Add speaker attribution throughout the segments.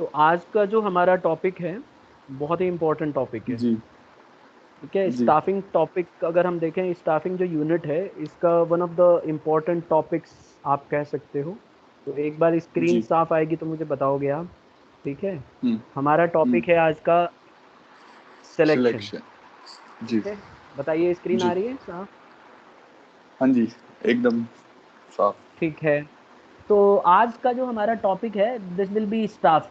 Speaker 1: तो आज का जो हमारा टॉपिक है बहुत ही इम्पोर्टेंट टॉपिक है।
Speaker 2: जी
Speaker 1: ठीक है,
Speaker 2: जी
Speaker 1: स्टाफिंग टॉपिक अगर हम देखें, स्टाफिंग जो यूनिट है इसका one of the important topics आप कह सकते हो। तो एक बार स्क्रीन
Speaker 2: जी।
Speaker 1: साफ आएगी तो मुझे बताओगे आप। ठीक है,
Speaker 2: हम्म
Speaker 1: हमारा
Speaker 2: हम्म।
Speaker 1: टॉपिक है आज का सिलेक्शन।
Speaker 2: सिलेक्शन। जी
Speaker 1: ठीक है, बताइए स्क्रीन आ
Speaker 2: जी।
Speaker 1: रही है साफ?
Speaker 2: हाँ जी, एकदम साफ।
Speaker 1: ठीक है, तो आज का जो हमारा टॉपिक है this will be staff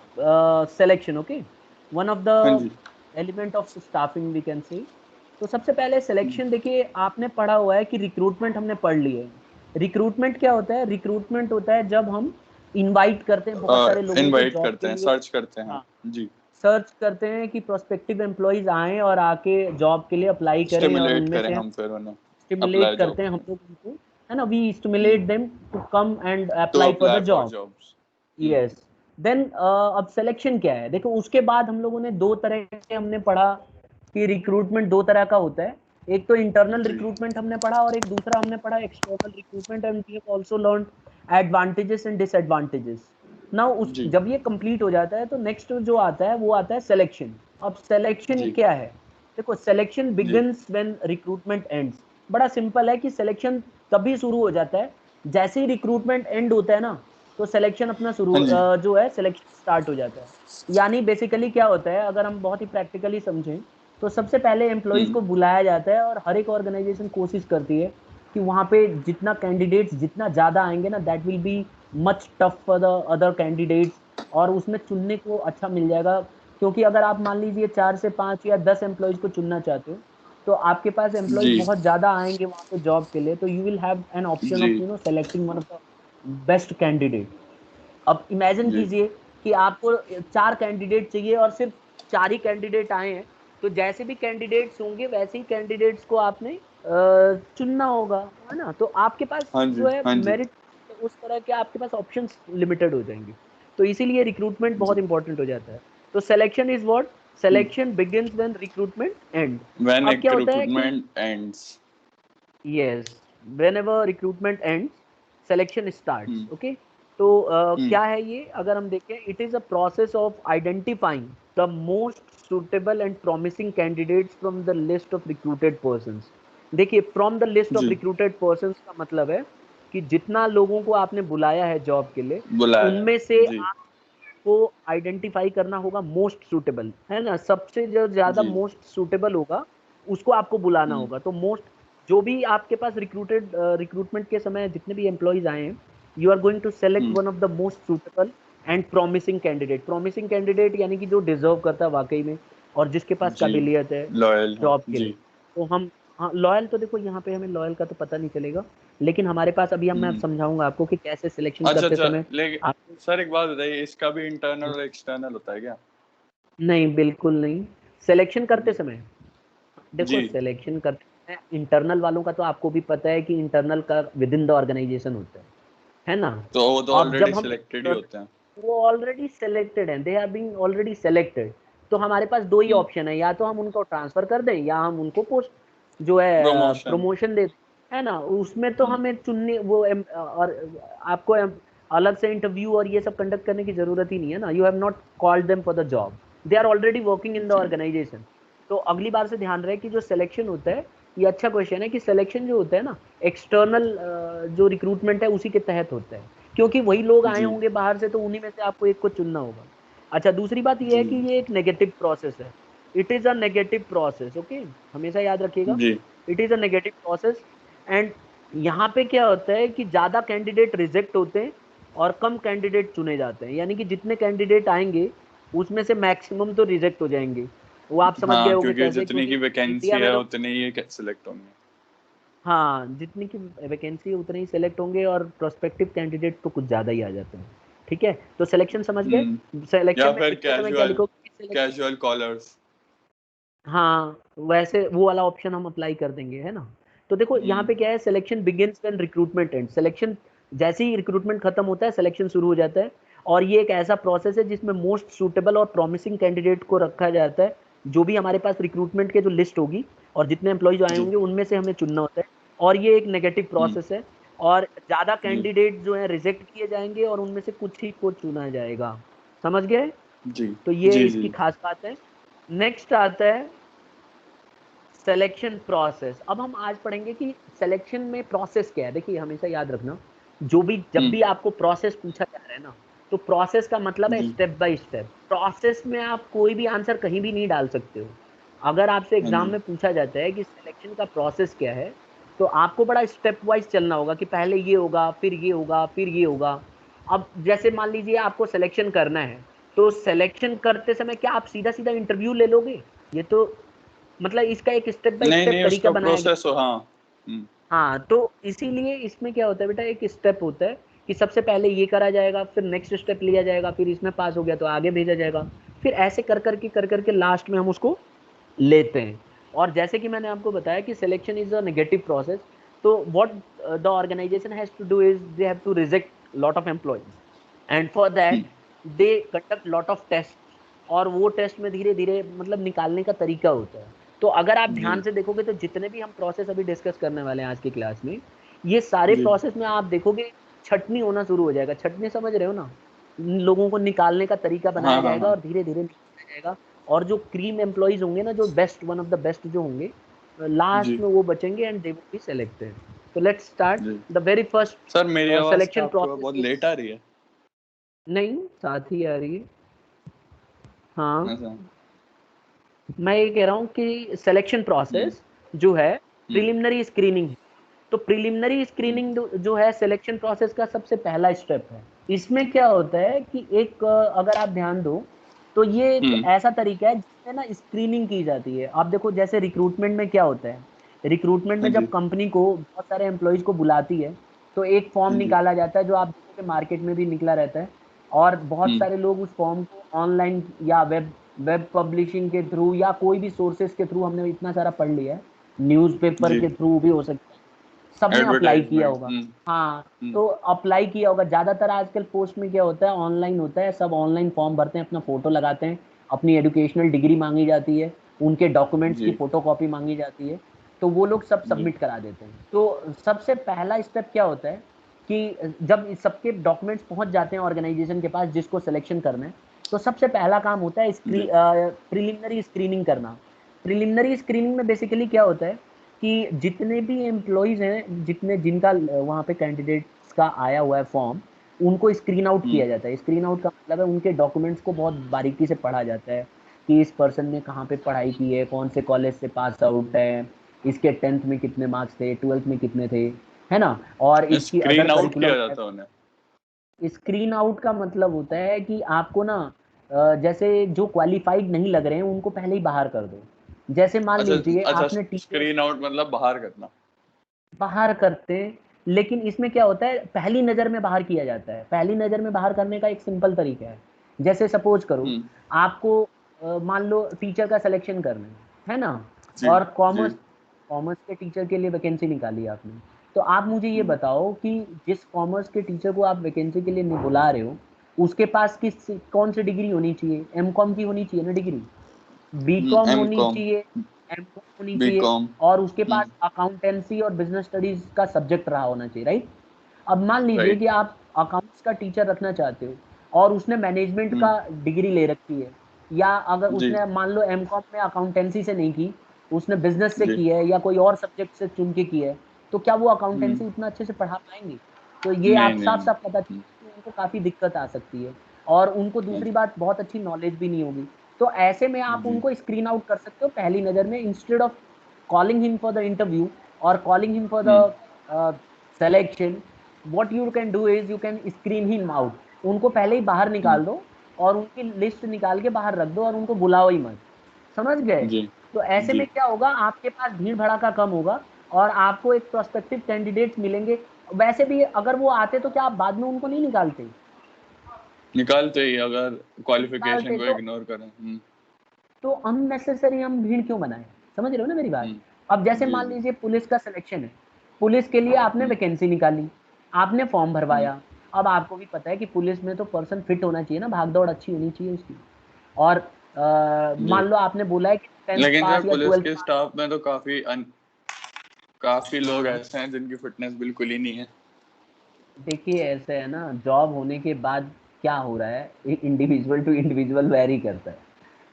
Speaker 1: selection. Okay, one of the
Speaker 2: हाँ जी।
Speaker 1: Element of staffing we can say. तो सबसे पहले सिलेक्शन देखिए, आपने पढ़ा हुआ है कि रिक्रूटमेंट हमने पढ़ लिया है। रिक्रूटमेंट क्या होता है? रिक्रूटमेंट होता है जब हम इनवाइट करते हैं बहुत सारे लोगों को
Speaker 2: इनवाइट
Speaker 1: जॉब
Speaker 2: करते
Speaker 1: के
Speaker 2: हैं,
Speaker 1: लिए।
Speaker 2: सर्च करते हैं।
Speaker 1: हाँ,
Speaker 2: जी।
Speaker 1: सर्च करते हैं कि प्रोस्पेक्टिव एम्प्लॉयज आए और आके जॉब के लिए अप्लाई करें, और
Speaker 2: स्टिमुलेट
Speaker 1: उनमें
Speaker 2: करें
Speaker 1: से हम
Speaker 2: हम फिर उन्हें
Speaker 1: स्टिमुलेट
Speaker 2: अप्लाई
Speaker 1: करते हैं
Speaker 2: जॉब्स
Speaker 1: हम
Speaker 2: में।
Speaker 1: लोग उनको, है ना, we
Speaker 2: hmm.
Speaker 1: Stimulate them to come and
Speaker 2: to
Speaker 1: apply for the
Speaker 2: apply for
Speaker 1: job.
Speaker 2: Jobs.
Speaker 1: Yes. Then अब सिलेक्शन क्या है? देखो, उसके बाद हम लोगों ने दो तरह के हमने पढ़ा कि रिक्रूटमेंट दो तरह का होता है। एक तो इंटरनल
Speaker 2: जी
Speaker 1: रिक्रूटमेंट हमने पढ़ा, और एक दूसरा हमने पढ़ा external recruitment, and we have also learn advantages and disadvantages. Now उस
Speaker 2: जी
Speaker 1: जब ये कंप्लीट हो जाता है तो नेक्स्ट जो आता है वो आता है सिलेक्शन। अब सिलेक्शन
Speaker 2: जी
Speaker 1: क्या है? देखो, सिलेक्शन
Speaker 2: जी
Speaker 1: बिगिंस व्हेन रिक्रूटमेंट एंड्स। बड़ा सिंपल है कि सिलेक्शन तभी शुरू हो जाता है जैसे ही रिक्रूटमेंट एंड होता है ना, तो सिलेक्शन अपना शुरू
Speaker 2: हाँ जी
Speaker 1: जो है सिलेक्शन स्टार्ट हो जाता है। यानी बेसिकली क्या होता है, अगर हम बहुत ही प्रैक्टिकली समझें, तो सबसे पहले एम्प्लॉयज
Speaker 2: हम्म
Speaker 1: को बुलाया जाता है, और हर एक ऑर्गेनाइजेशन कोशिश करती है कि वहां पे जितना कैंडिडेट्स जितना ज्यादा आएंगे ना, that will be much tough for the other candidates, और उसमें चुनने को अच्छा मिल जाएगा। क्योंकि अगर आप मान लीजिए 4 से 5 या 10 एम्प्लॉयज को चुनना चाहते हो, तो आपके पास एम्प्लॉयज
Speaker 2: जी
Speaker 1: बहुत ज्यादा आएंगे वहां पे जॉब के लिए, तो you will have an option of
Speaker 2: जी
Speaker 1: selecting one of the best candidate. अब इमेजिन
Speaker 2: जी
Speaker 1: कीजिए कि आपको 4 कैंडिडेट चाहिए और सिर्फ 4 ही कैंडिडेट आए हैं, तो जैसे भी कैंडिडेट्स होंगे वैसे ही कैंडिडेट्स को आपने चुनना होगा, है ना। तो आपके पास
Speaker 2: हाँ जी
Speaker 1: जो है
Speaker 2: हाँ जी
Speaker 1: मेरिट उस तरह के आपके पास ऑप्शंस लिमिटेड हो जाएंगे। तो इसीलिए रिक्रूटमेंट बहुत
Speaker 2: जी।
Speaker 1: इंपॉर्टेंट हो जाता है। तो selection is what? Selection begins when recruitment and.
Speaker 2: When
Speaker 1: अब क्या होता है कि
Speaker 2: recruitment ends.
Speaker 1: Yes, whenever recruitment ends, selection starts.
Speaker 2: हम्म
Speaker 1: Okay, तो
Speaker 2: हम्म।
Speaker 1: क्या है ये? अगर हम देखें, it is a process of identifying the most suitable and promising candidates from the list of recruited persons. देखिए, फ्रॉम द लिस्ट ऑफ
Speaker 2: जी,
Speaker 1: recruited person का मतलब है कि जितना लोगों को आपने बुलाया है जॉब के लिए,
Speaker 2: बुलाया।
Speaker 1: उनमें से
Speaker 2: जी
Speaker 1: आपको आइडेंटिफाई करना होगा मोस्ट सुटेबल, है ना। सबसे जो ज्यादा
Speaker 2: जी।
Speaker 1: मोस्ट सुटेबल होगा उसको आपको बुलाना
Speaker 2: हम्म
Speaker 1: होगा। तो मोस्ट जो भी आपके पास रिक्रूटमेंट के समय जितने भी एम्प्लॉयज आए हैं, you are going to select
Speaker 2: hmm.
Speaker 1: One of the most suitable and promising candidate. Promising candidate यानी कि जो डिजर्व करता है वाकई में, और जिसके पास
Speaker 2: जी,
Speaker 1: काबिलियत है
Speaker 2: लॉयल है।
Speaker 1: जॉब के लिए।
Speaker 2: जी।
Speaker 1: तो हम, हाँ, लॉयल तो देखो यहाँ पे हमें लॉयल का तो पता नहीं चलेगा, लेकिन हमारे पास अभी मैं
Speaker 2: हम्म।
Speaker 1: समझाऊंगा आपको कि कैसे सिलेक्शन
Speaker 2: अच्छा
Speaker 1: करते
Speaker 2: अच्छा,
Speaker 1: समय
Speaker 2: लेकिन
Speaker 1: आपको।
Speaker 2: सर एक बात बताइए, इसका भी इंटरनल और एक्सटर्नल होता है क्या?
Speaker 1: नहीं, बिल्कुल नहीं। सिलेक्शन करते
Speaker 2: हम्म।
Speaker 1: समय, देखो,
Speaker 2: जी।
Speaker 1: सिलेक्शन करते समय इंटरनल वालों का तो आपको भी पता है कि इंटरनल का विद इन द ऑर्गेनाइजेशन होता है ना।
Speaker 2: तो वो तो
Speaker 1: अब
Speaker 2: ऑलरेडी
Speaker 1: जब हम
Speaker 2: सिलेक्टेड ही होते हैं।
Speaker 1: वो ऑलरेडी सेलेक्टेड हैं, they are being already selected. तो हमारे पास दो ही
Speaker 2: हम्म।
Speaker 1: ऑप्शन है, या तो हम उनको ट्रांसफर कर दें या हम उनको पोस्ट जो है
Speaker 2: प्रमोशन।
Speaker 1: प्रमोशन दे दें, है ना। उसमें तो
Speaker 2: हम्म।
Speaker 1: हमें चुनने और आपको अलग से इंटरव्यू और ये सब कंडक्ट करने की जरूरत ही नहीं है ना। You have not called them for the job, they are already working in the
Speaker 2: जी
Speaker 1: ऑर्गेनाइजेशन। तो अगली बार से ध्यान रहे कि जो सिलेक्शन होता है, ये अच्छा क्वेश्चन है कि सिलेक्शन जो होता है ना, एक्सटर्नल जो रिक्रूटमेंट है उसी के तहत होता है, क्योंकि वही लोग आए
Speaker 2: जी
Speaker 1: होंगे बाहर से, तो उन्हीं में से आपको एक को चुनना होगा। अच्छा, दूसरी बात ये है
Speaker 2: जी
Speaker 1: कि ये एक नेगेटिव प्रोसेस है। It is a negative process. Okay, हमेशा याद रखिएगा,
Speaker 2: जी
Speaker 1: it is a negative process. And यहाँ पे क्या होता है कि ज्यादा कैंडिडेट रिजेक्ट होते हैं और कम कैंडिडेट चुने जाते हैं। यानी कि जितने कैंडिडेट आएंगे उसमें से मैक्सिमम तो रिजेक्ट हो जाएंगे। वो आप समझ गए
Speaker 2: हाँ,
Speaker 1: होंगे
Speaker 2: क्योंकि
Speaker 1: कैसे,
Speaker 2: जितनी
Speaker 1: क्योंकि
Speaker 2: की वैकेंसी
Speaker 1: इंडिया में
Speaker 2: है
Speaker 1: तो,
Speaker 2: उतने ही सिलेक्ट होंगे।
Speaker 1: हाँ, जितनी की वैकेंसी उतने ही सेलेक्ट होंगे, और प्रोस्पेक्टिव कैंडिडेट तो कुछ ज्यादा ही आ जाते हैं। ठीक है, तो सिलेक्शन समझ गए।
Speaker 2: या
Speaker 1: सिलेक्शन में
Speaker 2: फिर
Speaker 1: लिखते समय क्या
Speaker 2: कैजुअल
Speaker 1: लिखोगे?
Speaker 2: Casual callers.
Speaker 1: हाँ, वैसे वो वाला ऑप्शन हम अप्लाई कर देंगे, है ना। तो देखो यहाँ
Speaker 2: हम्म।
Speaker 1: पे क्या है, selection begins when recruitment and. Selection जैसे ही रिक्रूटमेंट खत्म होता है, सिलेक्शन शुरू हो जाता है। और ये एक ऐसा प्रोसेस है जिसमें मोस्ट सूटेबल और प्रॉमिसिंग कैंडिडेट को रखा जाता है। जो भी हमारे पास रिक्रूटमेंट के जो लिस्ट होगी और जितने एम्प्लॉयज आए
Speaker 2: जी।
Speaker 1: होंगे उनमें से हमें चुनना होता है। और ये एक नेगेटिव
Speaker 2: हम्म।
Speaker 1: प्रोसेस है, और ज्यादा
Speaker 2: जी
Speaker 1: कैंडिडेट जो है रिजेक्ट किए जाएंगे और उनमें से कुछ ही को चुना जाएगा। समझ गए?
Speaker 2: जी
Speaker 1: तो ये
Speaker 2: जी
Speaker 1: इसकी
Speaker 2: जी
Speaker 1: खास बात है। नेक्स्ट आता है सिलेक्शन प्रोसेस। अब हम आज पढ़ेंगे कि सिलेक्शन में प्रोसेस क्या है। देखिए हमेशा याद रखना, जब
Speaker 2: हम्म
Speaker 1: भी आपको प्रोसेस पूछा जा रहा है ना, तो प्रोसेस का मतलब है
Speaker 2: जी
Speaker 1: स्टेप बाय स्टेप। प्रोसेस में आप कोई भी आंसर कहीं भी नहीं डाल सकते हो। अगर आपसे
Speaker 2: हाँ
Speaker 1: एग्जाम
Speaker 2: जी
Speaker 1: में पूछा जाता है कि सिलेक्शन का प्रोसेस क्या है, तो आपको बड़ा स्टेप वाइज चलना होगा कि पहले ये होगा, फिर ये होगा, फिर ये होगा। अब जैसे मान लीजिए आपको सिलेक्शन करना है, तो सिलेक्शन करते समय क्या आप सीधा सीधा इंटरव्यू ले लोगे? ये तो मतलब इसका एक स्टेप बाय
Speaker 2: नहीं
Speaker 1: स्टेप
Speaker 2: नहीं
Speaker 1: तरीका
Speaker 2: उसका
Speaker 1: बनाया गया।
Speaker 2: प्रोसेस हो हाँ
Speaker 1: हाँ, तो इसीलिए इसमें क्या होता है बेटा, एक स्टेप होता है कि सबसे पहले ये करा जाएगा, फिर नेक्स्ट स्टेप लिया जाएगा, फिर इसमें पास हो गया तो आगे भेजा जाएगा, फिर ऐसे कर करके लास्ट में हम उसको लेते हैं। और जैसे कि मैंने आपको बताया कि selection is a negative process, तो what the organization has to do is they have to reject lot of employees, and for that they conduct lot of test. और वो टेस्ट में धीरे धीरे मतलब निकालने का तरीका होता है। तो अगर आप
Speaker 2: जी
Speaker 1: ध्यान से देखोगे तो जितने भी हम प्रोसेस अभी डिस्कस करने वाले हैं आज की क्लास में, ये सारे
Speaker 2: जी
Speaker 1: प्रोसेस में आप देखोगे छटनी होना शुरू हो जाएगा। छटनी समझ रहे हो ना? लोगों को निकालने का तरीका बनाया
Speaker 2: हाँ
Speaker 1: जाएगा
Speaker 2: हाँ
Speaker 1: और धीरे धीरे निकाला जाएगा। और जो क्रीम एम्प्लॉइज होंगे ना, जो best, one of the best जो होंगे, लास्ट
Speaker 2: जी
Speaker 1: में वो बचेंगे and they will be selected. तो लेट्स स्टार्ट
Speaker 2: जी
Speaker 1: द वेरी फर्स्ट
Speaker 2: सर मेरी आवाज क्या
Speaker 1: सिलेक्शन
Speaker 2: आपको
Speaker 1: प्रोसेस
Speaker 2: बहुत
Speaker 1: इज।
Speaker 2: लेट आ रही है
Speaker 1: नहीं, साथ ही आ रही है। हाँ,
Speaker 2: ऐसा
Speaker 1: मैं ये कह रहा हूँ कि सिलेक्शन
Speaker 2: हम्म
Speaker 1: प्रोसेस जो है
Speaker 2: हम्म
Speaker 1: प्रिलिमिनरी स्क्रीनिंग है। तो प्रिलिमिनरी
Speaker 2: हम्म
Speaker 1: स्क्रीनिंग जो है सिलेक्शन प्रोसेस का सबसे पहला स्टेप है। इसमें क्या होता है कि एक अगर आप ध्यान दो, तो ये एक
Speaker 2: हम्म
Speaker 1: ऐसा तरीका है जिसमें ना स्क्रीनिंग की जाती है। आप देखो जैसे रिक्रूटमेंट में क्या होता है, रिक्रूटमेंट
Speaker 2: हाँ
Speaker 1: में
Speaker 2: जी
Speaker 1: जब कंपनी को बहुत सारे एम्प्लॉयज को बुलाती है, तो एक फॉर्म
Speaker 2: हाँ जी
Speaker 1: निकाला जाता है, जो आप देखोगे मार्केट में भी निकला रहता है। और बहुत
Speaker 2: हम्म
Speaker 1: सारे लोग उस फॉर्म को ऑनलाइन या वेब वेब पब्लिशिंग के थ्रू या कोई भी सोर्सेज के थ्रू, हमने इतना सारा पढ़ लिया है, न्यूज़पेपर
Speaker 2: जी
Speaker 1: के थ्रू भी हो सकता है, सबने अप्लाई किया
Speaker 2: एडवर्टाइजमेंट
Speaker 1: होगा। हाँ, तो अप्लाई किया होगा। ज्यादातर आजकल पोस्ट में क्या होता है, ऑनलाइन होता है, सब ऑनलाइन फॉर्म भरते हैं, अपना फोटो लगाते हैं, अपनी एजुकेशनल डिग्री मांगी जाती है, उनके डॉक्यूमेंट्स की
Speaker 2: जी
Speaker 1: फोटोकॉपी मांगी जाती है, तो वो लोग सब
Speaker 2: जी
Speaker 1: सबमिट करा देते हैं। तो सबसे पहला स्टेप क्या होता है कि जब इस सबके डॉक्यूमेंट्स पहुंच जाते हैं ऑर्गेनाइजेशन के पास जिसको सिलेक्शन करना है, तो सबसे पहला काम होता है
Speaker 2: जी
Speaker 1: प्रिलिमिनरी स्क्रीनिंग करना। प्रिलिमिनरी स्क्रीनिंग में बेसिकली क्या होता है कि जितने भी एम्प्लॉइज हैं, जितने जिनका वहाँ पे कैंडिडेट्स का आया हुआ है फॉर्म, उनको स्क्रीन आउट
Speaker 2: हम्म
Speaker 1: किया जाता है। स्क्रीन आउट का मतलब है उनके डॉक्यूमेंट्स को बहुत बारीकी से पढ़ा जाता है कि इस पर्सन ने कहाँ पे पढ़ाई की है, कौन से कॉलेज से पास आउट है, इसके 10th में कितने मार्क्स थे, 12th में कितने थे, है ना, और इसकी अदर
Speaker 2: स्क्रीन आउट
Speaker 1: करिकुलम।
Speaker 2: किया जाता है उन्हें
Speaker 1: स्क्रीन आउट का मतलब होता है कि आपको ना जैसे जो क्वालिफाइड नहीं लग रहे हैं उनको पहले ही बाहर कर दो। जैसे मान
Speaker 2: अच्छा
Speaker 1: लीजिए
Speaker 2: अच्छा
Speaker 1: आपने टीचर
Speaker 2: स्क्रीन आउट मतलब बाहर करना
Speaker 1: बाहर करते हैं, लेकिन इसमें क्या होता है, पहली नज़र में बाहर किया जाता है। पहली नज़र में बाहर करने का एक सिंपल तरीका है। जैसे सपोज करो
Speaker 2: हम्म
Speaker 1: आपको मान लो टीचर का सिलेक्शन करना है ना,
Speaker 2: जी
Speaker 1: और
Speaker 2: जी
Speaker 1: कॉमर्स कॉमर्स के टीचर के लिए वैकेंसी निकाली आपने। तो आप मुझे ये
Speaker 2: हम्म
Speaker 1: बताओ कि जिस कॉमर्स के टीचर को आप वैकेंसी के लिए बुला रहे हो, उसके पास कौन सी डिग्री होनी चाहिए? एमकॉम की होनी चाहिए ना डिग्री, बीकॉम
Speaker 2: एम
Speaker 1: होनी
Speaker 2: कॉम
Speaker 1: चाहिए, एमकॉम होनी
Speaker 2: बी
Speaker 1: चाहिए,
Speaker 2: कॉम
Speaker 1: और उसके पास अकाउंटेंसी और बिजनेस स्टडीज का सब्जेक्ट रहा होना चाहिए, राइट? अब मान लीजिए
Speaker 2: राइट
Speaker 1: कि आप अकाउंट्स का टीचर रखना चाहते हो और उसने मैनेजमेंट का
Speaker 2: हम्म
Speaker 1: डिग्री ले रखी है, या अगर
Speaker 2: जी
Speaker 1: उसने मान लो एमकॉम में अकाउंटेंसी से नहीं की, उसने बिजनेस से
Speaker 2: जी
Speaker 1: की है या कोई और सब्जेक्ट से चुन के की है, तो क्या वो
Speaker 2: हम्म
Speaker 1: अकाउंटेंसी उतना अच्छे से पढ़ा पाएंगे? तो ये
Speaker 2: नहीं
Speaker 1: आप
Speaker 2: नहीं
Speaker 1: साफ
Speaker 2: नहीं
Speaker 1: साफ पता चलता है कि उनको काफी दिक्कत आ सकती है। और उनको
Speaker 2: हाँ
Speaker 1: दूसरी
Speaker 2: जी
Speaker 1: बात, बहुत अच्छी नॉलेज भी नहीं होगी। तो ऐसे में आप
Speaker 2: जी
Speaker 1: उनको स्क्रीन आउट कर सकते हो पहली नज़र में, instead of calling him for the interview और calling him for
Speaker 2: hmm
Speaker 1: the selection. What you can do is you can screen him out. उनको पहले ही बाहर
Speaker 2: हम्म
Speaker 1: निकाल दो और उनकी लिस्ट निकाल के बाहर रख दो और उनको बुलाओ ही मत। समझ गए?
Speaker 2: जी
Speaker 1: तो ऐसे
Speaker 2: जी
Speaker 1: में क्या होगा, आपके पास भीड़ भड़ाका कम होगा और आपको एक प्रोस्पेक्टिव कैंडिडेट्स मिलेंगे। वैसे भी अगर वो आते तो क्या आप बाद में उनको नहीं निकालते?
Speaker 2: निकालते ही अगर क्वालिफिकेशन
Speaker 1: निकालते
Speaker 2: को इग्नोर करें
Speaker 1: तो अननेसेसरी हम भीड़ क्यों बनाएं? समझ रहे हो ना मेरी बात? अब जैसे
Speaker 2: जी
Speaker 1: मान
Speaker 2: जी
Speaker 1: लीजिए पुलिस का सिलेक्शन है, पुलिस के लिए आपने
Speaker 2: हम्म
Speaker 1: वैकेंसी निकाली, आपने फॉर्म
Speaker 2: हम्म
Speaker 1: भरवाया। अब आपको भी पता है कि पुलिस में तो पर्सन फिट होना चाहिए ना, भाग दौड़ अच्छी होनी चाहिए उसकी। और
Speaker 2: जी
Speaker 1: मान लो आपने बोला है कि 10th
Speaker 2: लेकिन सर
Speaker 1: पास या
Speaker 2: पुलिस
Speaker 1: 12th
Speaker 2: के
Speaker 1: पास।
Speaker 2: स्टाफ में तो काफी लोग
Speaker 1: हाँ,
Speaker 2: ऐसे हैं जिनकी फिटनेस बिल्कुल ही नहीं है
Speaker 1: देखिए ऐसे है ना, जॉब होने के बाद क्या हो रहा है, इंडिविजुअल टू इंडिविजुअल वेरी करता है।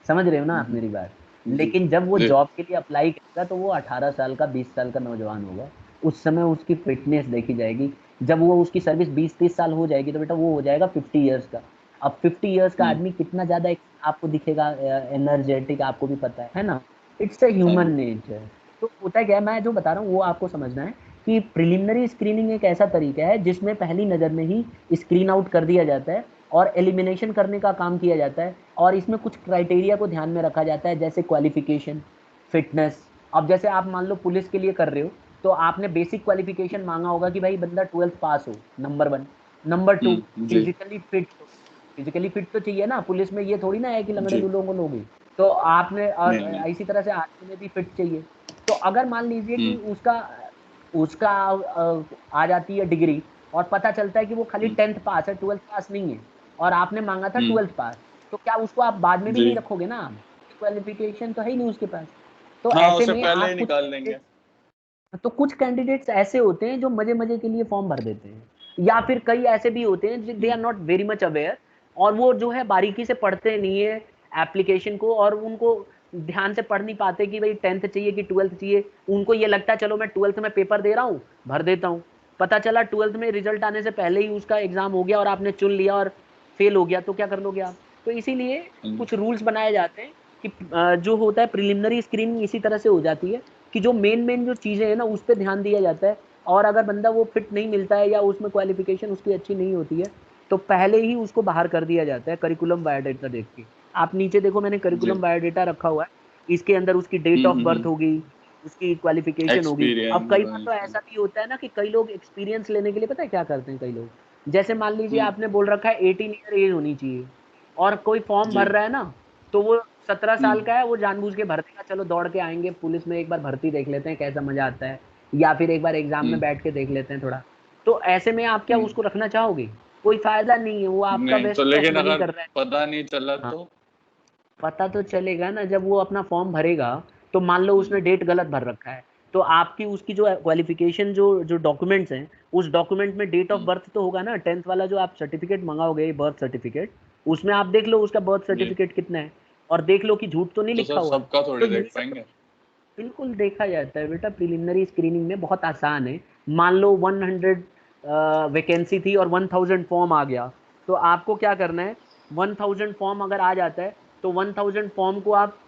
Speaker 1: समझ रहे हो ना आप मेरी बात?
Speaker 2: जी
Speaker 1: लेकिन जब वो
Speaker 2: जी
Speaker 1: जॉब के लिए अप्लाई करेगा तो वो 18 साल का 20 साल का नौजवान होगा, उस समय उसकी फिटनेस देखी जाएगी। जब वो उसकी सर्विस 20-30 साल हो जाएगी तो बेटा वो हो जाएगा 50 ईयर्स का। अब 50 ईयर्स का
Speaker 2: हम्म,
Speaker 1: आदमी कितना ज्यादा आपको दिखेगा एनर्जेटिक, आपको भी पता है ना? इट्स अ
Speaker 2: हाँ
Speaker 1: ह्यूमन
Speaker 2: जी
Speaker 1: नेचर। तो होता क्या है, मैं जो बता रहा हूँ वो आपको समझना है कि प्रिलिमिनरी स्क्रीनिंग एक ऐसा तरीका है जिसमें पहली नज़र में ही स्क्रीन आउट कर दिया जाता है और एलिमिनेशन करने का काम किया जाता है। और इसमें कुछ क्राइटेरिया को ध्यान में रखा जाता है, जैसे क्वालिफिकेशन, फिटनेस। अब जैसे आप मान लो पुलिस के लिए कर रहे हो, तो आपने बेसिक क्वालिफिकेशन मांगा होगा कि भाई बंदा 12th पास हो, नंबर 1। नंबर 2,
Speaker 2: जी
Speaker 1: फिजिकली फिट हो। फिजिकली फिट तो चाहिए ना, पुलिस में ये थोड़ी ना है कि लंगड़े
Speaker 2: जी
Speaker 1: लूलों को लोगे। तो आपने, और
Speaker 2: नहीं नहीं
Speaker 1: इसी तरह से आर्मी में भी फिट चाहिए। तो अगर मान लीजिए कि
Speaker 2: हम्म
Speaker 1: उसका उसका आ जाती है डिग्री, और पता चलता है कि वो खाली
Speaker 2: हम्म
Speaker 1: 10th पास है, 12th पास नहीं है, और आपने मांगा था
Speaker 2: हम्म,
Speaker 1: 12th पास, तो क्या उसको आप बाद में भी
Speaker 2: जी
Speaker 1: नहीं रखोगे ना? क्वालिफिकेशन तो है ही नहीं उसके पास। तो
Speaker 2: हाँ
Speaker 1: ऐसे
Speaker 2: उसे
Speaker 1: में
Speaker 2: पहले ही
Speaker 1: आप कुछ
Speaker 2: निकाल देंगे
Speaker 1: कुछ कैंडिडेट्स ऐसे होते हैं जो मजे मजे के लिए फॉर्म भर देते हैं, या फिर कई ऐसे भी होते हैं they
Speaker 2: hmm
Speaker 1: are not very much aware, और वो जो है बारीकी से पढ़ते नहीं है एप्लीकेशन को, और उनको ध्यान से पढ़ नहीं पाते कि भाई 10th चाहिए कि 12th चाहिए। उनको ये लगता है चलो मैं 12th में पेपर दे रहा हूँ, भर देता हूँ। पता चला 12th में रिजल्ट आने से पहले ही उसका एग्जाम हो गया और आपने चुन लिया और फेल हो गया, तो क्या कर लोगे आप? तो इसीलिए
Speaker 2: हाँ जी
Speaker 1: कुछ रूल्स बनाए जाते हैं कि जो होता है प्रिलिमिनरी स्क्रीनिंग इसी तरह से हो जाती है कि जो मेन मेन जो चीजें हैं ना उस पर ध्यान दिया जाता है। और अगर बंदा वो फिट नहीं मिलता है या उसमें क्वालिफिकेशन उसकी अच्छी नहीं होती है, तो पहले ही उसको बाहर कर दिया जाता है करिकुलम बायोडाटा देख के। आप नीचे देखो, मैंने
Speaker 2: जी
Speaker 1: करिकुलम बायोडाटा रखा हुआ है। इसके अंदर उसकी डेट ऑफ बर्थ
Speaker 2: हम्म,
Speaker 1: होगी, उसकी क्वालिफिकेशन होगी। अब कई बार तो
Speaker 2: एक्सपीरियंस
Speaker 1: ऐसा भी होता है ना कि कई लोग एक्सपीरियंस लेने के लिए पता है क्या करते हैं कई लोग, जैसे मान लीजिए
Speaker 2: हम्म
Speaker 1: आपने बोल रखा है 18 ईयर एज होनी चाहिए, और कोई फॉर्म
Speaker 2: जी
Speaker 1: भर रहा है ना, तो वो 17 साल
Speaker 2: हम्म
Speaker 1: का है, वो जानबूझ के भर देगा, चलो दौड़ के आएंगे पुलिस में, एक बार भर्ती देख लेते हैं कैसा मजा आता है, या फिर एक बार एग्जाम में
Speaker 2: हम्म
Speaker 1: बैठ के देख लेते हैं थोड़ा। तो ऐसे में आप क्या
Speaker 2: हम्म
Speaker 1: उसको रखना चाहोगे? कोई फायदा नहीं है, वो आपका
Speaker 2: नहीं तो
Speaker 1: वेस्ट ऑफ
Speaker 2: लेकिन
Speaker 1: मनी
Speaker 2: अगर
Speaker 1: कर रहा है।
Speaker 2: पता नहीं चला
Speaker 1: हाँ,
Speaker 2: तो
Speaker 1: पता तो चलेगा ना जब वो अपना फॉर्म भरेगा। तो मान लो
Speaker 2: हम्म
Speaker 1: उसने डेट गलत भर रखा है, तो आपकी उसकी जो क्वालिफिकेशन, जो जो डॉक्यूमेंट्स हैं, उस डॉक्यूमेंट में डेट ऑफ
Speaker 2: हम्म,
Speaker 1: बर्थ तो होगा ना, 10th वाला जो आप सर्टिफिकेट मंगाओगे, बर्थ सर्टिफिकेट, उसमें आप देख लो उसका बर्थ
Speaker 2: जी
Speaker 1: सर्टिफिकेट कितना है, और देख लो कि झूठ तो नहीं
Speaker 2: तो
Speaker 1: लिखा
Speaker 2: सर
Speaker 1: हुआ है।
Speaker 2: सबका
Speaker 1: तो
Speaker 2: थोड़ी
Speaker 1: ये
Speaker 2: देख
Speaker 1: सब तो
Speaker 2: पाएंगे
Speaker 1: बिल्कुल देखा जाता है बेटा, प्रिलिमिनरी स्क्रीनिंग में बहुत आसान है। मान लो 100 वैकेंसी थी और 1000 फॉर्म आ गया, तो आपको क्या करना है, 1000 फॉर्म अगर आ जाता है, तो 1000 फॉर्म को आप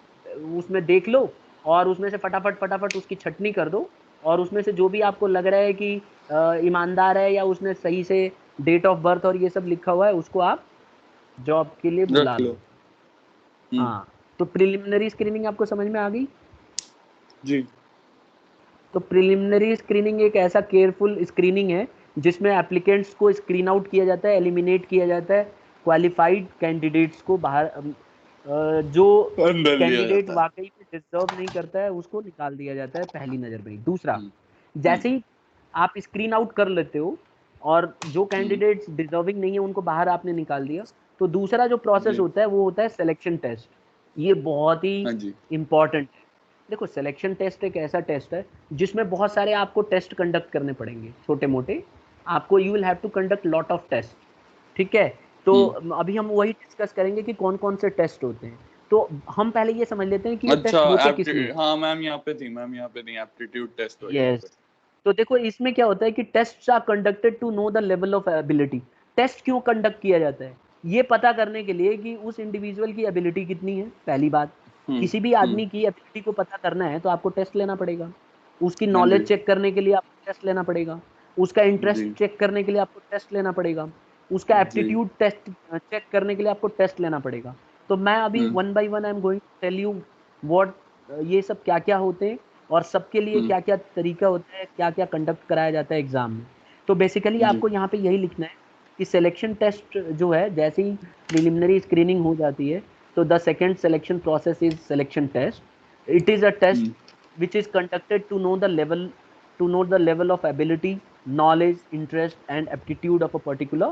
Speaker 1: उसमें देख लो, और उसमें से फटाफट फटाफट उसकी छटनी कर दो, और उसमें से जो भी आपको लग रहा है कि ईमानदार है या उसने सही से डेट ऑफ बर्थ और ये सब लिखा हुआ है, उसको आप जॉब के लिए बुला
Speaker 2: रख लो
Speaker 1: लो। हाँ, तो प्रिलिमिनरी स्क्रीनिंग आपको समझ में आ गई?
Speaker 2: जी
Speaker 1: तो प्रिलिमिनरी स्क्रीनिंग एक ऐसा केयरफुल स्क्रीनिंग है जिसमें एप्लीकेंट्स को स्क्रीन आउट किया जाता है, एलिमिनेट किया जाता है, क्वालिफाइड कैंडिडेट्स को बाहर जो
Speaker 2: अंदर लिया
Speaker 1: कैंडिडेट
Speaker 2: जाता है
Speaker 1: वाकई में डिजर्व नहीं करता है उसको निकाल दिया जाता है पहली नजर में ही। दूसरा,
Speaker 2: हम्म हम्म
Speaker 1: जैसे ही आप स्क्रीन आउट कर लेते हो और जो
Speaker 2: हम्म
Speaker 1: कैंडिडेट्स डिजर्विंग नहीं है उनको बाहर आपने निकाल दिया, तो दूसरा जो प्रोसेस
Speaker 2: जी
Speaker 1: होता है वो होता है सिलेक्शन टेस्ट। ये बहुत ही
Speaker 2: हाँ जी
Speaker 1: इंपॉर्टेंट है। देखो, सिलेक्शन टेस्ट एक ऐसा टेस्ट है जिसमें बहुत सारे आपको टेस्ट कंडक्ट करने पड़ेंगे, छोटे मोटे। आपको you will have to conduct lot of test. ठीक है? तो
Speaker 2: हम्म
Speaker 1: अभी हम वही डिस्कस करेंगे कि कौन कौन से टेस्ट होते हैं। तो हम पहले ये समझ लेते हैं कि ये
Speaker 2: अच्छा
Speaker 1: टेस्ट होते किस लिए।
Speaker 2: एप्टी हाँ मैम यहाँ पे थी एप्टीट्यूड टेस्ट वगैरह
Speaker 1: यस।
Speaker 2: पे
Speaker 1: तो देखो इसमें क्या होता है कि test are conducted to know the level of ability. Test क्यों कंडक्ट किया जाता है? ये पता करने के लिए कि उस इंडिविजुअल की एबिलिटी कितनी है, पहली बात। किसी भी
Speaker 2: हम्म
Speaker 1: आदमी की एबिलिटी को पता करना है तो आपको टेस्ट लेना पड़ेगा। उसकी
Speaker 2: हाँ
Speaker 1: नॉलेज
Speaker 2: जी
Speaker 1: चेक करने के लिए आपको टेस्ट लेना पड़ेगा। उसका इंटरेस्ट
Speaker 2: जी
Speaker 1: चेक करने के लिए आपको टेस्ट लेना पड़ेगा। उसका
Speaker 2: जी
Speaker 1: एप्टीट्यूड टेस्ट चेक करने के लिए आपको टेस्ट लेना पड़ेगा। तो मैं अभी
Speaker 2: hmm
Speaker 1: one by one I am going to tell you what ये सब क्या क्या होते हैं, और सबके लिए
Speaker 2: हम्म
Speaker 1: क्या क्या तरीका होता है, क्या क्या कंडक्ट कराया जाता है एग्जाम में। तो बेसिकली
Speaker 2: जी
Speaker 1: आपको यहाँ पे यही लिखना है कि सिलेक्शन टेस्ट जो है, जैसे ही प्रिलिमिनरी स्क्रीनिंग हो जाती है, तो the second selection process is selection test. It is a test
Speaker 2: hmm
Speaker 1: which is conducted to know the level of ability, knowledge, interest and aptitude of a particular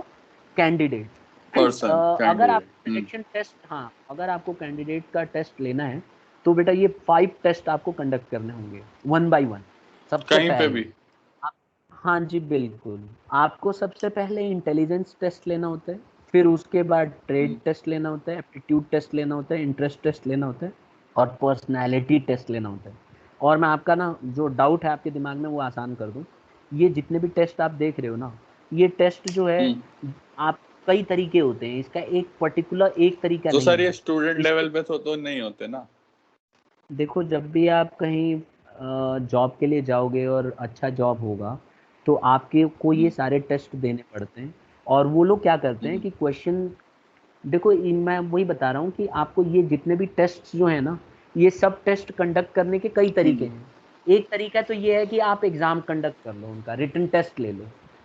Speaker 1: candidate. And
Speaker 2: person
Speaker 1: अगर
Speaker 2: candidate
Speaker 1: आपको selection test, हाँ, अगर आपको candidate का test लेना है, तो बेटा ये 5 टेस्ट आपको कंडक्ट करने होंगे, वन बाय वन। सबसे
Speaker 2: कहीं पे
Speaker 1: पहले
Speaker 2: भी
Speaker 1: आप, हाँ जी बिल्कुल, आपको सबसे पहले इंटेलिजेंस टेस्ट लेना होता है। फिर उसके बाद ट्रेड टेस्ट लेना होता है, एप्टीट्यूड टेस्ट लेना होता है, इंटरेस्ट टेस्ट लेना होता है और पर्सनैलिटी टेस्ट लेना होता है। और मैं आपका ना जो डाउट है आपके दिमाग में वो आसान कर दूं, ये जितने भी टेस्ट आप देख रहे हो ना, ये टेस्ट जो है आप कई तरीके होते हैं, इसका एक पर्टिकुलर एक तरीका
Speaker 2: तो
Speaker 1: नहीं
Speaker 2: सर ये
Speaker 1: है।
Speaker 2: स्टूडेंट
Speaker 1: इसके
Speaker 2: लेवल पे तो नहीं होते ना?
Speaker 1: देखो, जब भी आप कहीं जॉब के लिए जाओगे और अच्छा जॉब होगा, तो आपके को ये सारे टेस्ट देने पड़ते हैं। और वो लोग क्या करते हैं कि क्वेश्चन, देखो मैं वही बता रहा हूँ कि आपको ये जितने भी टेस्ट जो है ना, ये सब टेस्ट कंडक्ट करने के कई तरीके हैं। एक तरीका तो ये है कि आप एग्जाम कंडक्ट कर लो, उनका रिटन टेस्ट ले लो।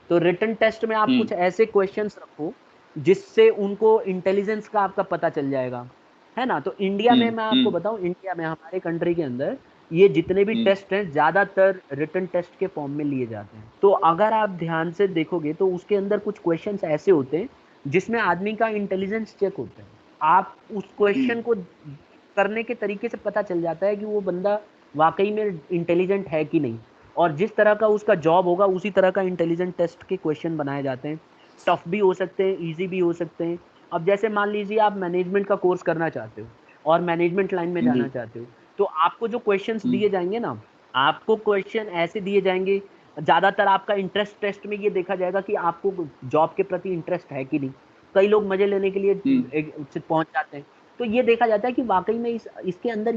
Speaker 1: तो रिटन टेस्ट में आप कुछ ऐसे क्वेश्चंस रखो जिससे उनको इंटेलिजेंस का आपका पता चल जाएगा, है ना। तो इंडिया में मैं आपको बताऊं, इंडिया में हमारे कंट्री के अंदर ये जितने भी टेस्ट हैं ज्यादातर रिटन टेस्ट के फॉर्म में लिए जाते हैं। तो अगर आप ध्यान से देखोगे तो उसके अंदर कुछ क्वेश्चंस ऐसे होते हैं जिसमें आदमी का इंटेलिजेंस चेक होता है। आप उस क्वेश्चन को करने के तरीके से पता चल जाता है कि वो बंदा वाकई में इंटेलिजेंट है कि नहीं। और जिस तरह का उसका जॉब होगा उसी तरह का इंटेलिजेंट टेस्ट के क्वेश्चन बनाए जाते हैं। टफ भी हो सकते हैं, इजी भी हो सकते हैं। अब जैसे मान लीजिए आप मैनेजमेंट का कोर्स करना चाहते हो और मैनेजमेंट लाइन में जाना चाहते हो, तो आपको जो क्वेश्चंस दिए जाएंगे ना, आपको क्वेश्चन ऐसे दिए जाएंगे, ज्यादातर आपका इंटरेस्ट टेस्ट में ये देखा जाएगा कि आपको जॉब के प्रति इंटरेस्ट है कि नहीं। कई लोग मजे लेने के लिए पहुंच जाते हैं। तो ये देखा जाता है कि वाकई में इसके अंदर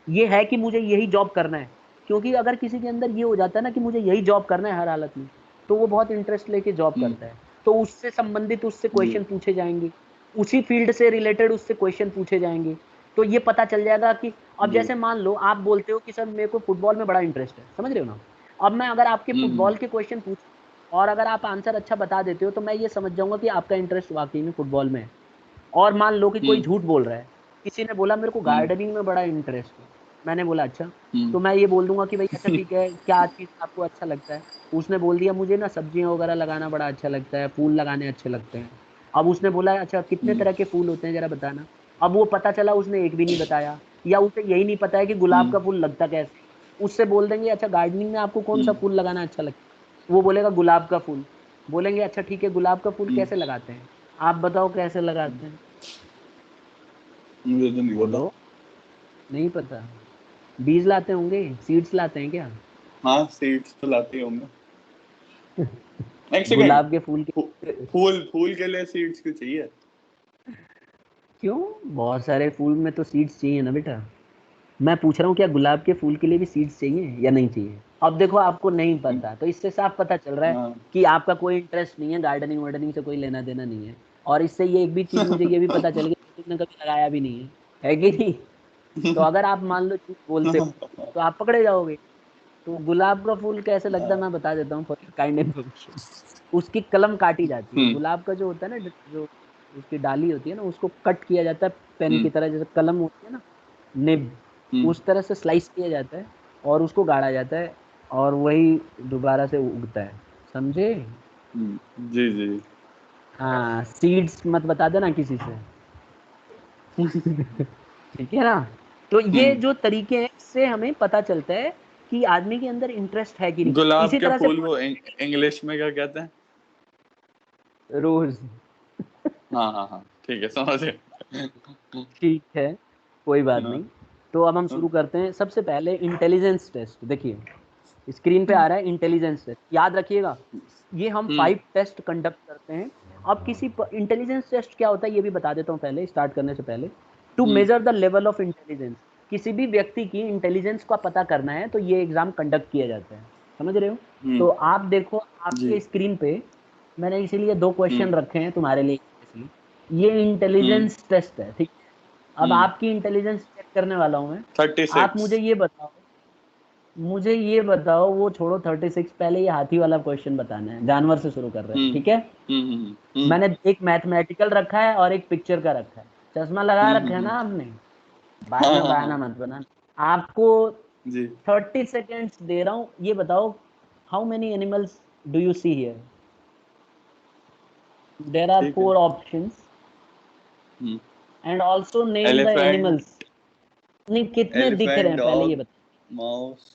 Speaker 1: ये है कि मुझे यही जॉब करना है। क्योंकि अगर किसी के अंदर ये हो जाता है ना कि मुझे यही जॉब करना है हर हालत में, तो वो बहुत इंटरेस्ट लेके जॉब करता है। तो उससे संबंधित उससे क्वेश्चन पूछे जाएंगे, उसी फील्ड से रिलेटेड उससे क्वेश्चन पूछे जाएंगे। तो ये पता चल जाएगा कि अब जैसे मान लो आप बोलते हो कि सर मेरे को फुटबॉल में बड़ा इंटरेस्ट है, समझ रहे हो ना। अब मैं अगर आपके फुटबॉल के क्वेश्चन पूछ और अगर आप आंसर अच्छा बता देते हो तो मैं ये समझ जाऊंगा कि आपका इंटरेस्ट वाकई में फुटबॉल में है। और मान लो कि कोई झूठ बोल रहा है, किसी ने बोला मेरे को गार्डनिंग में बड़ा इंटरेस्ट है, मैंने बोला अच्छा, तो मैं ये बोल दूंगा कि भाई अच्छा ठीक है, क्या चीज आपको अच्छा लगता है। उसने बोल दिया मुझे ना सब्जियां वगैरह लगाना बड़ा अच्छा लगता है, फूल लगाने अच्छे लगते हैं। अब उसने बोला अच्छा कितने तरह के फूल होते हैं जरा बताना। अब वो पता चला उसने एक भी नहीं बताया, या उसे यही नहीं पता है कि गुलाब का फूल लगता कैसे। उससे बोल देंगे अच्छा गार्डनिंग में आपको कौन सा फूल लगाना अच्छा लगता है, वो बोलेगा गुलाब का फूल। बोलेंगे अच्छा ठीक है, गुलाब का फूल कैसे लगाते हैं, आप बताओ कैसे लगाते हैं।
Speaker 2: मुझे तो नहीं पता।
Speaker 1: बोलो, नहीं पता। बीज लाते होंगे, सीड्स लाते हैं क्या।
Speaker 2: हाँ सीड्स तो लाते होंगे। एक सेकंड,
Speaker 1: गुलाब के फूल के
Speaker 2: फूल फूल के लिए सीड्स क्यों चाहिए?
Speaker 1: क्यों, बहुत सारे फूल में तो सीड्स चाहिए ना बेटा। मैं पूछ रहा हूँ क्या गुलाब के फूल के लिए भी सीड्स चाहिए या नहीं चाहिए। अब देखो आपको नहीं पता, तो इससे साफ पता चल रहा है
Speaker 2: हाँ
Speaker 1: कि आपका कोई इंटरेस्ट नहीं है, गार्डनिंग वार्डनिंग से कोई लेना देना नहीं है। और इससे ये एक भी चीज मुझे ये भी पता चल गई कि तुमने कभी लगाया भी नहीं है कि नहीं। तो अगर आप मान लो झूठ बोलते हो तो आप पकड़े जाओगे। तो गुलाब का फूल कैसे लगता है मैं बता देता हूँ फॉर काइंड इन्फॉर्मेशन। उसकी कलम काटी जाती है, गुलाब का जो होता है ना, जो उसकी डाली होती है ना, उसको कट किया जाता है पेन की तरह, जैसे कलम होती है ना, निब, उस तरह से स्लाइस किया जाता है और उसको गाड़ा जाता है और वही दोबारा से उगता है, समझे।
Speaker 2: जी जी।
Speaker 1: हाँ, सीड्स मत बता देना किसी से। ठीक है ना। तो ये जो तरीके हैं इससे हमें पता चलता है कि आदमी के अंदर इंटरेस्ट है कि नहीं।
Speaker 2: गुलाब
Speaker 1: इसी
Speaker 2: के
Speaker 1: तरह से
Speaker 2: फूल को इंग्लिश में क्या कहते हैं?
Speaker 1: रोज।
Speaker 2: हाँ हाँ हाँ ठीक है, समझ गया।
Speaker 1: ठीक है, कोई बात
Speaker 2: हाँ,
Speaker 1: नहीं। तो अब हम शुरू
Speaker 2: हाँ,
Speaker 1: करते हैं। सबसे पहले इंटेलिजेंस टेस्ट, देखिए स्क्रीन पे आ रहा है इंटेलिजेंस टेस्ट, याद रखिएगा। ये हम 5 टेस्ट कंडक्ट करते हैं। अब किसी इंटेलिजेंस टेस्ट क्या होता है ये भी बता देता हूँ पहले स्टार्ट करने से पहले। To measure the level of intelligence, किसी भी व्यक्ति की इंटेलिजेंस का पता करना है तो ये एग्जाम कंडक्ट किया जाता है, समझ रहे हो। तो आप देखो आपके
Speaker 2: जी।
Speaker 1: स्क्रीन पे मैंने इसीलिए 2 क्वेश्चन रखे हैं तुम्हारे लिए स्पेशली। ये इंटेलिजेंस टेस्ट है, ठीक है। अब आपकी इंटेलिजेंस चेक करने वाला हूं मैं। आप
Speaker 2: 36।
Speaker 1: मुझे ये बताओ, वो छोड़ो 36, पहले ये हाथी वाला क्वेश्चन बताना है, जानवर से शुरू कर रहे हैं, ठीक है। मैंने एक मैथमेटिकल रखा है और एक पिक्चर का रखा है। चश्मा लगा रखा है ना आपने, बाद
Speaker 2: हाँ
Speaker 1: में
Speaker 2: हाँ
Speaker 1: बहाना
Speaker 2: हाँ
Speaker 1: मत बनाना। आपको
Speaker 2: जी
Speaker 1: 30 सेकेंड्स दे रहा हूँ, ये बताओ how many animals do you see here. There are
Speaker 2: ठीक है।
Speaker 1: 4 options and also name the
Speaker 2: elephant,
Speaker 1: animals. नहीं, कितने दिख रहे
Speaker 2: एलिफेंट
Speaker 1: हैं पहले ये
Speaker 2: डॉग,
Speaker 1: बताओ,
Speaker 2: माउस,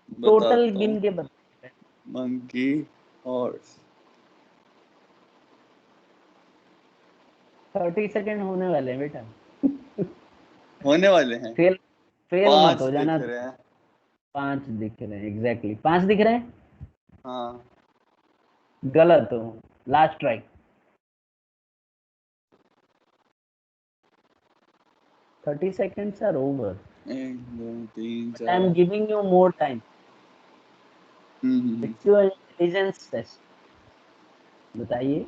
Speaker 1: टोटल
Speaker 2: बताता हूँ,
Speaker 1: गिन के बताओ।
Speaker 2: Monkey, horse.
Speaker 1: 30 सेकंड होने वाले हैं बेटा।
Speaker 2: होने वाले हैं।
Speaker 1: फेल फेल मत
Speaker 2: 5
Speaker 1: हो
Speaker 2: दिख
Speaker 1: जाना।
Speaker 2: रहे हैं।
Speaker 1: 5 दिख रहे हैं, एग्जैक्टली 5 दिख रहे हैं।
Speaker 2: हाँ
Speaker 1: गलत हो। Last try. 30 seconds are over.
Speaker 2: 1 2 3
Speaker 1: But I'm
Speaker 2: 4
Speaker 1: giving you more time. It's your intelligence test. बताइए।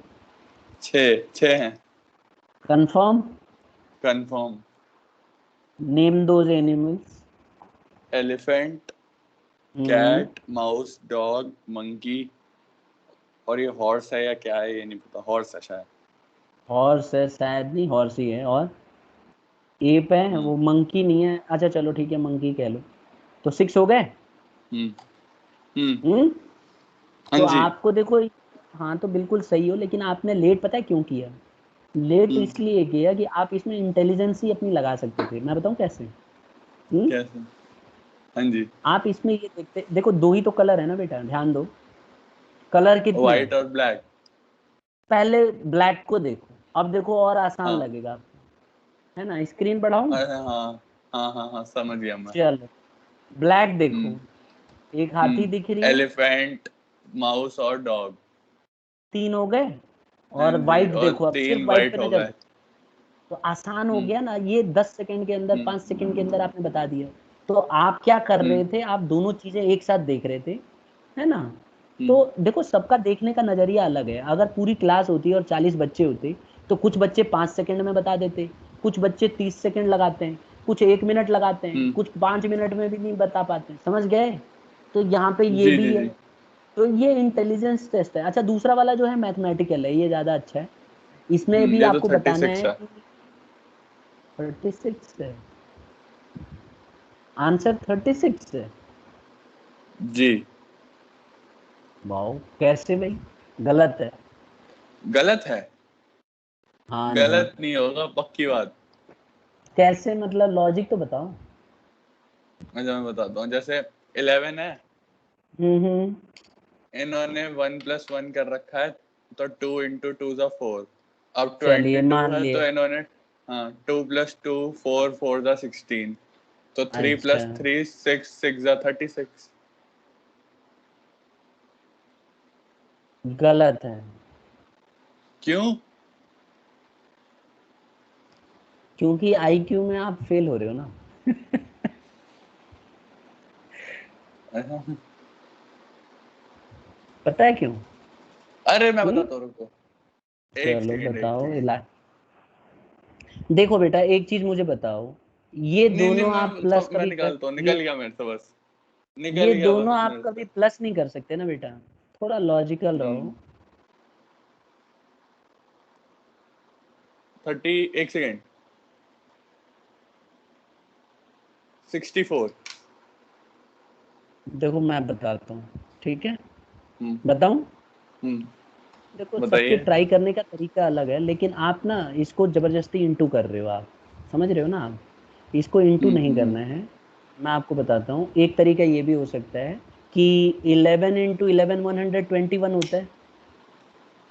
Speaker 2: 6 हैं।
Speaker 1: Confirm.
Speaker 2: Confirm.
Speaker 1: Name those animals.
Speaker 2: Elephant,
Speaker 1: hmm.
Speaker 2: Cat, mouse, dog, monkey, और ये हॉर्स है या क्या है ये नहीं पता। हॉर्स है शायद।
Speaker 1: हॉर्स है शायद, नहीं हॉर्स ही है। और एप है वो, मंकी नहीं है। अच्छा चलो ठीक है, मंकी कह लो। तो 6 हो गए।
Speaker 2: हम्म हम्म।
Speaker 1: हम्म।
Speaker 2: हाँ
Speaker 1: तो
Speaker 2: जी।
Speaker 1: आपको देखो, हाँ तो बिल्कुल सही हो, लेकिन आपने लेट पता है क्यों किया? लेट
Speaker 2: हम्म।
Speaker 1: इसलिए किया कि आप इसमें इंटेलिजेंस ही अपनी लगा सकते थे। मैं बताऊं कैसे? हम्म।
Speaker 2: कैसे? हाँ जी।
Speaker 1: आप इसमें ये देखते, देखो 2 ही तो कलर है ना बेटा, ध्यान दो। कलर कितने हैं?
Speaker 2: व्हाइट और ब्लैक।
Speaker 1: पहले ब्लैक को देखो, अब देखो और आसान
Speaker 2: हाँ।
Speaker 1: लगेगा आपको, है ना? स्क्रीन बढ़ाऊं?
Speaker 2: अरे हाँ हाँ हाँ हाँ, समझ गया मैं।
Speaker 1: चलो, ब्लैक देखो।
Speaker 2: हम्म
Speaker 1: एक हाथी दिख रही है।
Speaker 2: एलिफेंट, माउस और डॉग।
Speaker 1: 3 हो गए।
Speaker 2: हाँ
Speaker 1: और
Speaker 2: जी,
Speaker 1: वाइट
Speaker 2: और
Speaker 1: देखो, अब सिर्फ
Speaker 2: 3
Speaker 1: वाइट
Speaker 2: वाइट
Speaker 1: पे
Speaker 2: हो
Speaker 1: नजर
Speaker 2: गए।
Speaker 1: दो। तो आसान हो
Speaker 2: हम्म
Speaker 1: गया ना ये, 10 सेकंड के अंदर,
Speaker 2: हम्म
Speaker 1: 5 सेकंड के अंदर आपने बता दिया। तो आप क्या कर
Speaker 2: हम्म
Speaker 1: रहे थे? आप दोनों चीजें एक साथ देख रहे थे, है ना? तो
Speaker 2: हम्म
Speaker 1: देखो, सबका देखने का नजरिया अलग है। अगर पूरी क्लास होती और 40 बच्चे होते, तो कुछ बच्चे 5 सेकंड में बता देते, कुछ बच्चे 30 सेकंड लगाते हैं, कुछ 1 मिनट लगाते हैं,
Speaker 2: हम्म।
Speaker 1: कुछ 5 मिनट में भी नहीं बता पाते। समझ गए? तो यहाँ पे ये
Speaker 2: जी
Speaker 1: भी
Speaker 2: जी
Speaker 1: है।
Speaker 2: जी।
Speaker 1: तो ये इंटेलिजेंस टेस्ट है। अच्छा, दूसरा वाला जो है मैथमेटिकल है, ये ज्यादा अच्छा है। इसमें भी
Speaker 2: ये तो
Speaker 1: आपको बताना
Speaker 2: 36
Speaker 1: है
Speaker 2: है।
Speaker 1: कि 36 है। आंसर 36 है।
Speaker 2: जी।
Speaker 1: वाओ, कैसे भाई? गलत है।
Speaker 2: गलत है?
Speaker 1: हाँ जी।
Speaker 2: गलत नहीं होगा, पक्की बात।
Speaker 1: कैसे मतलब? लॉजिक तो बताओ।
Speaker 2: अच्छा मैं बताता हूँ। जैसे 11 है,
Speaker 1: हम्म।
Speaker 2: इन्होंने 1+1 कर रखा है, तो 2 × 2 = 4। अब
Speaker 1: चलिए
Speaker 2: 22
Speaker 1: मान
Speaker 2: है
Speaker 1: लिए।
Speaker 2: तो इन्होंने, हाँ, 2+2 4 4 = 16, तो 3
Speaker 1: अच्छा,
Speaker 2: + 3 6 6 = 36।
Speaker 1: गलत है।
Speaker 2: क्यों?
Speaker 1: क्योंकि आईक्यू में आप फेल हो रहे हो ना। पता है क्यों?
Speaker 2: अरे मैं
Speaker 1: हम्म।
Speaker 2: बताता हूँ, रुको। एक
Speaker 1: चलो
Speaker 2: सेकंड एक
Speaker 1: बताओ
Speaker 2: सेकंड।
Speaker 1: देखो बेटा, एक चीज मुझे बताओ। ये
Speaker 2: नहीं नहीं,
Speaker 1: दोनों आप प्लस
Speaker 2: मैं
Speaker 1: कभी कर,
Speaker 2: निकालता हूँ,
Speaker 1: ये
Speaker 2: निकल गया मेरे से बस। निकल
Speaker 1: ये
Speaker 2: गया
Speaker 1: दोनों
Speaker 2: बस
Speaker 1: आप
Speaker 2: मेरे
Speaker 1: कभी
Speaker 2: से।
Speaker 1: प्लस नहीं कर सकते ना बेटा। थोड़ा लॉजिकल रहो।
Speaker 2: 30, एक सेकंड, 64।
Speaker 1: देखो मैं बताता हूँ, ठीक है?
Speaker 2: हम्म
Speaker 1: बताऊं?
Speaker 2: हम्म।
Speaker 1: देखो, सबके
Speaker 2: बताइए।
Speaker 1: ट्राई करने का तरीका अलग है, लेकिन आप ना इसको जबरदस्ती इंटू कर रहे हो। आप समझ रहे हो ना? आप इसको इंटू नहीं
Speaker 2: हम्म।
Speaker 1: करना है। मैं आपको बताता हूँ, एक तरीका ये भी हो सकता है कि 11 × 11 121 होता है।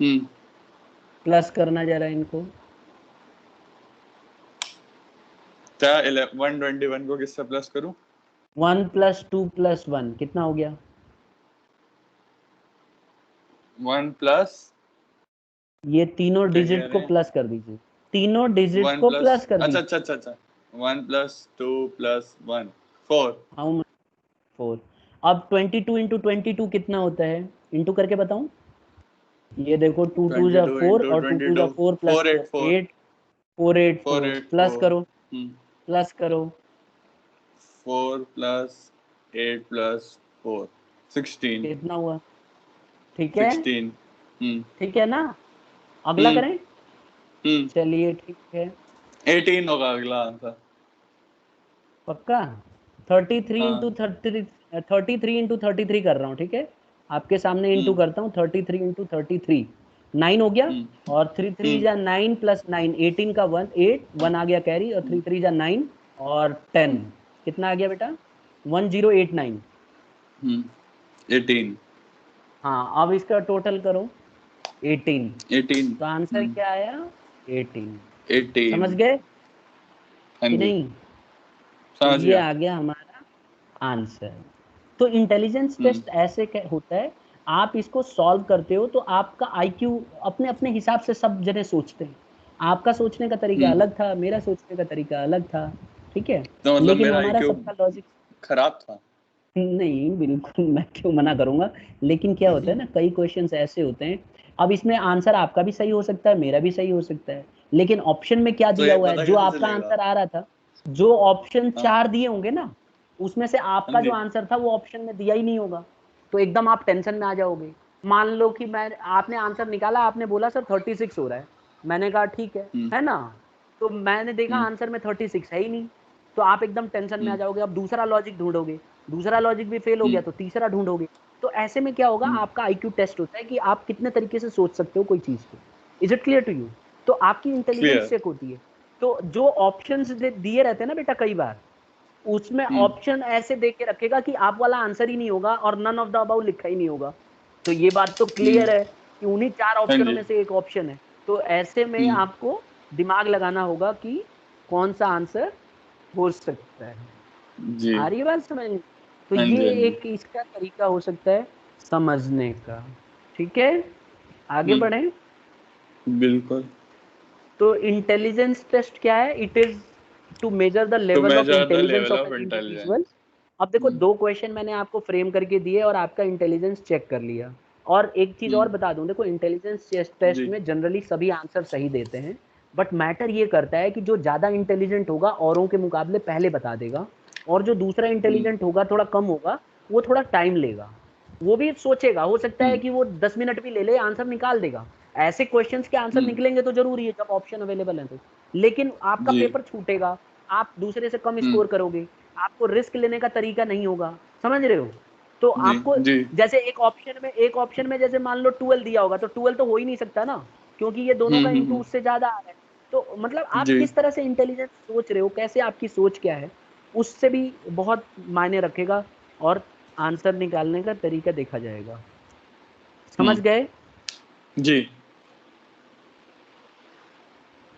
Speaker 2: हम्म।
Speaker 1: प्लस करना जरा इनको।
Speaker 2: क्या 121 को किससे प्लस करूं?
Speaker 1: 1 + 2 + 1 कितना हो गया?
Speaker 2: 1 प्लस,
Speaker 1: ये तीनों
Speaker 2: क्या कह
Speaker 1: डिजिट
Speaker 2: रहे
Speaker 1: को
Speaker 2: हैं?
Speaker 1: प्लस कर दीजिए। तीनों डिजिट
Speaker 2: 1
Speaker 1: को
Speaker 2: प्लस,
Speaker 1: प्लस कर
Speaker 2: अच्छा
Speaker 1: दीजिए।
Speaker 2: अच्छा अच्छा अच्छा, 1 + 2 + 1 4।
Speaker 1: How much? 4। अब 22 × 22 कितना होता है? इंटू करके बताऊं? ये देखो, 2 2 जा
Speaker 2: 22
Speaker 1: फोर,
Speaker 2: ×
Speaker 1: और 2 2 जा
Speaker 2: 22
Speaker 1: 4 + 4
Speaker 2: 484
Speaker 1: 8। 484 प्लस
Speaker 2: 484।
Speaker 1: करो। प्लस करो।
Speaker 2: 4 + 8 + 4 16।
Speaker 1: कितना हुआ? ठीक है।
Speaker 2: 16। हम्म
Speaker 1: ठीक है ना? अगला
Speaker 2: हम्म
Speaker 1: करें?
Speaker 2: हम्म।
Speaker 1: चलिए ठीक है।
Speaker 2: 18 होगा अगला आंसर।
Speaker 1: पक्का? 33
Speaker 2: हाँ।
Speaker 1: इंटू 33 कर रहा हूँ, ठीक है? आपके सामने इंटू
Speaker 2: हम्म
Speaker 1: करता हूँ। 33 × 33 9 हो गया।
Speaker 2: हम्म
Speaker 1: और 3 3
Speaker 2: हम्म
Speaker 1: जा 9 + 9 18 का 1 8 1 आ गया कैरी, और 3 3 जा 9 और 10
Speaker 2: हम्म
Speaker 1: कितना आ गया बेटा? 1089।
Speaker 2: 18।
Speaker 1: हाँ, अब इसका टोटल करो। 18।
Speaker 2: 18।
Speaker 1: तो आंसर क्या आया? 18 समझ
Speaker 2: 18।
Speaker 1: गए
Speaker 2: हाँ
Speaker 1: कि
Speaker 2: जी,
Speaker 1: नहीं? तो
Speaker 2: समझ
Speaker 1: ये
Speaker 2: गया।
Speaker 1: आ गया हमारा आंसर। तो इंटेलिजेंस
Speaker 2: हम्म
Speaker 1: टेस्ट ऐसे होता है, आप इसको सॉल्व करते हो तो आपका आईक्यू अपने अपने हिसाब से सब जने सोचते हैं। आपका सोचने का तरीका
Speaker 2: हम्म।
Speaker 1: अलग था, मेरा सोचने का तरीका अलग था, ठीक है।
Speaker 2: तो मतलब
Speaker 1: लेकिन
Speaker 2: मेरा
Speaker 1: हमारा
Speaker 2: आईक्यू
Speaker 1: सबका लॉजिक
Speaker 2: खराब था।
Speaker 1: नहीं, बिल्कुल मैं क्यों मना करूंगा। लेकिन क्या होता है ना, कई क्वेश्चंस ऐसे होते हैं, अब इसमें आंसर आपका भी सही हो सकता है, मेरा भी सही हो सकता है, लेकिन ऑप्शन में क्या
Speaker 2: तो
Speaker 1: दिया
Speaker 2: ये
Speaker 1: हुआ है,
Speaker 2: पता
Speaker 1: जो
Speaker 2: कैसे
Speaker 1: आपका
Speaker 2: चलेगा?
Speaker 1: आंसर आ रहा था, जो ऑप्शन
Speaker 2: हाँ
Speaker 1: 4 दिए होंगे ना, उसमें से
Speaker 2: हाँ
Speaker 1: आपका जो
Speaker 2: जी।
Speaker 1: आंसर था वो ऑप्शन में दिया ही नहीं होगा, तो एकदम आप टेंशन में आ जाओगे। मान लो कि मैं आपने आंसर निकाला, आपने बोला सर 36 हो रहा है, मैंने कहा ठीक
Speaker 2: हम्म
Speaker 1: है ना, तो मैंने देखा
Speaker 2: हम्म
Speaker 1: आंसर में 36 है ही नहीं, तो आप एकदम टेंशन में आ
Speaker 2: हम्म
Speaker 1: जाओगे। अब दूसरा लॉजिक ढूंढोगे, दूसरा लॉजिक भी फेल हो गया
Speaker 2: हम्म
Speaker 1: तो तीसरा ढूंढोगे। तो ऐसे में क्या होगा,
Speaker 2: हम्म।
Speaker 1: आपका आईक्यू टेस्ट होता है कि आप कितने तरीके से सोच सकते हो कोई चीज को। Is it clear to you? तो आपकी इंटेलिजेंस
Speaker 2: क्लियर।
Speaker 1: चेक होती है। तो जो ऑप्शंस दिए रहते हैं ना बेटा, कई बार उसमें
Speaker 2: हम्म
Speaker 1: ऑप्शन ऐसे दे के रखेगा कि आप वाला आंसर ही नहीं होगा और नन ऑफ द अबाउ लिखा ही नहीं होगा। तो ये बात तो
Speaker 2: हम्म।
Speaker 1: क्लियर है कि उन्हीं 4
Speaker 2: हाँ
Speaker 1: ऑप्शनों
Speaker 2: जी।
Speaker 1: में से एक ऑप्शन है। तो ऐसे में
Speaker 2: हम्म।
Speaker 1: आपको दिमाग लगाना होगा कि कौन सा आंसर हो सकता है।
Speaker 2: जी।
Speaker 1: आ रही है बात समझ में? तो
Speaker 2: हाँ
Speaker 1: ये
Speaker 2: जी हाँ जी।
Speaker 1: एक इसका तरीका हो सकता है समझने का। ठीक है, आगे
Speaker 2: हम्म।
Speaker 1: बढ़े।
Speaker 2: बिल्कुल।
Speaker 1: तो इंटेलिजेंस टेस्ट क्या है? It is to measure the
Speaker 2: to
Speaker 1: level of
Speaker 2: measure the
Speaker 1: intelligence
Speaker 2: level
Speaker 1: of
Speaker 2: of
Speaker 1: an individual.
Speaker 2: Intelligence.
Speaker 1: अब देखो,
Speaker 2: हम्म
Speaker 1: 2 क्वेश्चन मैंने आपको फ्रेम करके दिए और आपका इंटेलिजेंस चेक कर लिया। और एक चीज और
Speaker 2: हम्म।
Speaker 1: बता दूं, देखो इंटेलिजेंस टेस्ट
Speaker 2: जी।
Speaker 1: में जनरली सभी आंसर सही देते हैं, बट मैटर ये करता है कि जो ज्यादा इंटेलिजेंट होगा औरों के मुकाबले पहले बता देगा, और जो दूसरा
Speaker 2: हम्म
Speaker 1: इंटेलिजेंट होगा थोड़ा कम होगा, वो थोड़ा टाइम लेगा, वो भी सोचेगा, हो सकता है
Speaker 2: हम्म।
Speaker 1: कि वो 10 मिनट भी ले ले, आंसर निकाल देगा। ऐसे क्वेश्चंस के आंसर
Speaker 2: हम्म।
Speaker 1: निकलेंगे तो जरूरी है जब ऑप्शन अवेलेबल है तो। लेकिन आपका
Speaker 2: जी।
Speaker 1: पेपर छूटेगा, आप दूसरे से कम
Speaker 2: हम्म।
Speaker 1: स्कोर करोगे, आपको रिस्क लेने का तरीका नहीं होगा, समझ रहे हो? तो
Speaker 2: जी।
Speaker 1: आपको
Speaker 2: जी।
Speaker 1: जैसे एक ऑप्शन में जैसे मान लो 12 दिया होगा, तो 12 तो हो ही नहीं सकता ना, क्योंकि ये दोनों का इंटू
Speaker 2: हम्म।
Speaker 1: उससे ज्यादा आ रहा है। तो मतलब आप
Speaker 2: जी।
Speaker 1: किस तरह से इंटेलिजेंट सोच रहे हो, कैसे आपकी सोच क्या है, उससे भी बहुत मायने रखेगा, और आंसर निकालने का तरीका देखा जाएगा। समझ
Speaker 2: हम्म।
Speaker 1: गए?
Speaker 2: जी।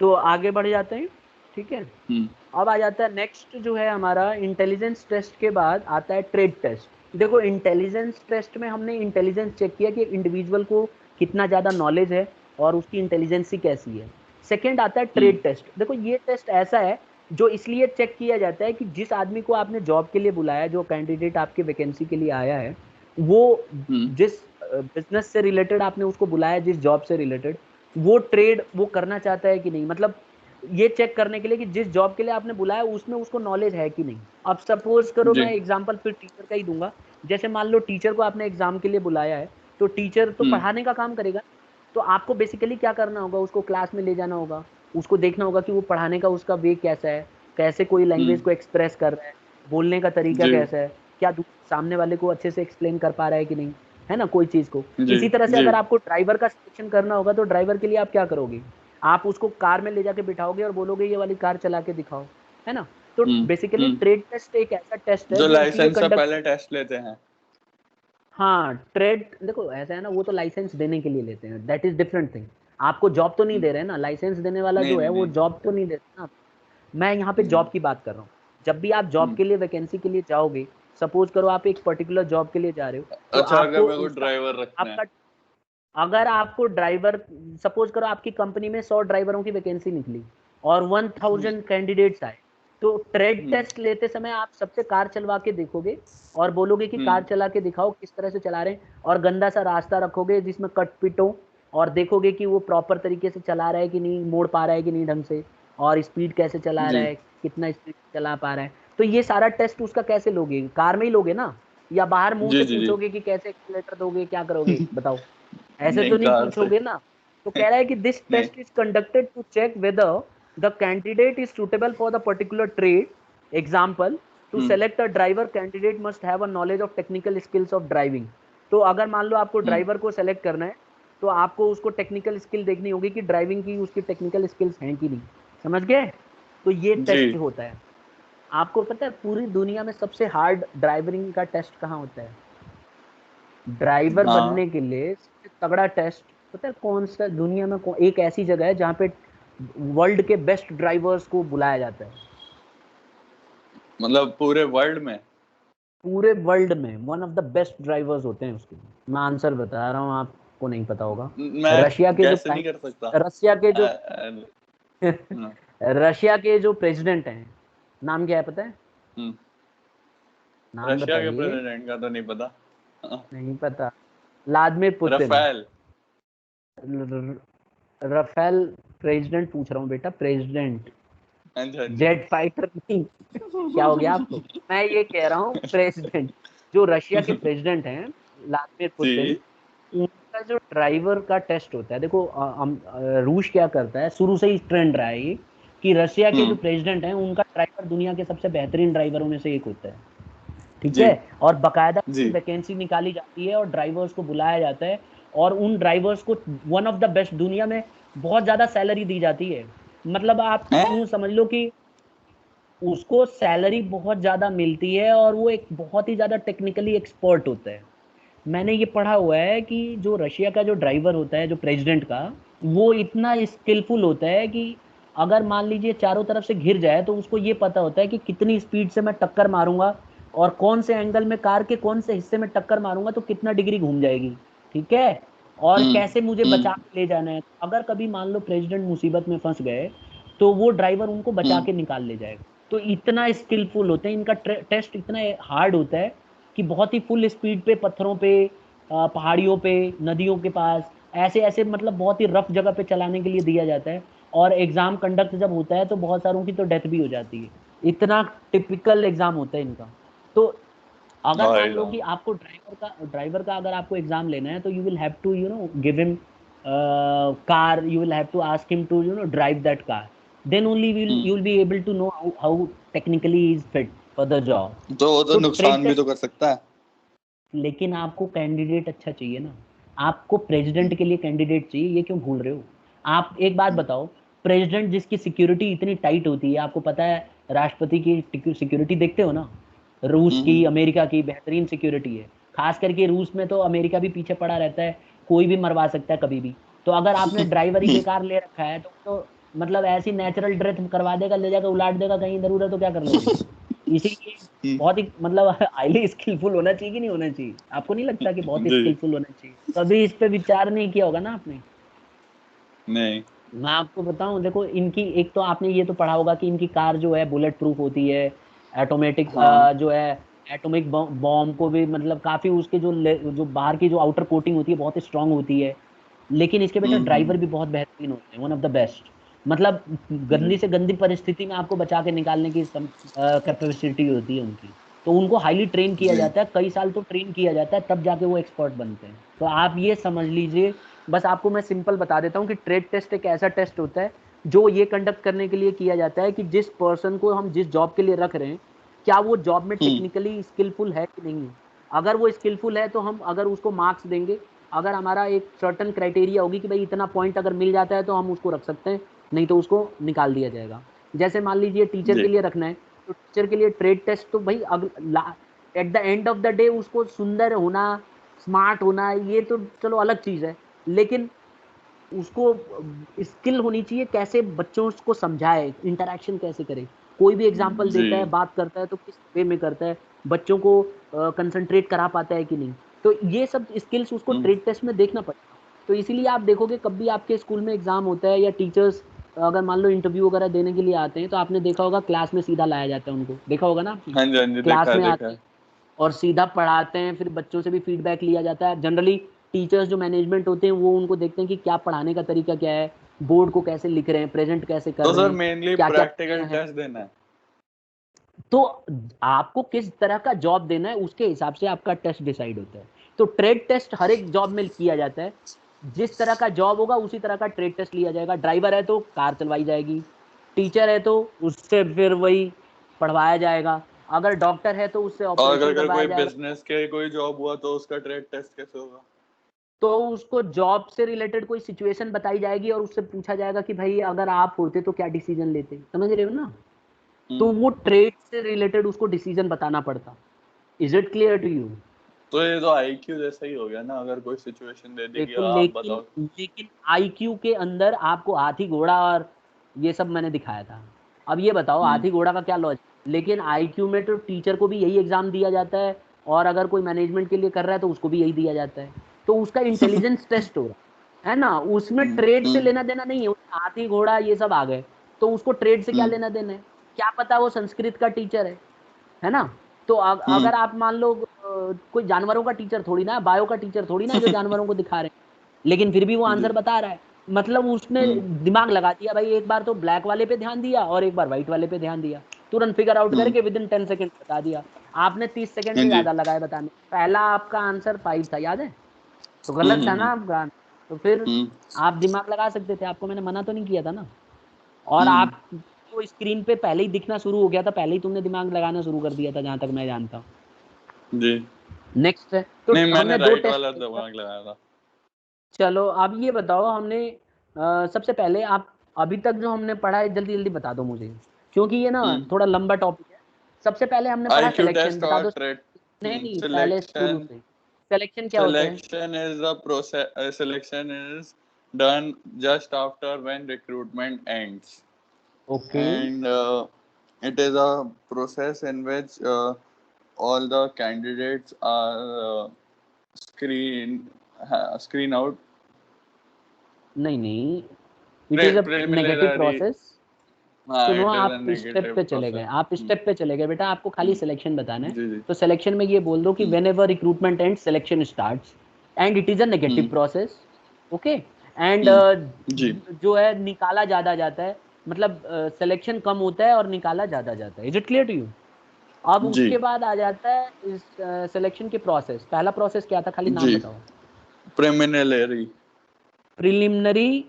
Speaker 1: तो आगे बढ़ जाते हैं, ठीक है।
Speaker 2: हम्म
Speaker 1: अब आ जाता है नेक्स्ट जो है हमारा, इंटेलिजेंस टेस्ट के बाद आता है ट्रेड टेस्ट। देखो इंटेलिजेंस टेस्ट में हमने इंटेलिजेंस चेक किया कि इंडिविजुअल को कितना ज्यादा नॉलेज है और उसकी इंटेलिजेंसी कैसी है। सेकंड आता है
Speaker 2: हम्म
Speaker 1: ट्रेड टेस्ट। देखो ये टेस्ट ऐसा है जो इसलिए चेक किया जाता है कि जिस आदमी को आपने जॉब के लिए बुलाया, जो कैंडिडेट आपके वैकेंसी के लिए आया है, वो
Speaker 2: हम्म।
Speaker 1: जिस बिजनेस से रिलेटेड आपने उसको बुलाया, जिस जॉब से रिलेटेड, वो ट्रेड वो करना चाहता है कि नहीं। मतलब ये चेक करने के लिए कि जिस जॉब के लिए आपने बुलाया उसमें उसको नॉलेज है कि नहीं। अब सपोज करो,
Speaker 2: जी।
Speaker 1: मैं एग्जांपल फिर टीचर का ही दूंगा। जैसे मान लो टीचर को आपने एग्जाम के लिए बुलाया है, तो टीचर तो
Speaker 2: हम्म
Speaker 1: पढ़ाने का काम करेगा, तो आपको बेसिकली क्या करना होगा, उसको क्लास में ले जाना होगा, उसको देखना होगा कि वो पढ़ाने का उसका वे कैसा है, कैसे कोई लैंग्वेज
Speaker 2: हम्म।
Speaker 1: को एक्सप्रेस कर रहा है, बोलने का तरीका
Speaker 2: जी।
Speaker 1: कैसा है, क्या सामने वाले को अच्छे से एक्सप्लेन कर पा रहा है कि नहीं, है ना, कोई चीज को।
Speaker 2: जी।
Speaker 1: इसी तरह से
Speaker 2: जी।
Speaker 1: अगर आपको ड्राइवर का सिलेक्शन करना होगा, तो ड्राइवर के लिए आप क्या करोगे, आप उसको कार में ले जाके बिठाओगे और बोलोगे ये वाली कार चला के दिखाओ, है ना। तो बेसिकली
Speaker 2: हम्म।
Speaker 1: ट्रेड टेस्ट एक ऐसा टेस्ट है
Speaker 2: जो
Speaker 1: जो इसलिए
Speaker 2: लाइसेंस से
Speaker 1: कंडक्ट।
Speaker 2: पहले टेस्ट लेते हैं।
Speaker 1: हाँ, ट्रेड देखो ऐसा है ना, वो तो लाइसेंस देने के लिए लेते हैं, दैट इज डिफरेंट थिंग। आपको जॉब तो नहीं
Speaker 2: हम्म।
Speaker 1: दे रहे हैं ना, लाइसेंस देने वाला
Speaker 2: नहीं
Speaker 1: जो है
Speaker 2: नहीं
Speaker 1: वो
Speaker 2: नहीं नहीं।
Speaker 1: जॉब तो नहीं देता ना। मैं यहाँ पे
Speaker 2: हम्म
Speaker 1: जॉब की बात कर रहा हूँ। जब भी आप जॉब
Speaker 2: हम्म।
Speaker 1: के लिए वैकेंसी के लिए जाओगे, सपोज करो आप एक पर्टिकुलर जॉब के लिए जा रहे हो, तो
Speaker 2: अच्छा, अगर
Speaker 1: आपको
Speaker 2: मेरे को
Speaker 1: उसका
Speaker 2: ड्राइवर रखना है।
Speaker 1: आपका अगर आपको ड्राइवर, सपोज करो आपकी कंपनी में 100 ड्राइवरों की वैकेंसी निकली और
Speaker 2: जी।
Speaker 1: 1000 कैंडिडेट्स आए, तो ट्रेड
Speaker 2: हम्म
Speaker 1: टेस्ट लेते समय आप सबसे कार चलवा के देखोगे और बोलोगे कि कार
Speaker 2: हम्म।
Speaker 1: चला के दिखाओ किस तरह से चला रहे हैं, और गंदा सा रास्ता रखोगे जिसमें कट पिट हो, और देखोगे कि वो प्रॉपर तरीके से चला रहा है कि नहीं, मोड़ पा रहा है कि नहीं ढंग से, और स्पीड कैसे चला रहा
Speaker 2: जी।
Speaker 1: है, कितना स्पीड चला पा रहा है। तो ये सारा टेस्ट उसका कैसे लोगे, कार में ही लोगे ना, या बाहर मुंह
Speaker 2: जी
Speaker 1: से
Speaker 2: जी जी।
Speaker 1: पूछोगे कि कैसे एक्सीलेटर दोगे, क्या करोगे बताओ? ऐसे तो
Speaker 2: नहीं,
Speaker 1: नहीं
Speaker 2: कार से।
Speaker 1: पूछोगे ना। तो कह रहा है कि दिस
Speaker 2: नहीं।
Speaker 1: Test is conducted to check whether the candidate is suitable for the particular trade. Example, to
Speaker 2: hmm
Speaker 1: select a driver candidate must have a knowledge of technical skills of driving. तो अगर मान लो आपको
Speaker 2: हम्म।
Speaker 1: Driver को select करना है, तो आपको उसको टेक्निकल स्किल देखनी होगी कि ड्राइविंग की उसकी टेक्निकल स्किल्स हैं कि नहीं। समझ गए? तो ये
Speaker 2: जी।
Speaker 1: टेस्ट होता है। आपको पता है पूरी दुनिया में सबसे हार्ड ड्राइविंग का टेस्ट कहाँ होता है? ड्राइवर
Speaker 2: हाँ।
Speaker 1: बनने के लिए सबसे तगड़ा टेस्ट पता है कौन सा दुनिया में? एक ऐसी जगह है जहाँ पे वर्ल्ड के बेस्ट ड्राइवर्स को बुलाया जाता है,
Speaker 2: मतलब पूरे वर्ल्ड में?
Speaker 1: पूरे वर्ल्ड में one of the best drivers होते हैं उसके। मैं आंसर बता रहा हूँ, आपको नहीं पता होगा।
Speaker 2: मैं
Speaker 1: रशिया के जो
Speaker 2: कैसे नहीं कर सकता।
Speaker 1: रशिया के जो
Speaker 2: हाँ,
Speaker 1: रशिया के जो प्रेसिडेंट हैं, नाम क्या है पता है?
Speaker 2: हम्म,
Speaker 1: नाम
Speaker 2: रशिया के
Speaker 1: बताइए।
Speaker 2: प्रेसिडेंट का तो नहीं पता। हाँ,
Speaker 1: नहीं पता? Vladimir Putin.
Speaker 2: Rafale.
Speaker 1: Rafale president पूछ रहा हूँ बेटा, प्रेसिडेंट,
Speaker 2: हाँ जी, हाँ जी।
Speaker 1: जेट फाइटर नहीं। क्या हो गया आपको? मैं ये कह रहा हूँ प्रेसिडेंट, जो रशिया के प्रेसिडेंट हैं व्लादिमीर पुतिन,
Speaker 2: जी।
Speaker 1: उनका जो ड्राइवर का टेस्ट होता है, देखो रूस क्या करता है, शुरू से ही ट्रेंड रहा है ये, कि रशिया के जो
Speaker 2: हम्म।
Speaker 1: प्रेसिडेंट हैं उनका ड्राइवर दुनिया के सबसे बेहतरीन ड्राइवरों में से एक होता है, ठीक
Speaker 2: जी
Speaker 1: है। और बकायदा
Speaker 2: जी।
Speaker 1: वैकेंसी निकाली जाती है और ड्राइवर्स को बुलाया जाता है, और उन ड्राइवर्स को वन ऑफ द बेस्ट दुनिया में बहुत ज्यादा सैलरी दी जाती है। मतलब आप
Speaker 2: हैं?
Speaker 1: यूं समझ लो कि उसको सैलरी बहुत ज्यादा मिलती है, और वो एक बहुत ही ज्यादा टेक्निकली एक्सपर्ट होता है। मैंने ये पढ़ा हुआ है कि जो रशिया का जो ड्राइवर होता है, जो प्रेसिडेंट का, वो इतना स्किलफुल होता है कि अगर मान लीजिए चारों तरफ से घिर जाए तो उसको ये पता होता है कि कितनी स्पीड से मैं टक्कर मारूंगा, और कौन से एंगल में कार के कौन से हिस्से में टक्कर मारूंगा तो कितना डिग्री घूम जाएगी, ठीक है, और
Speaker 2: हम्म।
Speaker 1: कैसे मुझे बचा
Speaker 2: हम्म।
Speaker 1: के ले जाना है। अगर कभी मान लो प्रेसिडेंट मुसीबत में फंस गए तो वो ड्राइवर उनको बचा
Speaker 2: हम्म।
Speaker 1: के निकाल ले जाएगा। तो इतना स्किलफुल होते हैं, इनका टेस्ट इतना हार्ड होता है कि बहुत ही फुल स्पीड पे, पत्थरों पे, पहाड़ियों पे, नदियों के पास, ऐसे ऐसे मतलब बहुत ही रफ जगह पे चलाने के लिए दिया जाता है। और एग्जाम कंडक्ट जब होता है तो बहुत सारों की तो डेथ भी हो जाती है। इतना टिपिकल एग्जाम होता है इनका। तो अगर मान
Speaker 2: भाई
Speaker 1: लो कि
Speaker 2: साहब।
Speaker 1: आपको ड्राइवर का अगर आपको एग्जाम लेना है तो you will have to give him car, you will have to ask him to drive that car, then only will
Speaker 2: hmm.
Speaker 1: You will be able to know how technically is fit for the job.
Speaker 2: तो वो तो
Speaker 1: तो trade
Speaker 2: नुकसान भी
Speaker 1: test,
Speaker 2: तो कर सकता है।
Speaker 1: लेकिन आपको कैंडिडेट अच्छा चाहिए ना। आपको प्रेसिडेंट के लिए कैंडिडेट चाहिए, ये क्यों भूल रहे हो? आप एक बात बताओ, प्रेसिडेंट जिसकी सिक्योरिटी इतनी टाइट होती है, आपको पता है राष्ट्रपति की सिक्योरिटी देखते हो ना, रूस की,
Speaker 2: हम्म।
Speaker 1: अमेरिका की बेहतरीन सिक्योरिटी है। खास करके रूस में तो अमेरिका भी पीछे पड़ा रहता है, कोई भी मरवा सकता है कभी भी। तो अगर आपने ड्राइवर ही बेकार ले रखा है तो मतलब ऐसी नेचुरल डेथ करवा देगा, ले जाकर उलाट देगा कहीं इधर उधर, तो क्या कर लोगे? इसीलिए बहुत ही मतलब हाईली स्किलफुल होना चाहिए कि नहीं होना चाहिए? आपको नहीं लगता कि बहुत ही
Speaker 2: जी।
Speaker 1: स्किलफुल होना चाहिए? कभी इस पे विचार नहीं किया होगा ना आपने?
Speaker 2: नहीं।
Speaker 1: मैं आपको बताऊं, देखो इनकी एक तो आपने ये तो पढ़ा होगा कि इनकी कार जो है बुलेट प्रूफ होती है, ऑटोमेटिक
Speaker 2: हाँ।
Speaker 1: जो है, एटॉमिक बॉम्ब को भी मतलब काफी उसके जो बाहर की जो आउटर कोटिंग होती है बहुत स्ट्रांग होती है। लेकिन इसके बेटा ड्राइवर
Speaker 2: हम्म।
Speaker 1: भी बहुत बेहतरीन होते हैं, वन ऑफ द बेस्ट। मतलब
Speaker 2: जी
Speaker 1: गंदी से गंदी परिस्थिति में आपको बचा के निकालने की कैपेसिटी होती है उनकी। तो उनको हाईली ट्रेन किया
Speaker 2: जी।
Speaker 1: जाता है, कई साल तो ट्रेन किया जाता है, तब जाके वो एक्सपर्ट बनते हैं। तो आप ये समझ लीजिए, बस आपको मैं सिंपल बता देता हूँ कि ट्रेड टेस्ट एक ऐसा टेस्ट होता है जो ये कंडक्ट करने के लिए किया जाता है कि जिस पर्सन को हम जिस जॉब के लिए रख रहे हैं, क्या वो जॉब में
Speaker 2: हम्म।
Speaker 1: टेक्निकली स्किलफुल है कि नहीं है। अगर वो स्किलफुल है तो हम अगर उसको मार्क्स देंगे, अगर हमारा एक सर्टन क्राइटेरिया होगी कि भाई इतना पॉइंट अगर मिल जाता है तो हम उसको रख सकते हैं, नहीं तो उसको निकाल दिया जाएगा। जैसे मान लीजिए टीचर
Speaker 2: जी
Speaker 1: के लिए रखना है, तो टीचर के लिए ट्रेड टेस्ट तो भाई at the end of the day उसको सुंदर होना, स्मार्ट होना, ये तो चलो अलग चीज है, लेकिन उसको स्किल होनी चाहिए, कैसे बच्चों को समझाए, इंटरेक्शन कैसे करे, कोई भी एग्जांपल
Speaker 2: जी।
Speaker 1: देता है, बात करता है तो किस वे में करता है, बच्चों को कंसंट्रेट करा पाता है कि नहीं। तो ये सब स्किल्स उसको
Speaker 2: हम्म।
Speaker 1: ट्रेड टेस्ट में देखना पड़ेगा। तो इसीलिए आप देखोगे कभी आपके स्कूल में एग्जाम होता है या टीचर्स अगर मान लो इंटरव्यू वगैरह देने के लिए आते हैं, तो आपने देखा होगा क्लास में सीधा लाया जाता है उनको, देखा होगा ना आपने?
Speaker 2: हाँ जी, हाँ जी, देखा
Speaker 1: क्लास
Speaker 2: है,
Speaker 1: में
Speaker 2: देखा
Speaker 1: आते
Speaker 2: है।
Speaker 1: हैं और सीधा पढ़ाते हैं, फिर बच्चों से भी फीडबैक लिया जाता है। जनरली टीचर्स जो मैनेजमेंट होते हैं वो उनको देखते हैं कि क्या पढ़ाने का तरीका क्या है, बोर्ड को कैसे लिख रहे हैं, प्रेजेंट कैसे कर
Speaker 2: तो
Speaker 1: रहे
Speaker 2: सर
Speaker 1: हैं,
Speaker 2: मेनली
Speaker 1: क्या क्या
Speaker 2: प्रैक्टिकल
Speaker 1: त्रुटियां हैं।
Speaker 2: टेस्ट देना है?
Speaker 1: तो आपको किस तरह का जॉब देना है उसके हिसाब से आपका टेस्ट डिसाइड होता है। तो ट्रेड टेस्ट हर एक जॉब में किया जाता है, जिस तरह का जॉब होगा उसी तरह का ट्रेड टेस्ट लिया जाएगा। ड्राइवर है तो कार चलवाई जाएगी, टीचर है तो उससे फिर वही पढ़वाया जाएगा, अगर डॉक्टर है तो उससे
Speaker 2: और अगर
Speaker 1: ऑपरेशन
Speaker 2: अगर
Speaker 1: करवाया
Speaker 2: कोई
Speaker 1: जाएगा।
Speaker 2: बिजनेस के कोई जॉब हुआ तो उसका ट्रेड टेस्ट कैसे होगा?
Speaker 1: तो उसको जॉब से रिलेटेड कोई सिचुएशन बताई जाएगी और उससे पूछा जाएगा कि भाई अगर आप होते तो क्या डिसीजन लेते, समझ रहे हो ना? तो
Speaker 2: हम्म।
Speaker 1: वो ट्रेड से रिलेटेड उसको डिसीजन बताना पड़ता। Is it clear to you?
Speaker 2: तो ये तो आईक्यू जैसा ही हो गया ना, अगर कोई सिचुएशन दे दी कि
Speaker 1: देखो
Speaker 2: आप
Speaker 1: लेकिन
Speaker 2: बताओ।
Speaker 1: लेकिन आईक्यू के अंदर आपको हाथी घोड़ा और ये सब मैंने दिखाया था। अब ये बताओ
Speaker 2: हम्म,
Speaker 1: हाथी घोड़ा का क्या लॉजिक, लेकिन आईक्यू में तो टीचर को भी यही एग्जाम दिया जाता है, और अगर कोई मैनेजमेंट के लिए कर रहा है तो उसको भी यही दिया जाता है, तो उसका इंटेलिजेंस टेस्ट हो रहा है ना, उसमें ट्रेड से
Speaker 2: हम्म,
Speaker 1: लेना देना नहीं है। उसमें हाथी घोड़ा ये सब आ गए, तो उसको ट्रेड से क्या
Speaker 2: हम्म,
Speaker 1: लेना देना है, क्या पता वो संस्कृत का टीचर है ना। तो
Speaker 2: हम्म,
Speaker 1: अगर आप मान लो कोई जानवरों का टीचर थोड़ी ना है, बायो का टीचर थोड़ी ना है जो जानवरों को दिखा रहे हैं, लेकिन फिर भी वो
Speaker 2: जी,
Speaker 1: आंसर बता रहा है। मतलब उसने
Speaker 2: हम्म,
Speaker 1: दिमाग लगा दिया भाई, एक बार तो ब्लैक वाले पे ध्यान दिया और एक बार व्हाइट वाले पे ध्यान दिया, तुरंत फिगर आउट
Speaker 2: हम्म,
Speaker 1: करके विद इन 10 सेकेंड बता दिया। आपने 30 सेकेंड
Speaker 2: हाँ
Speaker 1: से
Speaker 2: जी,
Speaker 1: ज्यादा लगाए बताने, पहला आपका आंसर 5 था, याद है, तो
Speaker 2: हम्म,
Speaker 1: गलत था ना आपका। तो फिर
Speaker 2: हम्म,
Speaker 1: आप दिमाग लगा सकते थे, आपको मैंने मना तो नहीं किया था ना। और
Speaker 2: हम्म,
Speaker 1: आपको स्क्रीन पे पहले ही दिखना शुरू हो गया था, पहले ही तुमने दिमाग लगाना शुरू कर दिया था, जहां तक मैं जानता हूँ।
Speaker 2: जी,
Speaker 1: नेक्स्ट है, तो
Speaker 2: नहीं मैंने
Speaker 1: हमने दो
Speaker 2: राइट
Speaker 1: टेस्ट
Speaker 2: वाला
Speaker 1: किए थे।
Speaker 2: दिमाग लगाया था।
Speaker 1: चलो अब ये बताओ, हमने सबसे पहले आप अभी तक जो हमने पढ़ा है जल्दी जल्दी बता दो मुझे, क्योंकि ये ना
Speaker 2: हम्म,
Speaker 1: थोड़ा लंबा टॉपिक है। सबसे पहले हमने पढ़ा
Speaker 2: IQ
Speaker 1: सिलेक्शन,
Speaker 2: टेस्ट
Speaker 1: बता
Speaker 2: और
Speaker 1: दो।
Speaker 2: ट्रेड
Speaker 1: नहीं, पहले शुरू
Speaker 2: सिलेक्शन
Speaker 1: से, सिलेक्शन क्या होता है?
Speaker 2: selection is the process selection is done just after when recruitment ends,
Speaker 1: okay.
Speaker 2: and it is a process in which all the candidates are screen out.
Speaker 1: नहीं नहीं, it is a negative
Speaker 2: Preliminary,
Speaker 1: process.
Speaker 2: हाँ,
Speaker 1: सुनो,
Speaker 2: it is a
Speaker 1: आप step
Speaker 2: negative
Speaker 1: पे चले गए,
Speaker 2: process.
Speaker 1: आप
Speaker 2: हम्म,
Speaker 1: step पे चले गए बेटा, आपको खाली
Speaker 2: हम्म,
Speaker 1: सिलेक्शन बताना है।
Speaker 2: जी, जी,
Speaker 1: तो सिलेक्शन में ये बोल दो कि
Speaker 2: hmm,
Speaker 1: when recruitment and selection starts and it is a negative
Speaker 2: hmm,
Speaker 1: process. Okay. And
Speaker 2: hmm, जी,
Speaker 1: जो है निकाला ज्यादा जाता है, मतलब सिलेक्शन कम होता है और निकाला ज्यादा जाता है। Is it clear to you? अब
Speaker 2: जी,
Speaker 1: उसके बाद आ जाता है इस सिलेक्शन के प्रोसेस। पहला प्रोसेस क्या था, खाली नाम
Speaker 2: जी,
Speaker 1: बताओ।
Speaker 2: preliminary,
Speaker 1: प्रिलिमिनरी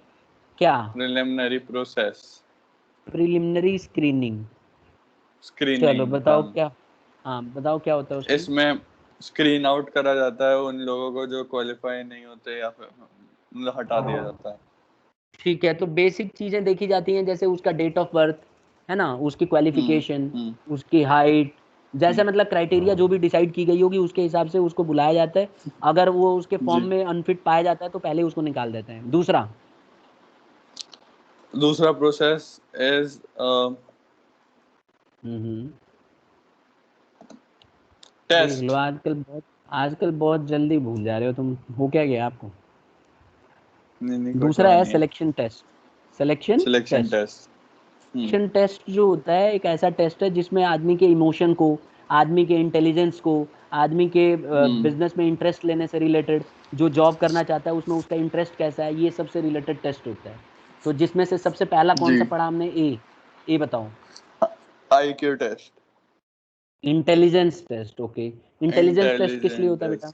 Speaker 1: क्या?
Speaker 2: preliminary process,
Speaker 1: preliminary screening. चलो
Speaker 2: screening,
Speaker 1: बताओ
Speaker 2: हाँ,
Speaker 1: क्या, हाँ बताओ क्या होता है उसमें।
Speaker 2: इसमें स्क्रीन आउट करा जाता है उन लोगों को जो क्वालिफाई नहीं होते, या फिर मतलब हटा दिया जाता है।
Speaker 1: ठीक है, तो बेसिक चीजें देखी जाती हैं, जैसे उसका डेट ऑफ बर्थ, है ना, उसकी
Speaker 2: हम्म,
Speaker 1: क्वालिफिकेशन,
Speaker 2: हम्म,
Speaker 1: उसकी हाइट, जैसे
Speaker 2: हम्म,
Speaker 1: मतलब क्राइटेरिया जो भी डिसाइड की गई होगी उसके हिसाब से उसको बुलाया जाता है। अगर वो उसके फॉर्म
Speaker 2: जी,
Speaker 1: में अनफिट पाया जाता है तो पहले उसको निकाल देते हैं। दूसरा,
Speaker 2: दूसरा प्रोसेस इज
Speaker 1: हम्म, देख लो
Speaker 2: टेस्ट।
Speaker 1: आजकल बहुत जल्दी भूल जा रहे हो तुम, हो क्या गया आपको?
Speaker 2: नहीं, नहीं, कुछ
Speaker 1: दूसरा
Speaker 2: हुआ
Speaker 1: है
Speaker 2: नहीं है।
Speaker 1: Selection test. Selection
Speaker 2: selection
Speaker 1: test.
Speaker 2: Test. Hmm,
Speaker 1: selection test जो होता है एक ऐसा टेस्ट है जिसमें आदमी के इमोशन को, आदमी के इंटेलिजेंस को, आदमी के
Speaker 2: हम्म,
Speaker 1: बिजनेस में इंटरेस्ट लेने से रिलेटेड, जो जॉब करना चाहता है उसमें उसका इंटरेस्ट कैसा है, ये सबसे रिलेटेड टेस्ट होता है। तो जिसमें से सबसे पहला कौन
Speaker 2: जी,
Speaker 1: सा पढ़ा हमने? ए बताओ।
Speaker 2: IQ test,
Speaker 1: intelligence test. Okay. Intelligence test किस लिए
Speaker 2: इंटेलिजेंट
Speaker 1: होता है बेटा?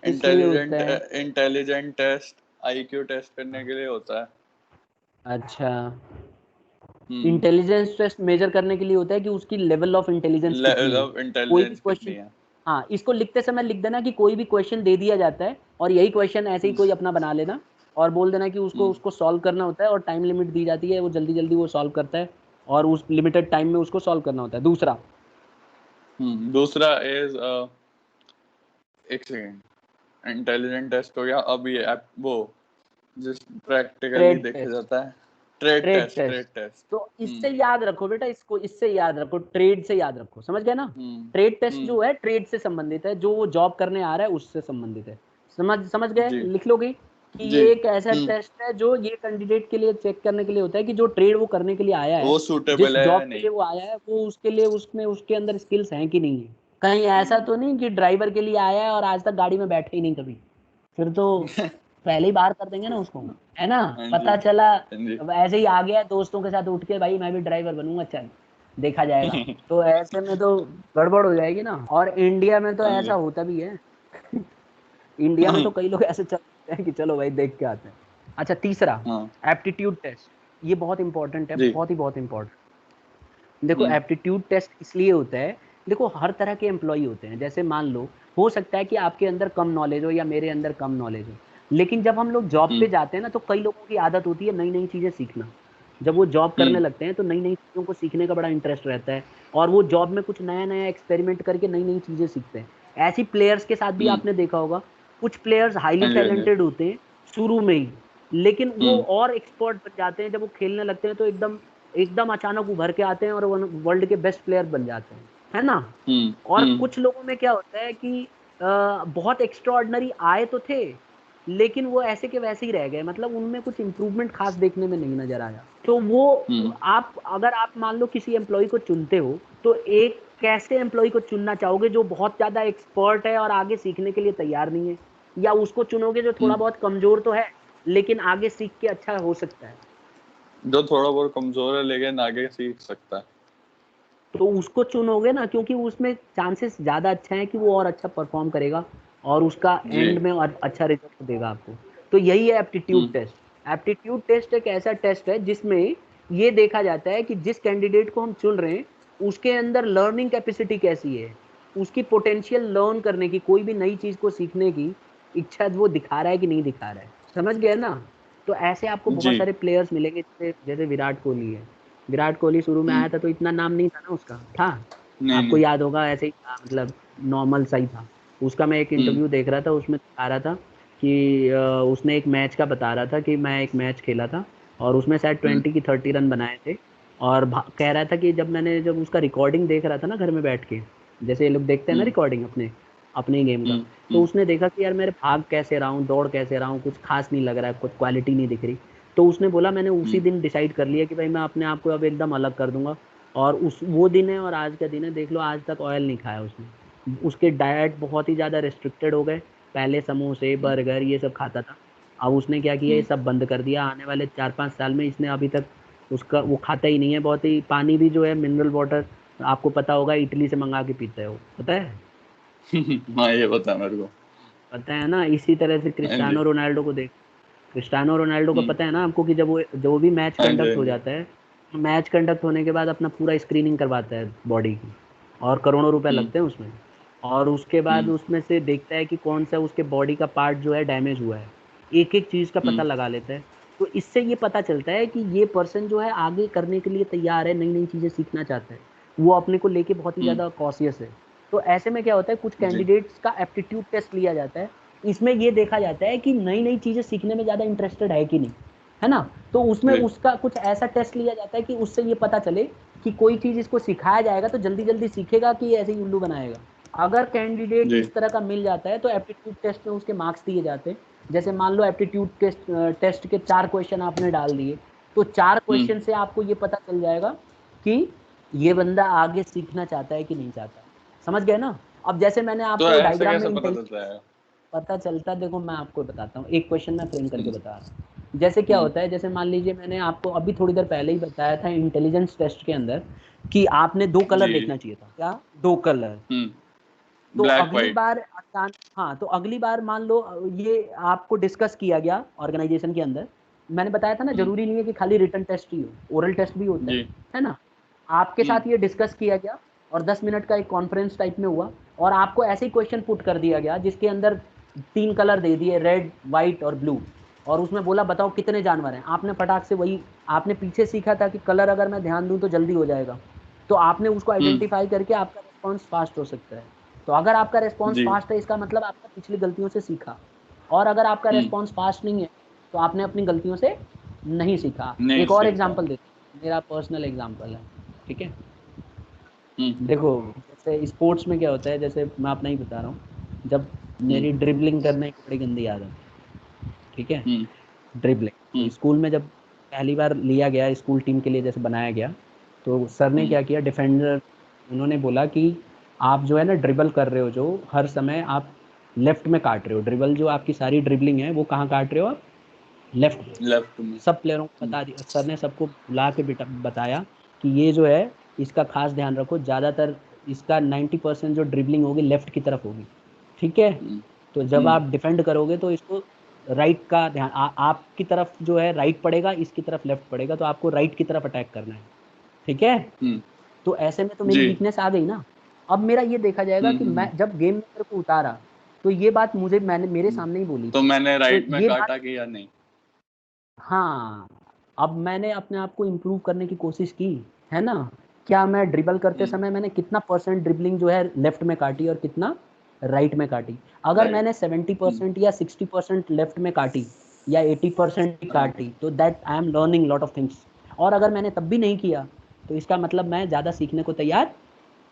Speaker 2: टेस्ट,
Speaker 1: किस लिए होता है?
Speaker 2: इंटेलिजेंट टेस्ट IQ टेस्ट करने के लिए होता है।
Speaker 1: अच्छा,
Speaker 2: हम्म,
Speaker 1: इंटेलिजेंस टेस्ट मेजर करने के लिए होता है कि उसकी लेवल ऑफ इंटेलिजेंस कितनी
Speaker 2: लेवल
Speaker 1: है।
Speaker 2: ऑफ
Speaker 1: कोई भी
Speaker 2: इंटेलिजेंस कितनी
Speaker 1: क्वेश्चन,
Speaker 2: है।
Speaker 1: हाँ इसको लिखते समय लिख देना कि कोई भी क्वेश्चन दे दिया जाता है और यही क्वेश्चन ऐसे ही
Speaker 2: हम्म,
Speaker 1: कोई अपना बना लेना, और बोल देना कि उसको
Speaker 2: हम्म,
Speaker 1: उसको सॉल्व करना होता है और टाइम लिमिट दी जाती है, वो जल्दी जल्दी वो सॉल्व करता है और उस लिमिटेड टाइम में उसको सॉल्व करना होता है। दूसरा,
Speaker 2: दूसरा इज एक सेकेंड, इंटेलिजेंट टेस्ट हो गया। अब ये वो जिस प्रैक्टिकली
Speaker 1: ट्रेड
Speaker 2: देखा
Speaker 1: टेस्ट।
Speaker 2: जाता है, trade
Speaker 1: trade
Speaker 2: test,
Speaker 1: test.
Speaker 2: Trade test.
Speaker 1: तो इससे याद रखो बेटा, इसको इससे याद रखो, ट्रेड से याद रखो, समझ गए ना।
Speaker 2: हम्म,
Speaker 1: ट्रेड टेस्ट
Speaker 2: हम्म,
Speaker 1: जो है ट्रेड से संबंधित है, जो वो जॉब करने आ रहा है उससे संबंधित है। समझ गए,
Speaker 2: जी,
Speaker 1: लिख लोगे कि
Speaker 2: जी,
Speaker 1: ये एक ऐसा टेस्ट है जो ये कैंडिडेट के लिए चेक करने के लिए होता है कि जो ट्रेड वो करने के लिए आया है,
Speaker 2: वो
Speaker 1: जिस
Speaker 2: सूटेबल है
Speaker 1: जॉब
Speaker 2: या
Speaker 1: के
Speaker 2: नहीं।
Speaker 1: लिए वो आया है, वो उसके लिए उसमें उसके अंदर स्किल्स हैं कि नहीं है। कहीं ऐसा
Speaker 2: हम्म,
Speaker 1: तो नहीं कि ड्राइवर के लिए आया है और आज तक गाड़ी में बैठे ही नहीं कभी, फिर तो पहले ही बाहर कर देंगे ना उसको, है ना।
Speaker 2: हाँ जी,
Speaker 1: पता चला
Speaker 2: हाँ जी।
Speaker 1: अब ऐसे ही आ गया दोस्तों के साथ उठ के, भाई मैं भी ड्राइवर बनूंगा, चल देखा जाएगा, तो ऐसे में तो गड़बड़ हो जाएगी ना। और इंडिया में तो
Speaker 2: हाँ
Speaker 1: ऐसा
Speaker 2: जी,
Speaker 1: होता भी है। इंडिया में तो कई लोग ऐसे चलते हैं कि चलो भाई देख के आते हैं। अच्छा, तीसरा,
Speaker 2: हाँ
Speaker 1: एप्टीट्यूड टेस्ट। ये बहुत इंपॉर्टेंट है,
Speaker 2: जी,
Speaker 1: बहुत ही बहुत इंपॉर्टेंट। देखो
Speaker 2: हम्म,
Speaker 1: एप्टीट्यूड टेस्ट इसलिए होता है, देखो हर तरह के एम्प्लॉय होते हैं, जैसे मान लो हो सकता है कि आपके अंदर कम नॉलेज हो या मेरे अंदर कम नॉलेज हो, लेकिन जब हम लोग जॉब
Speaker 2: हम्म,
Speaker 1: पे जाते हैं ना तो कई लोगों की आदत होती है नई नई चीजें सीखना। जब वो जॉब करने
Speaker 2: हम्म,
Speaker 1: लगते हैं तो नई नई चीजों को सीखने का बड़ा इंटरेस्ट रहता है, और वो जॉब में कुछ नया नया एक्सपेरिमेंट करके नई नई चीजें सीखते हैं। ऐसी प्लेयर्स के साथ भी
Speaker 2: हम्म,
Speaker 1: आपने देखा होगा, कुछ प्लेयर्स हाईली
Speaker 2: हाँ जी, हाँ जी,
Speaker 1: टैलेंटेड होते हैं शुरू में ही, लेकिन वो और एक्सपर्ट बन जाते हैं जब वो खेलने लगते हैं, तो एकदम एकदम अचानक उभर के आते हैं और वर्ल्ड के बेस्ट प्लेयर बन जाते हैं, है ना। और कुछ लोगों में क्या होता है कि बहुत एक्स्ट्राऑर्डिनरी आए तो थे, लेकिन वो ऐसे के वैसे ही रह गए, मतलब उनमें कुछ इंप्रूवमेंट खास देखने में नहीं नजर आया। तो वो आप अगर आप मान लो किसी एम्प्लॉय को चुनते हो, तो एक कैसे एम्प्लॉय को चुनना चाहोगे जो बहुत ज्यादा एक्सपर्ट है और आगे सीखने के लिए तैयार नहीं है, या उसको चुनोगे जो थोड़ा बहुत कमजोर तो है लेकिन आगे सीख के अच्छा हो सकता है?
Speaker 2: जो थोड़ा बहुत कमजोर है लेकिन आगे सीख सकता है,
Speaker 1: तो उसको चुनोगे ना, क्योंकि उसमें चांसेस ज्यादा अच्छे हैं कि वो और अच्छा परफॉर्म करेगा और उसका
Speaker 2: जी।
Speaker 1: एंड में और अच्छा रिजल्ट देगा आपको। तो यही है एप्टीट्यूड टेस्ट। एप्टीट्यूड टेस्ट एक ऐसा टेस्ट है जिसमें ये देखा जाता है कि जिस कैंडिडेट को हम चुन रहे हैं उसके अंदर लर्निंग कैपेसिटी कैसी है, उसकी पोटेंशियल लर्न करने की, कोई भी नई चीज को सीखने की इच्छा वो दिखा रहा है कि नहीं दिखा रहा है। समझ गए ना। तो ऐसे आपको बहुत
Speaker 2: जी।
Speaker 1: सारे प्लेयर्स मिलेंगे, जैसे जैसे विराट कोहली है। विराट कोहली शुरू में आया था तो इतना नाम नहीं था ना उसका, था
Speaker 2: नहीं
Speaker 1: आपको
Speaker 2: नहीं।
Speaker 1: याद होगा, ऐसे ही था, मतलब नॉर्मल सा ही था। उसका मैं एक इंटरव्यू देख रहा था, उसमें आ रहा था कि उसने एक मैच का बता रहा था कि मैं एक मैच खेला था और उसमें शायद 20 की 30 रन बनाए थे। और कह रहा था कि जब उसका रिकॉर्डिंग देख रहा था ना घर में बैठ के, जैसे ये लोग देखते हैं ना रिकॉर्डिंग अपने अपने गेम का, तो उसने देखा कि यार मेरे भाग कैसे रहा हूँ, दौड़ कैसे रहा हूँ, कुछ खास नहीं लग रहा है, कुछ क्वालिटी नहीं दिख रही। तो उसने बोला मैंने उसी दिन डिसाइड कर लिया कि भाई मैं अपने आप को अब एकदम अलग कर दूंगा। और उस वो दिन है और आज का दिन है, देख लो आज तक ऑयल नहीं खाया उसने। उसके डाइट बहुत ही ज़्यादा रिस्ट्रिक्टेड हो गए। पहले समोसे बर्गर ये सब खाता था, अब उसने क्या किया, ये सब बंद कर दिया। आने वाले 4-5 साल में इसने अभी तक उसका वो खाता ही नहीं है। बहुत ही पानी भी जो है मिनरल वाटर, आपको पता होगा, इटली से मंगा के पीता है वो, पता है।
Speaker 2: हाँ ये पता है मेरे को।
Speaker 1: पता है ना। इसी तरह से
Speaker 2: हाँ जी।
Speaker 1: क्रिस्टियानो रोनाल्डो को देख, क्रिस्टियानो रोनाल्डो को पता है ना आपको कि जब वो जो भी मैच
Speaker 2: हाँ जी।
Speaker 1: कंडक्ट
Speaker 2: हाँ
Speaker 1: हो
Speaker 2: जी।
Speaker 1: जाता है, मैच कंडक्ट होने के बाद अपना पूरा स्क्रीनिंग करवाता है बॉडी की, और करोड़ों रुपए लगते हैं उसमें। और उसके बाद उसमें से देखता है कि कौन सा उसके बॉडी का पार्ट जो है डैमेज हुआ है, एक एक चीज का पता लगा लेता है। तो इससे ये पता चलता है कि ये पर्सन जो है आगे करने के लिए तैयार है, नई नई चीजें सीखना चाहता है, वो अपने को लेके बहुत ही ज्यादा कॉशियस है। तो ऐसे में क्या होता है, कुछ
Speaker 2: जी।
Speaker 1: कैंडिडेट्स का एप्टीट्यूड टेस्ट लिया जाता है। इसमें ये देखा जाता है कि नई नई चीजें सीखने में ज्यादा इंटरेस्टेड है कि नहीं, है ना। तो उसमें
Speaker 2: जी।
Speaker 1: उसका कुछ ऐसा टेस्ट लिया जाता है कि उससे ये पता चले कि कोई चीज इसको सिखाया जाएगा तो जल्दी जल्दी सीखेगा कि ऐसे ही उल्लू बनाएगा। अगर कैंडिडेट
Speaker 2: जी।
Speaker 1: इस तरह का मिल जाता है तो एप्टीट्यूड टेस्ट में उसके मार्क्स दिए जाते हैं। जैसे मान लो एप्टीट्यूड टेस्ट के 4 क्वेश्चन आपने डाल दिए, तो 4 क्वेश्चन से आपको ये पता चल जाएगा कि ये बंदा आगे सीखना चाहता है कि नहीं चाहता। समझ गए ना। अब जैसे मैंने
Speaker 2: तो
Speaker 1: आपको
Speaker 2: ऐसे
Speaker 1: डायग्राम में
Speaker 2: कैसे पता चलता है?
Speaker 1: पता चलता, देखो मैं आपको बताता हूँ, एक क्वेश्चन मैं फ्रेम करके बता रहा हूँ। जैसे क्या होता है, जैसे मान लीजिए मैंने आपको अभी थोड़ी देर पहले ही बताया था इंटेलिजेंस टेस्ट के अंदर कि आपने 2 कलर
Speaker 2: जी।
Speaker 1: देखना चाहिए था, क्या 2 कलर। तो
Speaker 2: ब्लैक
Speaker 1: अगली
Speaker 2: वाइट।
Speaker 1: बार हाँ, तो अगली बार मान लो ये आपको डिस्कस किया गया ऑर्गेनाइजेशन के अंदर। मैंने बताया था ना, जरूरी नहीं है कि खाली रिटन टेस्ट ही हो, ओरल टेस्ट भी होता
Speaker 2: जी।
Speaker 1: है ना। आपके साथ ये डिस्कस किया गया और 10 मिनट का एक कॉन्फ्रेंस टाइप में हुआ, और आपको ऐसे ही क्वेश्चन पुट कर दिया गया जिसके अंदर 3 कलर दे दिए, रेड व्हाइट और ब्लू। और उसमें बोला बताओ कितने जानवर हैं। आपने फटाक से वही, आपने पीछे सीखा था कि कलर अगर मैं ध्यान दूं तो जल्दी हो जाएगा, तो आपने उसको आइडेंटिफाई करके आपका रिस्पॉन्स फास्ट हो सकता है। तो अगर आपका रिस्पॉन्स
Speaker 2: जी।
Speaker 1: फास्ट है, इसका मतलब आपने पिछली गलतियों से सीखा। और अगर आपका रिस्पॉन्स फास्ट नहीं है, तो आपने अपनी गलतियों से नहीं सीखा।
Speaker 2: नहीं
Speaker 1: एक और
Speaker 2: सीखा।
Speaker 1: एग्जांपल देता हूं, मेरा पर्सनल एग्जांपल है, ठीक है।
Speaker 2: हम्म।
Speaker 1: देखो, जैसे स्पोर्ट्स में क्या होता है, जैसे मैं अपना ही बता रहा हूँ, जब
Speaker 2: हम्म।
Speaker 1: मेरी ड्रिबलिंग करने की बड़ी गंदी आदत है, ठीक है।
Speaker 2: हम्म।
Speaker 1: ड्रिबलिंग तो
Speaker 2: हम्म।
Speaker 1: स्कूल में जब पहली बार लिया गया, स्कूल टीम के लिए जैसे बनाया गया, तो सर ने
Speaker 2: हम्म।
Speaker 1: क्या किया, डिफेंडर, उन्होंने बोला कि आप जो है ना ड्रिबल कर रहे हो, जो हर समय आप लेफ्ट में काट रहे हो, ड्रिबल जो आपकी सारी ड्रिबलिंग है वो कहाँ काट रहे हो आप, लेफ्ट में।
Speaker 2: लेफ्ट में।
Speaker 1: सब प्लेयरों को बता दिया सर ने, सबको बुला के बताया कि ये जो है इसका खास ध्यान रखो, ज़्यादातर इसका 90% जो ड्रिबलिंग होगी लेफ्ट की तरफ होगी, ठीक है।
Speaker 2: हम्म।
Speaker 1: तो जब
Speaker 2: हम्म।
Speaker 1: आप डिफेंड करोगे तो इसको राइट का ध्यान, आपकी तरफ जो है राइट पड़ेगा, इसकी तरफ लेफ्ट पड़ेगा, तो आपको राइट की तरफ अटैक करना है, ठीक है।
Speaker 2: हम्म।
Speaker 1: तो ऐसे में तो मेरी
Speaker 2: जी।
Speaker 1: वीकनेस आ गई ना। अब मेरा ये देखा जाएगा कि मैं जब गेम में मेरे को उतारा, तो ये बात मैंने मेरे
Speaker 2: हम्म।
Speaker 1: सामने ही बोली
Speaker 2: तो
Speaker 1: थी।
Speaker 2: मैंने
Speaker 1: तो
Speaker 2: राइट में
Speaker 1: ये बात,
Speaker 2: काटा कि या नहीं?
Speaker 1: हाँ, अब मैंने अपने आप को इम्प्रूव करने की कोशिश की, है ना। क्या मैं ड्रिबल करते
Speaker 2: हम्म।
Speaker 1: समय मैंने कितना परसेंट ड्रिबलिंग जो है लेफ्ट में काटी और कितना राइट में काटी। अगर
Speaker 2: राइट।
Speaker 1: मैंने 70% या 60% लेफ्ट में काटी, या 80% ही काटी, तो that I am learning lot of things. और अगर मैंने तब भी नहीं किया तो इसका मतलब मैं ज़्यादा सीखने को तैयार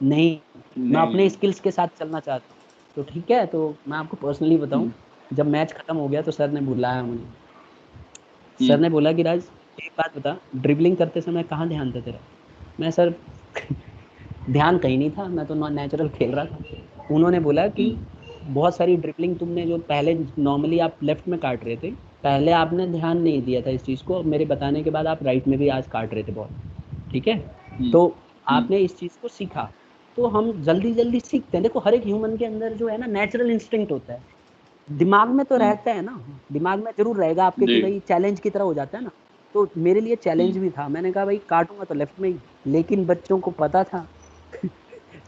Speaker 1: नहीं, मैं अपने
Speaker 2: नहीं।
Speaker 1: स्किल्स के साथ चलना चाहता हूँ। तो ठीक है, तो मैं आपको पर्सनली बताऊं,
Speaker 2: हम्म,
Speaker 1: जब मैच खत्म हो गया तो सर ने बुलाया मुझे। सर
Speaker 2: हम्म,
Speaker 1: ने बोला कि राज, एक बात बता, ड्रिबलिंग करते समय कहाँ ध्यान था तेरा? मैं सर ध्यान कहीं नहीं था, मैं तो नेचुरल खेल रहा था। उन्होंने बोला कि
Speaker 2: हम्म,
Speaker 1: बहुत सारी ड्रिबलिंग तुमने जो पहले नॉर्मली आप लेफ्ट में काट रहे थे, पहले आपने ध्यान नहीं दिया था इस चीज़ को, मेरे बताने के बाद आप राइट में भी आज काट रहे थे बॉल, ठीक है?
Speaker 2: हम्म,
Speaker 1: तो
Speaker 2: हम्म,
Speaker 1: आपने इस चीज़ को सीखा। तो हम जल्दी जल्दी सीखते हैं। देखो हर एक ह्यूमन के अंदर जो है ना नेचुरल इंस्टिंक्ट होता है, दिमाग में तो
Speaker 2: हम्म,
Speaker 1: रहता है ना, दिमाग में जरूर रहेगा आपके कि
Speaker 2: जी।
Speaker 1: भाई चैलेंज की तरह हो जाता है ना। तो मेरे लिए चैलेंज
Speaker 2: हम्म,
Speaker 1: भी था, मैंने कहा भाई काटूंगा तो लेफ्ट में ही, लेकिन बच्चों को पता था तो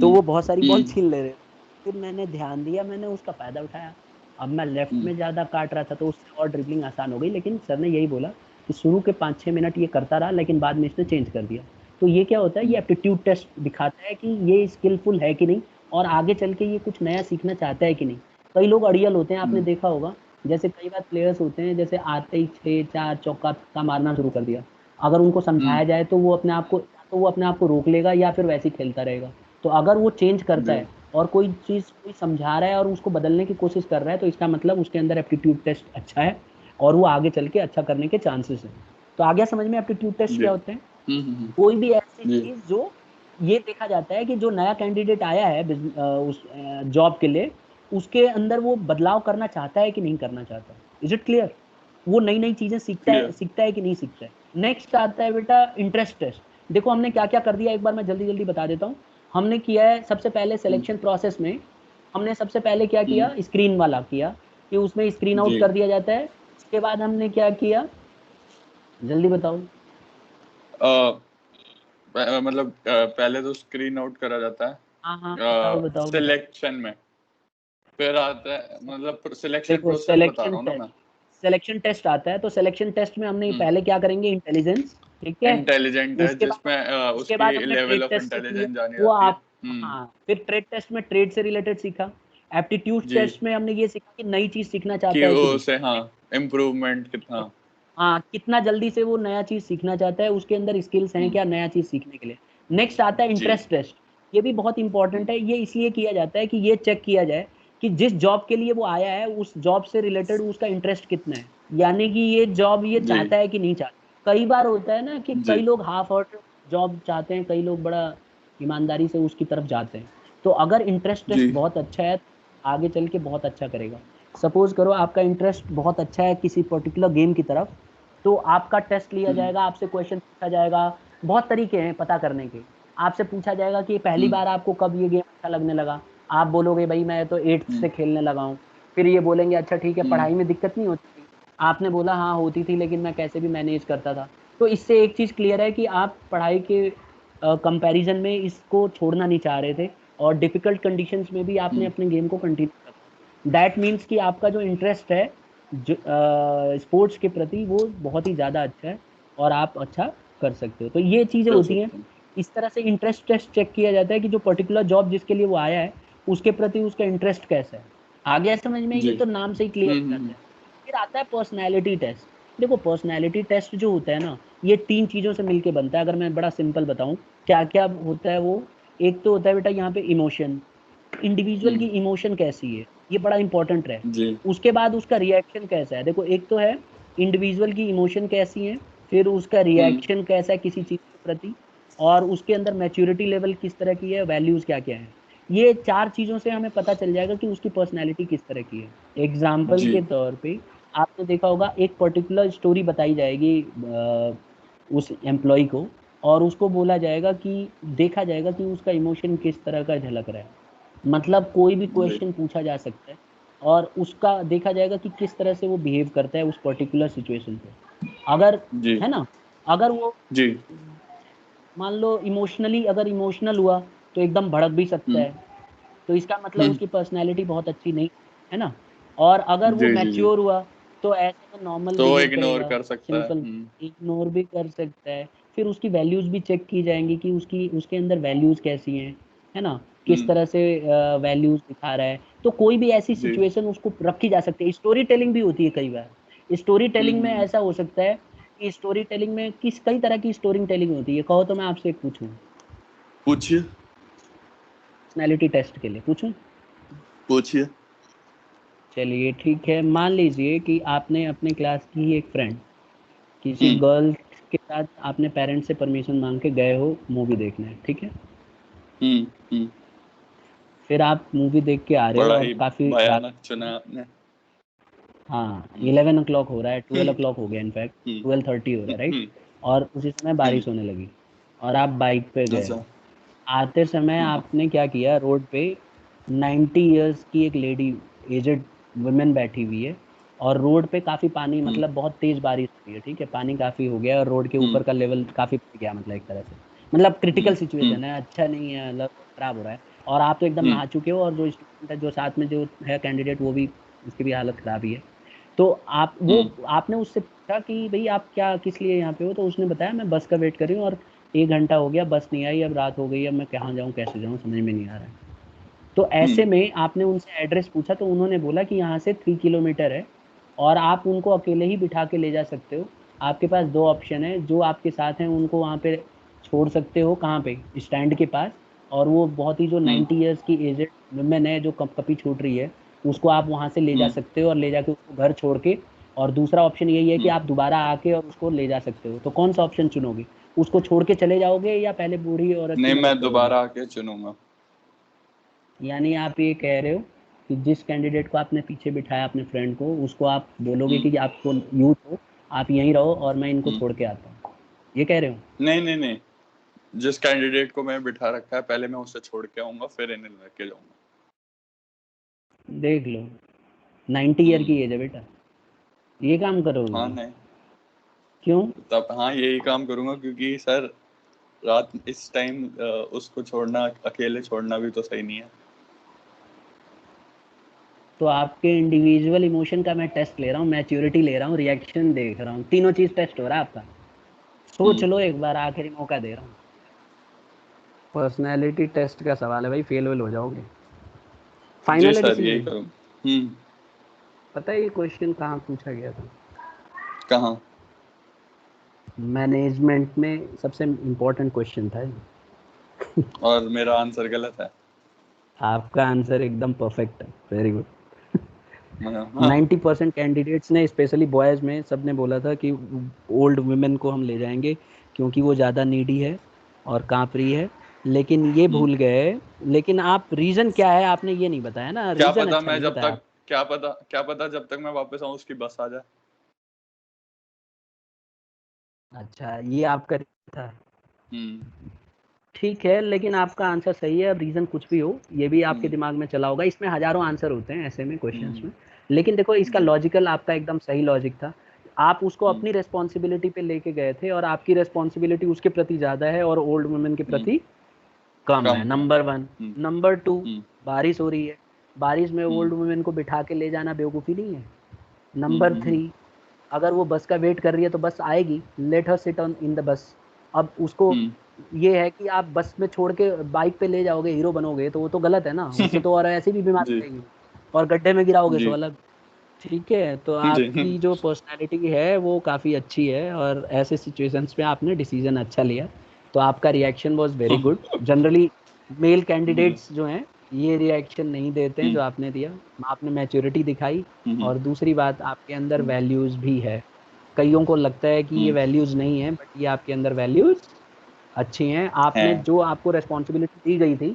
Speaker 2: हम्म,
Speaker 1: वो बहुत सारी बॉल
Speaker 2: हम्म,
Speaker 1: छीन ले रहे थे। फिर मैंने ध्यान दिया, मैंने उसका फायदा उठाया। अब मैं लेफ्ट
Speaker 2: हम्म,
Speaker 1: में ज्यादा काट रहा था तो उससे और ड्रिबलिंग आसान हो गई, लेकिन सर ने यही बोला कि शुरू के 5-6 मिनट ये करता रहा, लेकिन बाद में इसने चेंज कर दिया। तो ये क्या होता है, ये
Speaker 2: हम्म,
Speaker 1: एप्टीट्यूड टेस्ट दिखाता है कि ये स्किलफुल है कि नहीं, और आगे चल के ये कुछ नया सीखना चाहता है कि नहीं। कई लोग अड़ियल होते हैं, आपने
Speaker 2: हम्म,
Speaker 1: देखा होगा, जैसे कई बार प्लेयर्स होते हैं, जैसे आते ही 6-4 चौका छक्का मारना शुरू कर दिया, अगर उनको
Speaker 2: हम्म,
Speaker 1: समझाया जाए तो वो अपने आप को, या तो वो अपने आप को रोक लेगा या फिर वैसे ही खेलता रहेगा। तो अगर वो चेंज करता
Speaker 2: जी।
Speaker 1: है और कोई चीज़ कोई समझा रहा है और उसको बदलने की कोशिश कर रहा है, तो इसका मतलब उसके अंदर एप्टीट्यूड टेस्ट अच्छा है और वो आगे चल के अच्छा करने के चांसेस हैं। तो आ गया समझ में एप्टीट्यूड टेस्ट
Speaker 2: जी।
Speaker 1: क्या होते हैं? कोई भी ऐसी
Speaker 2: जी।
Speaker 1: चीज़ जो ये देखा जाता है कि जो नया कैंडिडेट आया है उस जॉब के लिए, उसके अंदर वो बदलाव करना चाहता है कि नहीं करना चाहता। Is it clear? वो नई नई चीजें
Speaker 2: क्लियर।
Speaker 1: सीखता है कि नहीं सीखता है। नेक्स्ट आता है बेटा इंटरेस्ट टेस्ट। देखो हमने क्या क्या कर दिया, एक बार मैं जल्दी जल्दी बता देता हूँ। हमने किया है सबसे पहले
Speaker 2: हम्म,
Speaker 1: सिलेक्शन प्रोसेस में, हमने सबसे पहले क्या
Speaker 2: हम्म,
Speaker 1: किया, स्क्रीन वाला किया, कि उसमें स्क्रीन आउट
Speaker 2: जी।
Speaker 1: कर दिया जाता है। उसके बाद हमने क्या किया, जल्दी बताओ।
Speaker 2: मतलब पहले तो स्क्रीन आउट करा जाता
Speaker 1: हाँ हाँ, बताओ
Speaker 2: है
Speaker 1: बताओ बताओ।
Speaker 2: सिलेक्शन में। फिर आता है, मतलब सिलेक्शन
Speaker 1: देखो
Speaker 2: प्रोसेस बता रहा हूँ ना मैं।
Speaker 1: सिलेक्शन टेस्ट आता है, तो सिलेक्शन टेस्ट में हमने
Speaker 2: हम्म,
Speaker 1: पहले क्या करेंगे, इंटेलिजेंस, ठीक है।
Speaker 2: इंटेलिजेंट है
Speaker 1: उसके बाद
Speaker 2: जिसमें
Speaker 1: उसके
Speaker 2: उसकी
Speaker 1: बाद हमने
Speaker 2: लेवल
Speaker 1: ट्रेड
Speaker 2: ऑफ
Speaker 1: टेस्ट सीख लिया,
Speaker 2: इंटेलिजेंस जानी
Speaker 1: वो
Speaker 2: जाती है।
Speaker 1: आप,
Speaker 2: हम्म,
Speaker 1: हाँ फिर ट्रेड टेस्ट में ट्रेड से रिलेटेड सीखा। एप्टीट्यूड
Speaker 2: जी।
Speaker 1: टेस्ट में हमने ये सीखा कि नई चीज सीखना
Speaker 2: कि
Speaker 1: चाहता है कि नहीं।
Speaker 2: उसे, हाँ, इम्प्रूवमेंट कितना।
Speaker 1: हाँ कितना जल्दी से वो नया चीज सीखना चाहता है, उसके अंदर स्किल्स हैं
Speaker 2: हम्म,
Speaker 1: क्या नया चीज सीखने के लिए। नेक्स्ट आता है
Speaker 2: जी।
Speaker 1: Interest test. ये भी बहुत
Speaker 2: हम्म,
Speaker 1: इंपॉर्टेंट है, ये इसलिए किया जाता है कि ये चेक किया जाए कि जिस जॉब के लिए वो आया है उस जॉब से रिलेटेड उसका इंटरेस्ट कितना है, यानी कि ये जॉब ये
Speaker 2: जी।
Speaker 1: चाहता है कि नहीं चाहता। कई बार होता है ना कि कई
Speaker 2: जी।
Speaker 1: लोग हाफ हार्ट जॉब चाहते हैं, कई लोग बड़ा ईमानदारी से उसकी तरफ जाते हैं। तो अगर इंटरेस्ट टेस्ट
Speaker 2: जी।
Speaker 1: बहुत अच्छा है, आगे चल के बहुत अच्छा करेगा। सपोज करो आपका इंटरेस्ट बहुत अच्छा है किसी पर्टिकुलर गेम की तरफ, तो आपका टेस्ट लिया
Speaker 2: हम्म,
Speaker 1: जाएगा, आपसे क्वेश्चन पूछा जाएगा। बहुत तरीके हैं पता करने के। आपसे पूछा जाएगा कि पहली
Speaker 2: हम्म,
Speaker 1: बार आपको कब ये गेम अच्छा लगने लगा। आप बोलोगे भाई मैं तो 8th
Speaker 2: हम्म,
Speaker 1: से खेलने लगा हूँ। फिर ये बोलेंगे अच्छा ठीक है,
Speaker 2: हम्म,
Speaker 1: पढ़ाई में दिक्कत नहीं होती थी? आपने बोला हाँ होती थी, लेकिन मैं कैसे भी मैनेज करता था। तो इससे एक चीज क्लियर है कि आप पढ़ाई के कंपैरिजन में इसको छोड़ना नहीं चाह रहे थे, और डिफिकल्ट कंडीशंस में भी आपने
Speaker 2: हम्म,
Speaker 1: अपने गेम को कंटिन्यू रखा। दैट मीन्स कि आपका जो इंटरेस्ट है स्पोर्ट्स के प्रति वो बहुत ही ज़्यादा अच्छा है, और आप अच्छा कर सकते हो। तो ये चीज़ें
Speaker 2: कर
Speaker 1: होती हैं।
Speaker 2: सकते हैं।
Speaker 1: इस तरह से इंटरेस्ट टेस्ट चेक किया जाता है कि जो पर्टिकुलर जॉब जिसके लिए वो आया है उसके प्रति उसका इंटरेस्ट कैसा है। आ गया समझ में?
Speaker 2: जी।
Speaker 1: ये तो नाम से ही क्लियर हो जाता है। फिर आता है पर्सनैलिटी टेस्ट। देखो पर्सनैलिटी टेस्ट जो होता है ना, ये 3 चीज़ों से मिलके बनता है। अगर मैं बड़ा सिंपल बताऊं क्या क्या होता है वो, एक तो होता है बेटा यहाँ पे इमोशन, इंडिविजुअल की
Speaker 2: हम्म,
Speaker 1: इमोशन कैसी है, ये बड़ा इंपॉर्टेंट है।
Speaker 2: जी।
Speaker 1: उसके बाद उसका रिएक्शन कैसा है। देखो एक तो है इंडिविजुअल की इमोशन कैसी है, फिर उसका
Speaker 2: हम्म,
Speaker 1: रिएक्शन कैसा है किसी चीज के प्रति, और उसके अंदर मैच्योरिटी लेवल किस तरह की है, वैल्यूज क्या क्या है। ये 4 चीजों से हमें पता चल जाएगा कि उसकी पर्सनैलिटी किस तरह की है। एग्जाम्पल
Speaker 2: जी।
Speaker 1: के तौर पे आपने देखा होगा, एक पर्टिकुलर स्टोरी बताई जाएगी उस एम्प्लॉय को, और उसको बोला जाएगा कि देखा जाएगा कि उसका इमोशन किस तरह का झलक रहा है। मतलब कोई भी
Speaker 2: जी।
Speaker 1: क्वेश्चन पूछा जा सकता है, और उसका देखा जाएगा कि किस तरह से वो बिहेव करता है उस पर्टिकुलर सिचुएशन पे। अगर,
Speaker 2: जी।
Speaker 1: है ना, अगर वो
Speaker 2: जी।
Speaker 1: मान लो इमोशनली अगर इमोशनल हुआ तो एकदम भड़क भी सकता
Speaker 2: हम्म,
Speaker 1: है, तो इसका मतलब
Speaker 2: हम्म,
Speaker 1: उसकी पर्सनैलिटी बहुत अच्छी नहीं है ना। और अगर वो
Speaker 2: जी। जी। जी।
Speaker 1: मैच्योर हुआ तो ऐसे में नॉर्मल
Speaker 2: तो
Speaker 1: बिहेव
Speaker 2: इग्नोर
Speaker 1: करेगा,
Speaker 2: कर सकता है।
Speaker 1: सिंपल, इग्नोर भी कर सकता है। फिर उसकी वैल्यूज भी चेक की जाएंगी कि उसकी उसके अंदर वैल्यूज कैसी हैं, है ना, किस
Speaker 2: हम्म,
Speaker 1: तरह से वैल्यूज दिखा रहा है। तो कोई भी ऐसी
Speaker 2: जी।
Speaker 1: सिचुएशन उसको रखी जा सकती है। स्टोरी टेलिंग भी होती है कई बार स्टोरी टेलिंग में
Speaker 2: हम्म।
Speaker 1: ऐसा हो सकता है कि स्टोरी टेलिंग में किस कई तरह की स्टोरी टेलिंग होती है। कहो तो मैं आपसे एक पूछूं,
Speaker 2: पूछिए
Speaker 1: पर्सनैलिटी टेस्ट के लिए पूछूं?
Speaker 2: पूछिए।
Speaker 1: चलिए ठीक है, मान लीजिए कि आपने अपने क्लास की एक फ्रेंड किसी
Speaker 2: हम्म
Speaker 1: गर्ल के साथ आपने पेरेंट्स से परमिशन मांग के गए हो मूवी देखने, ठीक है?
Speaker 2: हम्म हम्म।
Speaker 1: फिर आप मूवी देख के आ रहे हो
Speaker 2: बड़ा
Speaker 1: और
Speaker 2: ही
Speaker 1: काफ़ी रात,
Speaker 2: भयानक चुना आपने।
Speaker 1: हाँ
Speaker 2: हम्म
Speaker 1: 11 o'clock हो रहा है, 12 o'clock हो गया, इनफैक्ट
Speaker 2: हम्म
Speaker 1: 12:30 हो रहा है, राइट?
Speaker 2: हम्म
Speaker 1: और उसी समय
Speaker 2: हम्म।
Speaker 1: बारिश होने लगी और आप बाइक पे गए
Speaker 2: अच्छा।
Speaker 1: हो। आते समय
Speaker 2: हाँ।
Speaker 1: आपने क्या किया, रोड पे 90 इयर्स की एक लेडी, एजेड वुमेन बैठी हुई है, और रोड पे काफ़ी पानी,
Speaker 2: हम्म
Speaker 1: मतलब बहुत तेज़ बारिश हो रही है, ठीक है? पानी काफ़ी हो गया और रोड के
Speaker 2: हम्म
Speaker 1: ऊपर का लेवल काफ़ी बढ़ गया, मतलब एक तरह से, मतलब
Speaker 2: हम्म
Speaker 1: क्रिटिकल
Speaker 2: हम्म
Speaker 1: सिचुएशन है, अच्छा नहीं है, मतलब खराब हो रहा है। और आप तो एकदम
Speaker 2: हम्म
Speaker 1: नहा चुके हो, और जो स्टूडेंट है, जो साथ में जो है कैंडिडेट, वो भी, उसकी भी हालत खराब ही है। तो
Speaker 2: हम्म
Speaker 1: आपने उससे पूछा कि भई आप क्या, किस लिए यहाँ पे हो? तो उसने बताया मैं बस का वेट कर रही हूँ और 1 घंटा हो गया, बस नहीं आई, अब रात हो गई, अब मैं कहाँ जाऊँ, कैसे जाऊँ, समझ में नहीं आ रहा है। तो ऐसे
Speaker 2: हम्म
Speaker 1: में आपने उनसे एड्रेस पूछा तो उन्होंने बोला कि यहाँ से 3 किलोमीटर है और आप उनको अकेले ही बिठा के ले जा सकते हो। आपके पास 2 ऑप्शन है, जो आपके साथ हैं उनको वहाँ पे छोड़ सकते हो, कहाँ पे? स्टैंड के पास। और वो बहुत ही जो
Speaker 2: हम्म
Speaker 1: 90 इयर्स की एजेड वुमेन है जो कँपकपी छूट रही है, उसको आप वहाँ से ले जा
Speaker 2: हम्म
Speaker 1: सकते हो और ले जाके उसको घर छोड़ के, और दूसरा ऑप्शन यही है कि
Speaker 2: हम्म।
Speaker 1: आप दोबारा आके और उसको ले जा सकते हो। तो कौन-सा ऑप्शन चुनोगे? उसको छोड़ के चले जाओगे या पहले बूढ़ी औरत की
Speaker 2: नहीं,
Speaker 1: मदद
Speaker 2: मैं
Speaker 1: करोगे?
Speaker 2: दोबारा आके चुनूंगा।
Speaker 1: यानी आप ये कह रहे हो कि जिस कैंडिडेट को आपने पीछे बिठाया अपने फ्रेंड को, उसको आप बोलोगे
Speaker 2: हम्म
Speaker 1: कि आपको यूथ हो, आप यहीं रहो और मैं इनको
Speaker 2: हम्म।
Speaker 1: छोड़ के आता हूँ, ये कह रहे हो?
Speaker 2: नहीं नहीं नहीं, जिस कैंडिडेट को मैं बिठा रखा है पहले मैं उसे छोड़ के आऊंगा, फिर इन्हें लेके जाऊंगा।
Speaker 1: देख लो, 90 ईयर
Speaker 2: हम्म।
Speaker 1: की एज है बेटा, ये काम
Speaker 2: हाँ
Speaker 1: करोगे?
Speaker 2: नहीं,
Speaker 1: क्यों?
Speaker 2: तब हाँ यही काम करूंगा, क्योंकि सर रात इस टाइम उसको छोड़ना, अकेले छोड़ना भी तो सही नहीं है।
Speaker 1: तो आपके इंडिविजुअल इमोशन का मैं टेस्ट ले रहा हूँ, मैच्योरिटी ले रहा हूँ, रिएक्शन देख रहा हूँ, तीनों चीज़ टेस्ट हो रहा है आपका। सोच
Speaker 2: हम्म।
Speaker 1: लो एक बार, आखिरी मौका दे रहा हूँ। पर्सनैलिटी टेस्ट का सवाल है भाई, फेल वेल हो जाओगे।
Speaker 2: जी
Speaker 1: फाइनल है
Speaker 2: सर, यही
Speaker 1: डिसीजन?
Speaker 2: करूँ।
Speaker 1: पता है ये क्वेश्चन कहाँ पूछा गया था?
Speaker 2: कहाँ?
Speaker 1: मैनेजमेंट में सबसे इम्पोर्टेंट क्वेश्चन था ये।
Speaker 2: और मेरा आंसर गलत है?
Speaker 1: आपका आंसर एकदम परफेक्ट है, वेरी गुड।
Speaker 2: हाँ।
Speaker 1: 90% कैंडिडेट्स ने, स्पेशली बॉयज़ में, सब ने बोला था कि ओल्ड वुमेन को हम ले जाएंगे क्योंकि वो ज़्यादा नीडी है और काँप रही है, लेकिन ये
Speaker 2: हम्म।
Speaker 1: भूल गए। लेकिन आप रीज़न क्या है आपने ये नहीं बताया ना,
Speaker 2: क्या
Speaker 1: रीज़न
Speaker 2: पता
Speaker 1: अच्छा
Speaker 2: मैं
Speaker 1: नहीं
Speaker 2: जब
Speaker 1: बताया
Speaker 2: तक
Speaker 1: आप।
Speaker 2: जब तक मैं वापस आऊँ उसकी बस आ जाए।
Speaker 1: अच्छा, ये आपका था।
Speaker 2: हम्म
Speaker 1: ठीक है, लेकिन आपका आंसर सही है। अब रीज़न कुछ भी हो, ये भी आपके
Speaker 2: हम्म
Speaker 1: दिमाग में चला होगा। इसमें हज़ारों आंसर होते हैं ऐसे में, क्वेश्चंस
Speaker 2: हम्म।
Speaker 1: में। लेकिन देखो, इसका
Speaker 2: जी।
Speaker 1: लॉजिकल आपका एकदम सही लॉजिक था। आप उसको
Speaker 2: हम्म
Speaker 1: अपनी रिस्पॉन्सिबिलिटी पे लेके गए थे और आपकी रिस्पॉन्सिबिलिटी उसके प्रति ज़्यादा है और ओल्ड वुमेन के
Speaker 2: हम्म।
Speaker 1: प्रति कम है,
Speaker 2: कम है।
Speaker 1: नंबर 1। नंबर 2,
Speaker 2: हम्म
Speaker 1: बारिश हो रही है। बारिश में
Speaker 2: हम्म
Speaker 1: ओल्ड वुमेन को बिठा के ले जाना बेवकूफ़ी नहीं है।
Speaker 2: हम्म
Speaker 1: नंबर
Speaker 2: हम्म
Speaker 1: 3, अगर वो बस का वेट कर रही है तो बस आएगी, let her sit on in the bus. अब उसको
Speaker 2: हम्म
Speaker 1: ये है कि आप बस में छोड़ के बाइक पे ले जाओगे, हीरो बनोगे, तो वो तो गलत है ना, उससे तो और ऐसे भी बीमार
Speaker 2: जी
Speaker 1: पड़ेगी, और गड्ढे में गिराओगे सो
Speaker 2: जी
Speaker 1: अलग। ठीक है, तो
Speaker 2: जी।
Speaker 1: आपकी जो पर्सनैलिटी है वो काफ़ी अच्छी है और ऐसे सिचुएशंस पे आपने डिसीजन अच्छा लिया, तो आपका reaction was very good. Generally male
Speaker 2: जी।
Speaker 1: कैंडिडेट्स जो हैं, ये रिएक्शन नहीं देते हैं
Speaker 2: हम्म
Speaker 1: जो आपने दिया। आपने मैच्योरिटी दिखाई,
Speaker 2: हम्म
Speaker 1: और दूसरी बात, आपके अंदर
Speaker 2: हम्म
Speaker 1: वैल्यूज़ भी है। कइयों को लगता है कि ये
Speaker 2: हम्म,
Speaker 1: वैल्यूज़ नहीं है, बट ये आपके अंदर वैल्यूज़ अच्छी हैं।
Speaker 2: है।
Speaker 1: आपने जो आपको रिस्पॉन्सिबिलिटी दी गई थी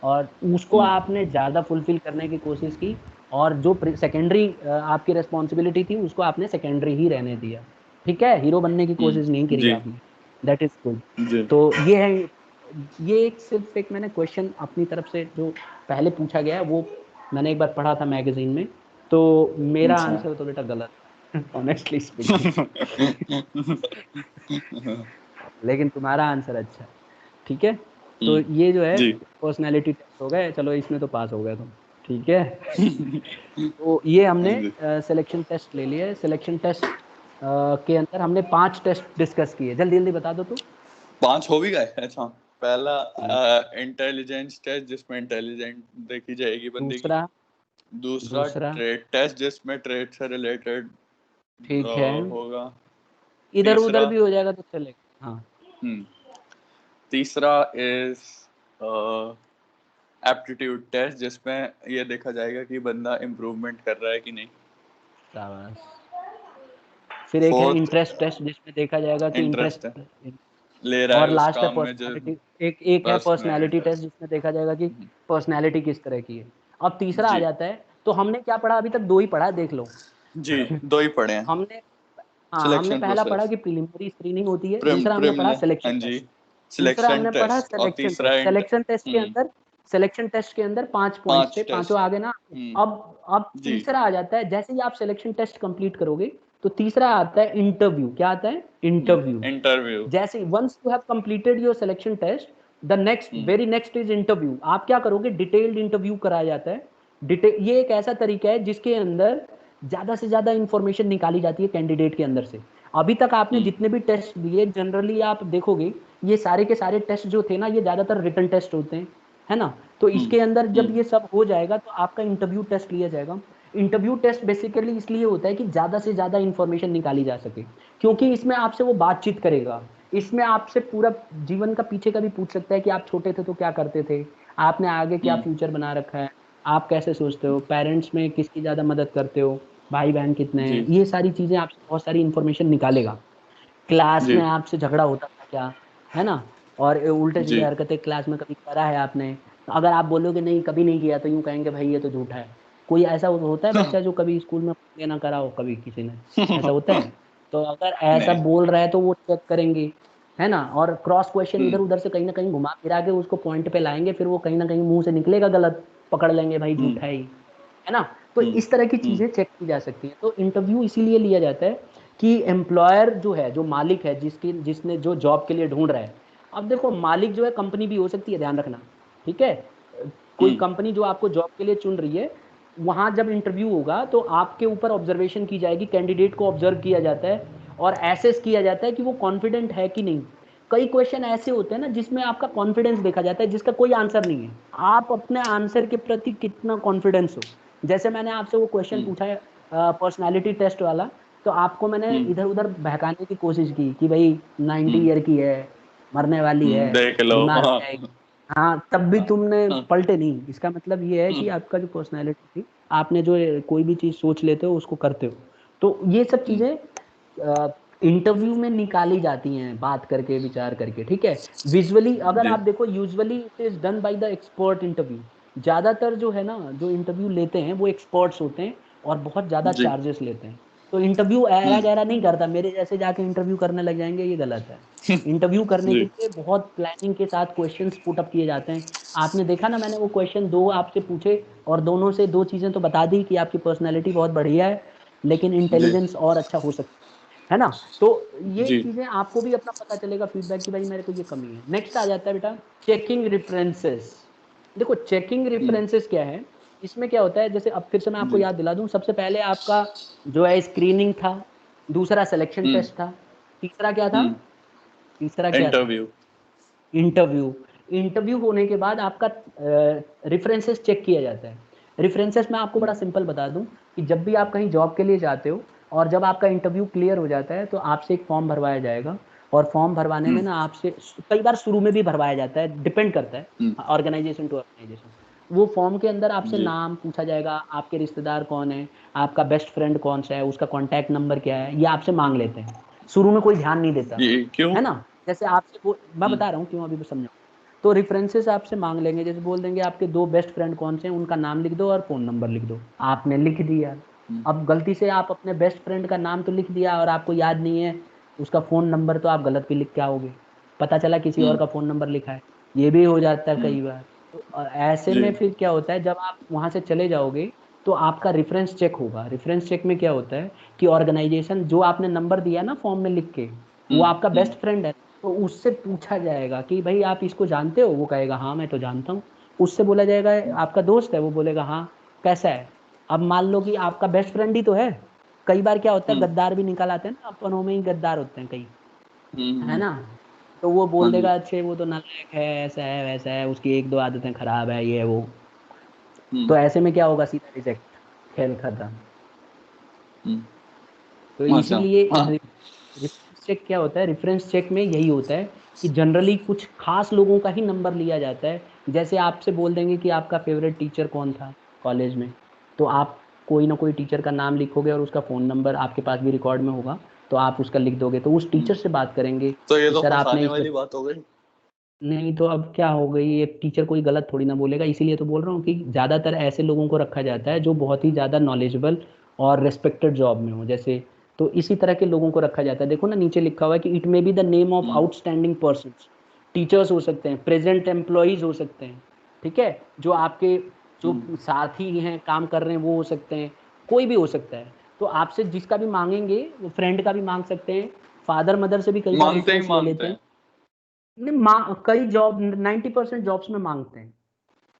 Speaker 1: और उसको
Speaker 2: हम्म
Speaker 1: आपने ज़्यादा फुलफ़िल करने की कोशिश की, और जो सेकेंडरी आपकी रिस्पॉन्सिबिलिटी थी उसको आपने सेकेंडरी ही रहने दिया। ठीक है, हीरो बनने की कोशिश नहीं करी
Speaker 2: जी
Speaker 1: आपने। That is good.
Speaker 2: जी।
Speaker 1: तो ये है, ये एक सिर्फ एक मैंने क्वेश्चन अपनी तरफ से जो पहले पूछा गया है, वो मैंने एक बार पढ़ा था मैगजीन में, तो मेरा
Speaker 2: अच्छा।
Speaker 1: आंसर तो बेटा गलत है, ऑनेस्टली स्पीकिंग। लेकिन तुम्हारा आंसर अच्छा है। ठीक है, तो ये जो है
Speaker 2: जी।
Speaker 1: पर्सनैलिटी टेस्ट हो गए, चलो इसमें तो पास हो गए तुम। ठीक है। तो ये हमने
Speaker 2: जी।
Speaker 1: सिलेक्शन टेस्ट ले लिया है। सिलेक्शन टेस्ट के अंदर हमने 5 टेस्ट डिस्कस किए, जल्दी जल्दी बता दो तो।
Speaker 2: 5 हो भी गए? अच्छा। पहला
Speaker 1: हाँ।
Speaker 2: इंटेलिजेंस टेस्ट, जिसमें इंटेलिजेंट देखी जाएगी बंदे की।
Speaker 1: दूसरा।
Speaker 2: दूसरा
Speaker 1: दूसरा।
Speaker 2: ट्रेड टेस्ट, जिसमें ट्रेड से रिलेटेड
Speaker 1: ठीक है,
Speaker 2: होगा।
Speaker 1: इधर उधर
Speaker 2: तीसरा
Speaker 1: भी हो जाएगा तो चलेगा। हाँ,
Speaker 2: तीसरा इज एप्टीट्यूड टेस्ट, जिसमें ये देखा जाएगा कि बंदा इम्प्रूवमेंट कर रहा है कि नहीं।
Speaker 1: शाबाश। फिर एक है
Speaker 2: फोर्थ
Speaker 1: इंटरेस्ट टेस्ट, जिसमें देखा जाएगा कि
Speaker 2: इंटरेस्ट
Speaker 1: इंटरेस्ट।
Speaker 2: ले रहा है
Speaker 1: और
Speaker 2: उस
Speaker 1: लास्ट है
Speaker 2: काम में, जो
Speaker 1: पर्सनालिटी। एक है
Speaker 2: पर्सनैलिटी
Speaker 1: पर्सनालिटी टेस्ट,
Speaker 2: टेस्ट।
Speaker 1: जिसमें देखा जाएगा कि पर्सनालिटी किस तरह की है। अब तीसरा आ
Speaker 2: जी
Speaker 1: जाता है। तो हमने क्या पढ़ा अभी तक? 2 ही पढ़ा है, देख लो।
Speaker 2: जी, 2 ही पढ़े हैं।
Speaker 1: हमने हाँ, हमने
Speaker 2: सिलेक्शन
Speaker 1: पहला पढ़ा
Speaker 2: प्रोसेस,
Speaker 1: कि प्रिलिमिनरी स्क्रीनिंग होती है, दूसरा हमने पढ़ा
Speaker 2: हाँ
Speaker 1: सिलेक्शन
Speaker 2: जी,
Speaker 1: टेस्ट, तीसरा
Speaker 2: सिलेक्शन
Speaker 1: हमने पढ़ा
Speaker 2: टेस्ट, और
Speaker 1: सिलेक्शन
Speaker 2: तीसरा
Speaker 1: टेस्ट। सिलेक्शन टेस्ट के अंदर 5 पॉइंट्स
Speaker 2: 5
Speaker 1: थे, पांचों
Speaker 2: टेस्ट।
Speaker 1: आ गए ना। अब
Speaker 2: जी
Speaker 1: तीसरा आ जाता है, जैसे ही आप सिलेक्शन टेस्ट कंप्लीट करोगे तो तीसरा आता है इंटरव्यू। क्या आता है? इंटरव्यू।
Speaker 2: इंटरव्यू।
Speaker 1: जैसे once you have completed your selection test, the next very next is interview. आप क्या करोगे? डिटेल्ड इंटरव्यू कराया जाता है। ये एक ऐसा तरीका है जिसके अंदर ज्यादा से ज्यादा इंफॉर्मेशन निकाली जाती है कैंडिडेट के अंदर से। अभी तक आपने जितने भी टेस्ट दिए, जनरली आप देखोगे ये सारे के सारे टेस्ट जो थे ना, ये ज्यादातर रिटन टेस्ट होते हैं, है ना। तो इसके अंदर जब ये सब हो जाएगा तो आपका इंटरव्यू टेस्ट लिया जाएगा। इंटरव्यू टेस्ट बेसिकली इसलिए होता है कि ज्यादा से ज्यादा इंफॉर्मेशन निकाली जा सके, क्योंकि इसमें आपसे वो बातचीत करेगा। इसमें आपसे पूरा जीवन का पीछे का भी पूछ सकता है कि आप छोटे थे तो क्या करते थे, आपने आगे क्या फ्यूचर बना रखा है, आप कैसे सोचते हो, पेरेंट्स में किसकी ज्यादा मदद करते हो, भाई बहन कितने हैं,
Speaker 2: जी
Speaker 1: ये सारी चीजें आपसे बहुत सारी इंफॉर्मेशन निकालेगा। क्लास
Speaker 2: जी
Speaker 1: में आपसे झगड़ा होता था क्या, है ना, और उल्टे सीधे
Speaker 2: जी
Speaker 1: हरकतें क्लास में कभी करा है आपने? तो अगर आप बोलोगे नहीं कभी नहीं किया, तो यूं कहेंगे भाई ये तो झूठा है। कोई ऐसा होता है बच्चा जो कभी स्कूल में ये ना करा हो कभी किसी ने? ऐसा होता है? तो अगर ऐसा
Speaker 2: नहीं।
Speaker 1: बोल रहा है तो वो चेक करेंगे, है ना। और क्रॉस क्वेश्चन इधर
Speaker 2: हम्म
Speaker 1: उधर से कहीं ना कहीं घुमा फिरा के उसको पॉइंट पे लाएंगे, फिर वो कहीं ना कहीं मुंह से निकलेगा गलत, पकड़ लेंगे भाई
Speaker 2: हम्म
Speaker 1: झूठा ही, है ना। तो
Speaker 2: हम्म
Speaker 1: इस तरह की
Speaker 2: हम्म
Speaker 1: चीजें चेक की जा सकती हैं। तो इंटरव्यू इसीलिए लिया जाता है कि एम्प्लॉयर जो है, जो मालिक है, जिसने जो जॉब के लिए ढूंढ रहा है। अब देखो, मालिक जो है कंपनी भी हो सकती है, ध्यान रखना, ठीक है। कोई
Speaker 2: हम्म
Speaker 1: कंपनी जो आपको जॉब के लिए चुन रही है, वहां जब इंटरव्यू होगा तो आपके ऊपर ऑब्जर्वेशन की जाएगी, कैंडिडेट को ऑब्जर्व किया जाता है और एसेस किया जाता है कि वो कॉन्फिडेंट है कि नहीं। कई क्वेश्चन ऐसे होते हैं ना जिसमें आपका कॉन्फिडेंस देखा जाता है, जिसका कोई आंसर नहीं है, आप अपने आंसर के प्रति कितना कॉन्फिडेंस हो। जैसे मैंने आपसे वो क्वेश्चन
Speaker 2: हम्म
Speaker 1: पूछा है पर्सनालिटी टेस्ट वाला, तो आपको मैंने
Speaker 2: हम्म
Speaker 1: इधर उधर बहकाने की कोशिश की कि भाई 90 ईयर की है, मरने वाली है,
Speaker 2: देख लो।
Speaker 1: बीमार हो
Speaker 2: हाँ
Speaker 1: जाएगी। हाँ, तब भी तुमने
Speaker 2: हाँ
Speaker 1: पलटे नहीं। इसका मतलब ये है कि
Speaker 2: हम्म
Speaker 1: आपका जो पर्सनैलिटी थी, आपने जो कोई भी चीज सोच लेते हो उसको करते हो। तो ये सब
Speaker 2: हम्म
Speaker 1: चीजें इंटरव्यू में निकाली जाती हैं, बात करके विचार करके, ठीक है। विजुअली अगर
Speaker 2: जी
Speaker 1: आप देखो, usually it is done by the expert interview. ज्यादातर जो है ना, जो इंटरव्यू लेते हैं वो एक्सपर्ट्स होते हैं और बहुत ज्यादा
Speaker 2: जी
Speaker 1: चार्जेस लेते हैं। तो इंटरव्यू ऐरा
Speaker 2: हम्म
Speaker 1: गैरा नहीं करता, मेरे जैसे जाके इंटरव्यू करने लग जाएंगे, ये गलत है। इंटरव्यू करने के
Speaker 2: जी
Speaker 1: लिए बहुत प्लानिंग के साथ क्वेश्चंस पुट अप किए जाते हैं। आपने देखा ना, मैंने वो क्वेश्चन 2 आपसे पूछे और दोनों से 2 चीजें तो बता दी कि आपकी पर्सनैलिटी बहुत बढ़िया है, लेकिन
Speaker 2: जी
Speaker 1: इंटेलिजेंस और अच्छा हो सकता है ना। तो ये
Speaker 2: जी
Speaker 1: चीजें आपको भी अपना पता चलेगा फीडबैक कि भाई मेरे को ये कमी है। नेक्स्ट आ जाता है बेटा चेकिंग रेफरेंसेस। देखो, चेकिंग
Speaker 2: हम्म
Speaker 1: रेफरेंसेस क्या है? इसमें क्या होता है, जैसे अब फिर से मैं आपको
Speaker 2: जी
Speaker 1: याद दिला दूं, सबसे पहले आपका जो है स्क्रीनिंग था, दूसरा सिलेक्शन
Speaker 2: हम्म
Speaker 1: टेस्ट था, तीसरा क्या था?
Speaker 2: हम्म
Speaker 1: तीसरा क्या था?
Speaker 2: इंटरव्यू।
Speaker 1: इंटरव्यू। इंटरव्यू होने के बाद आपका रेफरेंसेस चेक किया जाता है। रेफरेंसेस मैं आपको बड़ा सिंपल बता दूं कि जब भी आप कहीं जॉब के लिए जाते हो और जब आपका इंटरव्यू क्लियर हो जाता है तो आपसे एक फॉर्म भरवाया जाएगा। और फॉर्म भरवाने में
Speaker 2: हम्म
Speaker 1: ना आपसे कई बार शुरू में भी भरवाया जाता है, डिपेंड करता है
Speaker 2: हम्म
Speaker 1: ऑर्गेनाइजेशन टू ऑर्गेनाइजेशन। वो फॉर्म के अंदर आपसे
Speaker 2: जी
Speaker 1: नाम पूछा जाएगा, आपके रिश्तेदार कौन है, आपका बेस्ट फ्रेंड कौन सा है, उसका कॉन्टैक्ट नंबर क्या है, ये आपसे मांग लेते हैं। शुरू में कोई ध्यान नहीं देता,
Speaker 2: ये क्यों?
Speaker 1: है ना। जैसे आपसे मैं
Speaker 2: हम्म
Speaker 1: बता रहा हूँ क्यों, अभी भी समझाऊँ। तो रेफरेंसेस आपसे मांग लेंगे, जैसे बोल देंगे आपके 2 बेस्ट फ्रेंड कौन से हैं, उनका नाम लिख दो और फोन नंबर लिख दो। आपने लिख दिया।
Speaker 2: हम्म
Speaker 1: अब गलती से आप अपने बेस्ट फ्रेंड का नाम तो लिख दिया और आपको याद नहीं है उसका फोन नंबर, तो आप गलत भी लिख के आओगे, पता चला किसी और
Speaker 2: हम्म
Speaker 1: का फोन नंबर लिखा है। ये भी हो जाता है
Speaker 2: हम्म
Speaker 1: कई बार। तो ऐसे
Speaker 2: जी
Speaker 1: में फिर क्या होता है, जब आप वहां से चले जाओगे तो आपका रेफरेंस चेक होगा। रेफरेंस चेक में क्या होता है कि ऑर्गेनाइजेशन जो आपने नंबर दिया ना फॉर्म में लिख के, वो आपका बेस्ट
Speaker 2: हम्म
Speaker 1: फ्रेंड है, तो उससे पूछा जाएगा कि भाई आप इसको जानते हो, वो कहेगा हाँ मैं तो जानता हूँ। उससे बोला जाएगा आपका दोस्त है, वो बोलेगा हाँ कैसा है। अब मान लो कि आपका बेस्ट फ्रेंड ही तो है। कई बार क्या होता है,
Speaker 2: हम्म
Speaker 1: गद्दार भी निकल आते हैं ना, अपनों में ही गद्दार होते हैं कई, है
Speaker 2: हम्म।
Speaker 1: ना। तो वो
Speaker 2: हाँ
Speaker 1: बोल
Speaker 2: जी।
Speaker 1: देगा अच्छे वो तो नालायक है, ऐसा है वैसा है, उसकी 1 2 आदतें खराब है, ये है वो।
Speaker 2: हम्म
Speaker 1: तो ऐसे में क्या होगा? सीधा रिजेक्ट, खेल खत्म।
Speaker 2: हम्म
Speaker 1: तो
Speaker 2: अच्छा।
Speaker 1: इसीलिए
Speaker 2: हाँ।
Speaker 1: रेफरेंस चेक क्या होता है, रेफरेंस चेक में यही होता है कि जनरली कुछ खास लोगों का ही नंबर लिया जाता है। जैसे आपसे बोल देंगे कि आपका फेवरेट टीचर कौन था कॉलेज में, तो आप कोई ना कोई टीचर का नाम लिखोगे और उसका फ़ोन नंबर आपके पास भी रिकॉर्ड में होगा, तो आप उसका लिख दोगे, तो उस टीचर से बात करेंगे
Speaker 2: तो ये
Speaker 1: कि
Speaker 2: तो
Speaker 1: सर आपने
Speaker 2: फंसाने
Speaker 1: इस
Speaker 2: वाली बात हो गई।
Speaker 1: नहीं तो अब क्या हो गई, एक टीचर कोई गलत थोड़ी ना बोलेगा, इसीलिए तो बोल रहा हूँ कि ज़्यादातर ऐसे लोगों को रखा जाता है जो बहुत ही ज़्यादा नॉलेजेबल और रेस्पेक्टेड जॉब में हो, जैसे तो इसी तरह के लोगों को रखा जाता है। देखो ना नीचे लिखा हुआ है कि it may be the name of
Speaker 2: hmm.
Speaker 1: Outstanding person. Teachers हो सकते हैं, प्रेजेंट एम्प्लॉयज हो सकते हैं, ठीक है, जो आपके जो
Speaker 2: हम्म।
Speaker 1: साथी हैं काम कर रहे हैं वो हो सकते हैं, कोई भी हो सकता है। तो आपसे जिसका भी मांगेंगे, वो फ्रेंड का भी मांग सकते हैं, फादर मदर से भी कई बार
Speaker 2: मांगते ही
Speaker 1: रेफरेंस ले
Speaker 2: मांगते
Speaker 1: लेते हैं।
Speaker 2: हैं।
Speaker 1: नहीं कई जॉब 90% जॉब्स में मांगते हैं,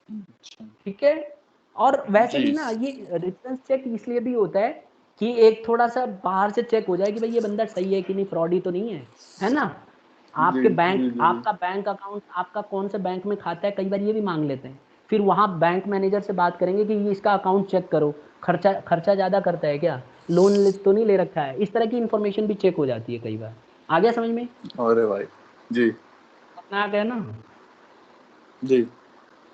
Speaker 2: अच्छा।
Speaker 1: ठीक है। और वैसे भी
Speaker 2: जी।
Speaker 1: ना ये रेफरेंस चेक इसलिए भी होता है कि एक थोड़ा सा बाहर से चेक हो जाए कि भाई ये बंदा सही है कि नहीं, फ्रॉडी तो नहीं है ना।
Speaker 2: जी
Speaker 1: आपके बैंक
Speaker 2: जी जी जी।
Speaker 1: आपका बैंक अकाउंट आपका कौन से बैंक में खाता है, कई बार ये भी मांग लेते हैं। फिर वहाँ बैंक मैनेजर से बात करेंगे कि ये इसका अकाउंट चेक करो, खर्चा खर्चा ज़्यादा करता है क्या, लोन तो नहीं ले रखा है, इस तरह की इन्फॉर्मेशन भी चेक हो जाती है कई बार। आ गया समझ में?
Speaker 2: अरे भाई। जी
Speaker 1: अपना आ गया ना।
Speaker 2: जी।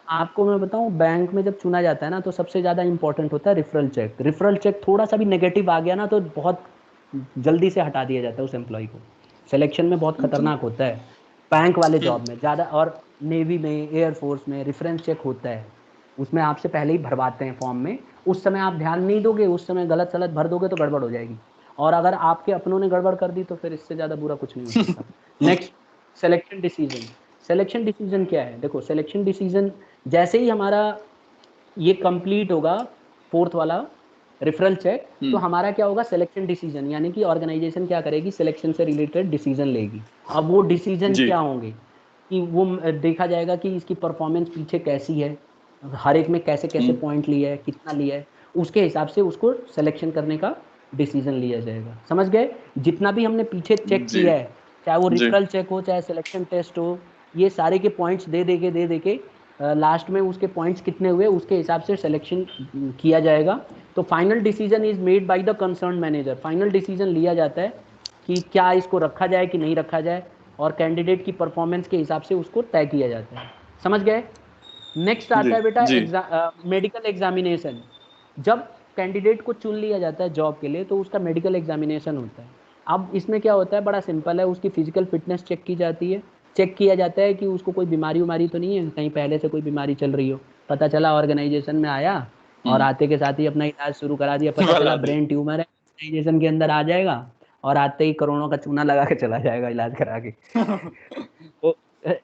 Speaker 1: आपको मैं बताऊं, बैंक में जब चुना जाता है ना तो सबसे ज़्यादा इंपॉर्टेंट होता है रेफरल चेक। रेफरल चेक थोड़ा सा भी नेगेटिव आ गया ना तो बहुत जल्दी से हटा दिया जाता है उस एम्प्लॉय को। सिलेक्शन में बहुत
Speaker 2: जी।
Speaker 1: खतरनाक होता है बैंक वाले जॉब में ज़्यादा, और नेवी में एयरफोर्स में रेफरेंस चेक होता है। उसमें आपसे पहले ही भरवाते हैं फॉर्म में, उस समय आप ध्यान नहीं दोगे, उस समय गलत सलत भर दोगे तो गड़बड़ हो जाएगी। और अगर आपके अपनों ने गड़बड़ कर दी तो फिर इससे ज़्यादा बुरा कुछ नहीं हो सकता। Next, selection decision. Selection decision क्या है, देखो सिलेक्शन डिसीजन जैसे ही हमारा ये कंप्लीट होगा, फोर्थ वाला रेफरल चेक, तो
Speaker 2: हम्म।
Speaker 1: हमारा क्या होगा, सिलेक्शन डिसीजन, यानी कि ऑर्गेनाइजेशन क्या करेगी, सिलेक्शन से रिलेटेड डिसीजन लेगी। अब वो डिसीजन
Speaker 2: जी।
Speaker 1: क्या होंगे कि वो देखा जाएगा कि इसकी परफॉर्मेंस पीछे कैसी है, हर एक में कैसे कैसे
Speaker 2: हम्म।
Speaker 1: पॉइंट लिया है, कितना लिया है, उसके हिसाब से उसको सिलेक्शन करने का डिसीजन लिया जाएगा। समझ गए? जितना भी हमने पीछे चेक
Speaker 2: जी
Speaker 1: किया है, चाहे वो
Speaker 2: जी।
Speaker 1: रेफरल चेक हो चाहे सिलेक्शन टेस्ट हो, ये सारे के पॉइंट्स दे दे के लास्ट में उसके पॉइंट्स कितने हुए उसके हिसाब से सिलेक्शन किया जाएगा। तो final decision is made by the concern manager. Final decision लिया जाता है कि क्या इसको रखा जाए कि नहीं रखा जाए, और कैंडिडेट की परफॉर्मेंस के हिसाब से उसको तय किया जाता है। समझ गए? नेक्स्ट
Speaker 2: जी
Speaker 1: आता है बेटा
Speaker 2: जी।
Speaker 1: Medical examination. जब कैंडिडेट को चुन लिया जाता है जॉब के लिए तो उसका मेडिकल एग्जामिनेशन होता है। अब इसमें क्या होता है, बड़ा सिंपल है, उसकी फिजिकल फिटनेस चेक की जाती है। चेक किया जाता है कि उसको कोई बीमारी उमारी तो नहीं है, कहीं पहले से कोई बीमारी चल रही हो, पता चला ऑर्गेनाइजेशन में आया और
Speaker 2: हम्म।
Speaker 1: आते के साथ ही अपना इलाज शुरू करा दिया, पता चला
Speaker 2: वाला दी।
Speaker 1: ब्रेन ट्यूमर है, ऑर्गेनाइजेशन के अंदर आ जाएगा और आते ही करोड़ों का चूना लगा के चला जाएगा इलाज करा के। तो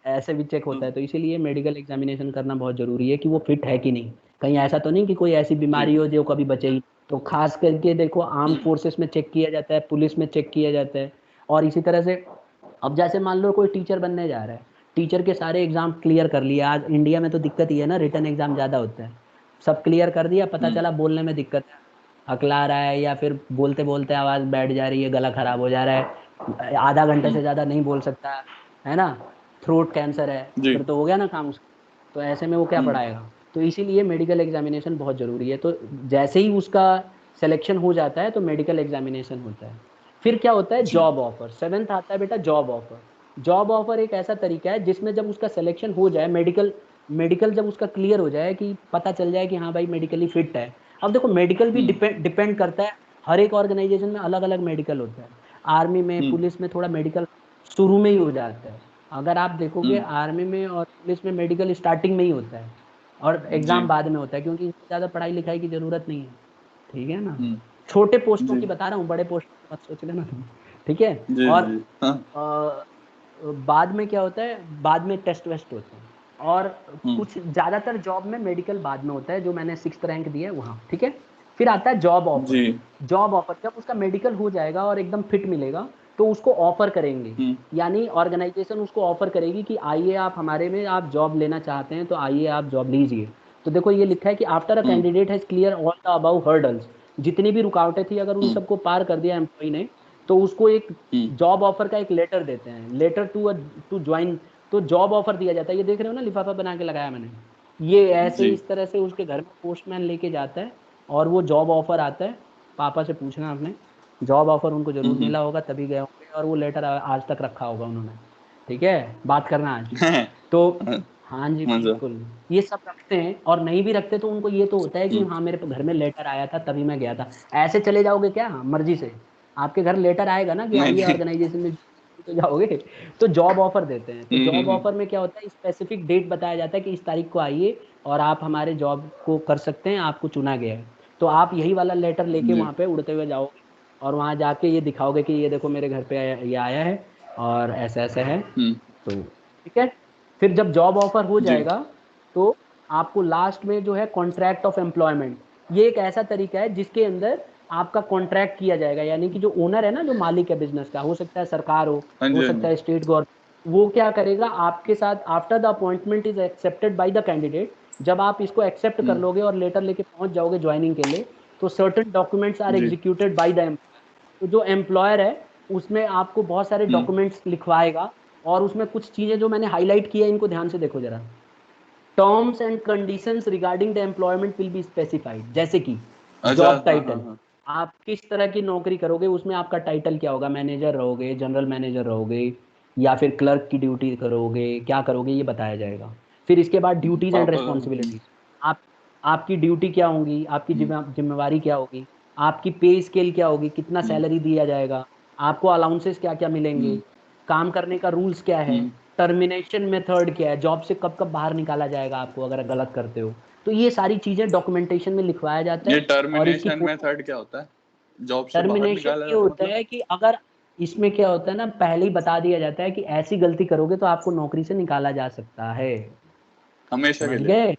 Speaker 1: ऐसे भी चेक होता है, तो इसीलिए मेडिकल एग्जामिनेशन करना बहुत जरूरी है कि वो फिट है कि नहीं, कहीं ऐसा तो नहीं कि कोई ऐसी
Speaker 2: जी।
Speaker 1: बीमारी हो जो कभी बचे ही। तो खास करके देखो आर्म
Speaker 2: हम्म।
Speaker 1: फोर्सेस में चेक किया जाता है, पुलिस में चेक किया जाता है। और इसी तरह से अब जैसे मान लो कोई टीचर बनने जा रहा है, टीचर के सारे एग्जाम क्लियर कर लिए, आज इंडिया में तो दिक्कत ही है ना, रिटर्न एग्जाम ज़्यादा होता है, सब क्लियर कर दिया, पता
Speaker 2: हम्म।
Speaker 1: चला बोलने में दिक्कत है, हकला रहा है या फिर बोलते बोलते आवाज़ बैठ जा रही है, गला खराब हो जा रहा है, आधा घंटे
Speaker 2: हम्म।
Speaker 1: से ज़्यादा नहीं बोल सकता है ना, थ्रोट कैंसर है,
Speaker 2: जी।
Speaker 1: फिर तो हो गया ना काम उसका। तो ऐसे में वो क्या
Speaker 2: हम्म।
Speaker 1: पढ़ाएगा? तो इसीलिए मेडिकल एग्जामिनेशन बहुत ज़रूरी है। तो जैसे ही उसका सिलेक्शन हो जाता है तो मेडिकल एग्जामिनेशन होता है। फिर क्या होता है,
Speaker 2: जी।
Speaker 1: Job offer. सेवेंथ आता है बेटा जॉब ऑफर। जॉब ऑफर एक ऐसा तरीका है जिसमें जब उसका सिलेक्शन हो जाए, मेडिकल मेडिकल जब उसका क्लियर हो जाए कि पता चल जाए कि हाँ भाई मेडिकली फिट है। अब देखो मेडिकल भी
Speaker 2: हम्म।
Speaker 1: डिपेंड करता है, हर एक ऑर्गेनाइजेशन में अलग अलग मेडिकल होता है। आर्मी में
Speaker 2: हम्म।
Speaker 1: पुलिस में थोड़ा मेडिकल शुरू में ही हो जाता है। अगर आप देखोगे
Speaker 2: हम्म।
Speaker 1: आर्मी में और पुलिस में मेडिकल स्टार्टिंग में ही होता है और एग्जाम
Speaker 2: जी।
Speaker 1: बाद में होता है, क्योंकि इसमें ज़्यादा पढ़ाई लिखाई की ज़रूरत नहीं है, ठीक है ना।
Speaker 2: हम्म।
Speaker 1: छोटे पोस्टों
Speaker 2: जी
Speaker 1: की बता रहा हूँ, बड़े पोस्टों की मत सोच लेना तुम, ठीक है।
Speaker 2: जी
Speaker 1: और
Speaker 2: जी। हाँ।
Speaker 1: अ, बाद में क्या होता है, बाद में टेस्ट वेस्ट होते हैं। और
Speaker 2: हम्म।
Speaker 1: कुछ ज़्यादातर जॉब में मेडिकल बाद में होता है, जो मैंने 6th रैंक दिया है वहाँ, ठीक है। फिर आता है जॉब ऑफर।
Speaker 2: जी।
Speaker 1: जॉब ऑफर जब उसका मेडिकल हो जाएगा और एकदम फिट मिलेगा तो उसको ऑफर करेंगे,
Speaker 2: हम्म।
Speaker 1: यानी ऑर्गेनाइजेशन उसको ऑफर करेगी कि आइए आप हमारे में, आप जॉब लेना चाहते हैं तो आइए आप जॉब लीजिए। तो देखो ये लिखा है कि after a
Speaker 2: hmm.
Speaker 1: Candidate has clear all the above hurdles, जितनी भी रुकावटें थी अगर उन
Speaker 2: हम्म।
Speaker 1: सबको पार कर दिया एम्प्लॉय ने, तो उसको एक
Speaker 2: हम्म।
Speaker 1: जॉब ऑफर का एक लेटर देते हैं, लेटर टू ज्वाइन। तो जॉब ऑफर दिया जाता है, ये देख रहे हो ना लिफाफा बना के लगाया मैंने, ये ऐसे
Speaker 2: जी।
Speaker 1: इस तरह से उसके घर में पोस्टमैन लेके जाता है और वो जॉब ऑफर आता है। पापा से पूछना आपने, जॉब ऑफर उनको जरूर मिला होगा तभी गए होंगे, और वो लेटर आज तक रखा होगा उन्होंने। ठीक है, बात करना आज। तो हाँ जी
Speaker 2: मजा।
Speaker 1: बिल्कुल, ये सब रखते हैं। और नहीं भी रखते तो उनको ये तो होता है कि
Speaker 2: हम्म,
Speaker 1: हाँ मेरे घर में लेटर आया था तभी मैं गया था। ऐसे चले जाओगे क्या मर्जी से? आपके घर लेटर आएगा ना कि
Speaker 2: नहीं
Speaker 1: आइए
Speaker 2: नहीं।
Speaker 1: ऑर्गेनाइजेशन में तो जाओगे। तो जॉब ऑफर देते हैं, तो जॉब
Speaker 2: हम्म।
Speaker 1: ऑफर में क्या होता है, स्पेसिफिक डेट बताया जाता है कि इस तारीख को आइए और आप हमारे जॉब को कर सकते हैं, आपको चुना गया है। तो आप यही वाला लेटर लेके
Speaker 2: जी।
Speaker 1: वहाँ पे उड़ते हुए जाओगे, और वहाँ जाके ये दिखाओगे कि ये देखो मेरे घर पे ये आया है और ऐसा ऐसा है।
Speaker 2: हम्म।
Speaker 1: तो ठीक है, फिर जब जॉब ऑफर हो
Speaker 2: जी।
Speaker 1: जाएगा तो आपको लास्ट में जो है कॉन्ट्रैक्ट ऑफ एम्प्लॉयमेंट, ये एक ऐसा तरीका है जिसके अंदर आपका कॉन्ट्रैक्ट किया जाएगा। यानी कि जो ओनर है ना, जो मालिक है बिजनेस का, हो सकता है सरकार
Speaker 2: हाँ
Speaker 1: हो
Speaker 2: जी, हाँ
Speaker 1: सकता
Speaker 2: जी।
Speaker 1: है स्टेट गवर्नमेंट, वो क्या करेगा आपके साथ, after the appointment is accepted by the candidate, जब आप इसको एक्सेप्ट कर
Speaker 2: हम्म।
Speaker 1: लोगे और लेटर लेके पहुंच जाओगे ज्वाइनिंग के लिए, तो certain documents R
Speaker 2: G.
Speaker 1: Executed by the employer. तो जो एम्प्लॉयर है उसमें आपको बहुत सारे
Speaker 2: हम्म।
Speaker 1: डॉक्यूमेंट्स लिखवाएगा, और उसमें कुछ चीजें जो मैंने हाईलाइट किया है इनको ध्यान से देखो जरा। Terms and conditions regarding the employment will be specified, जैसे कि
Speaker 2: अच्छा,
Speaker 1: जॉब
Speaker 2: हाँ हाँ
Speaker 1: टाइटल,
Speaker 2: हाँ।
Speaker 1: आप किस तरह की नौकरी करोगे, उसमें आपका टाइटल क्या होगा, मैनेजर रहोगे, जनरल मैनेजर रहोगे, या फिर क्लर्क की ड्यूटी करोगे, क्या करोगे ये बताया जाएगा। फिर इसके बाद ड्यूटीज एंड
Speaker 2: पापा।
Speaker 1: रिस्पॉन्सिबिलिटीज, आप आपकी ड्यूटी क्या होंगी, आपकी जिम्मेवारी क्या होगी, आपकी पे स्केल क्या होगी, कितना
Speaker 2: हम्म,
Speaker 1: सैलरी दिया जाएगा, आपको अलाउंसेस क्या क्या मिलेंगे,
Speaker 2: हम्म,
Speaker 1: काम करने का रूल्स क्या है,
Speaker 2: हम्म।
Speaker 1: टर्मिनेशन मेथड क्या है, जॉब से कब कब बाहर निकाला जाएगा आपको अगर गलत करते हो। तो ये सारी चीजें डॉक्यूमेंटेशन में लिखवाया जाता
Speaker 2: ये
Speaker 1: है। और इसकी
Speaker 2: टर्मिनेशन मेथड क्या होता है? जॉब से बाहर
Speaker 1: टर्मिनेशन
Speaker 2: निकाला
Speaker 1: ये
Speaker 2: जाता
Speaker 1: होता
Speaker 2: मतलब?
Speaker 1: है कि अगर, इसमें क्या होता है ना, पहले ही बता दिया जाता है कि ऐसी गलती करोगे तो आपको नौकरी से निकाला जा सकता है।
Speaker 2: हमेशा के
Speaker 1: समझ
Speaker 2: लिए?
Speaker 1: गए?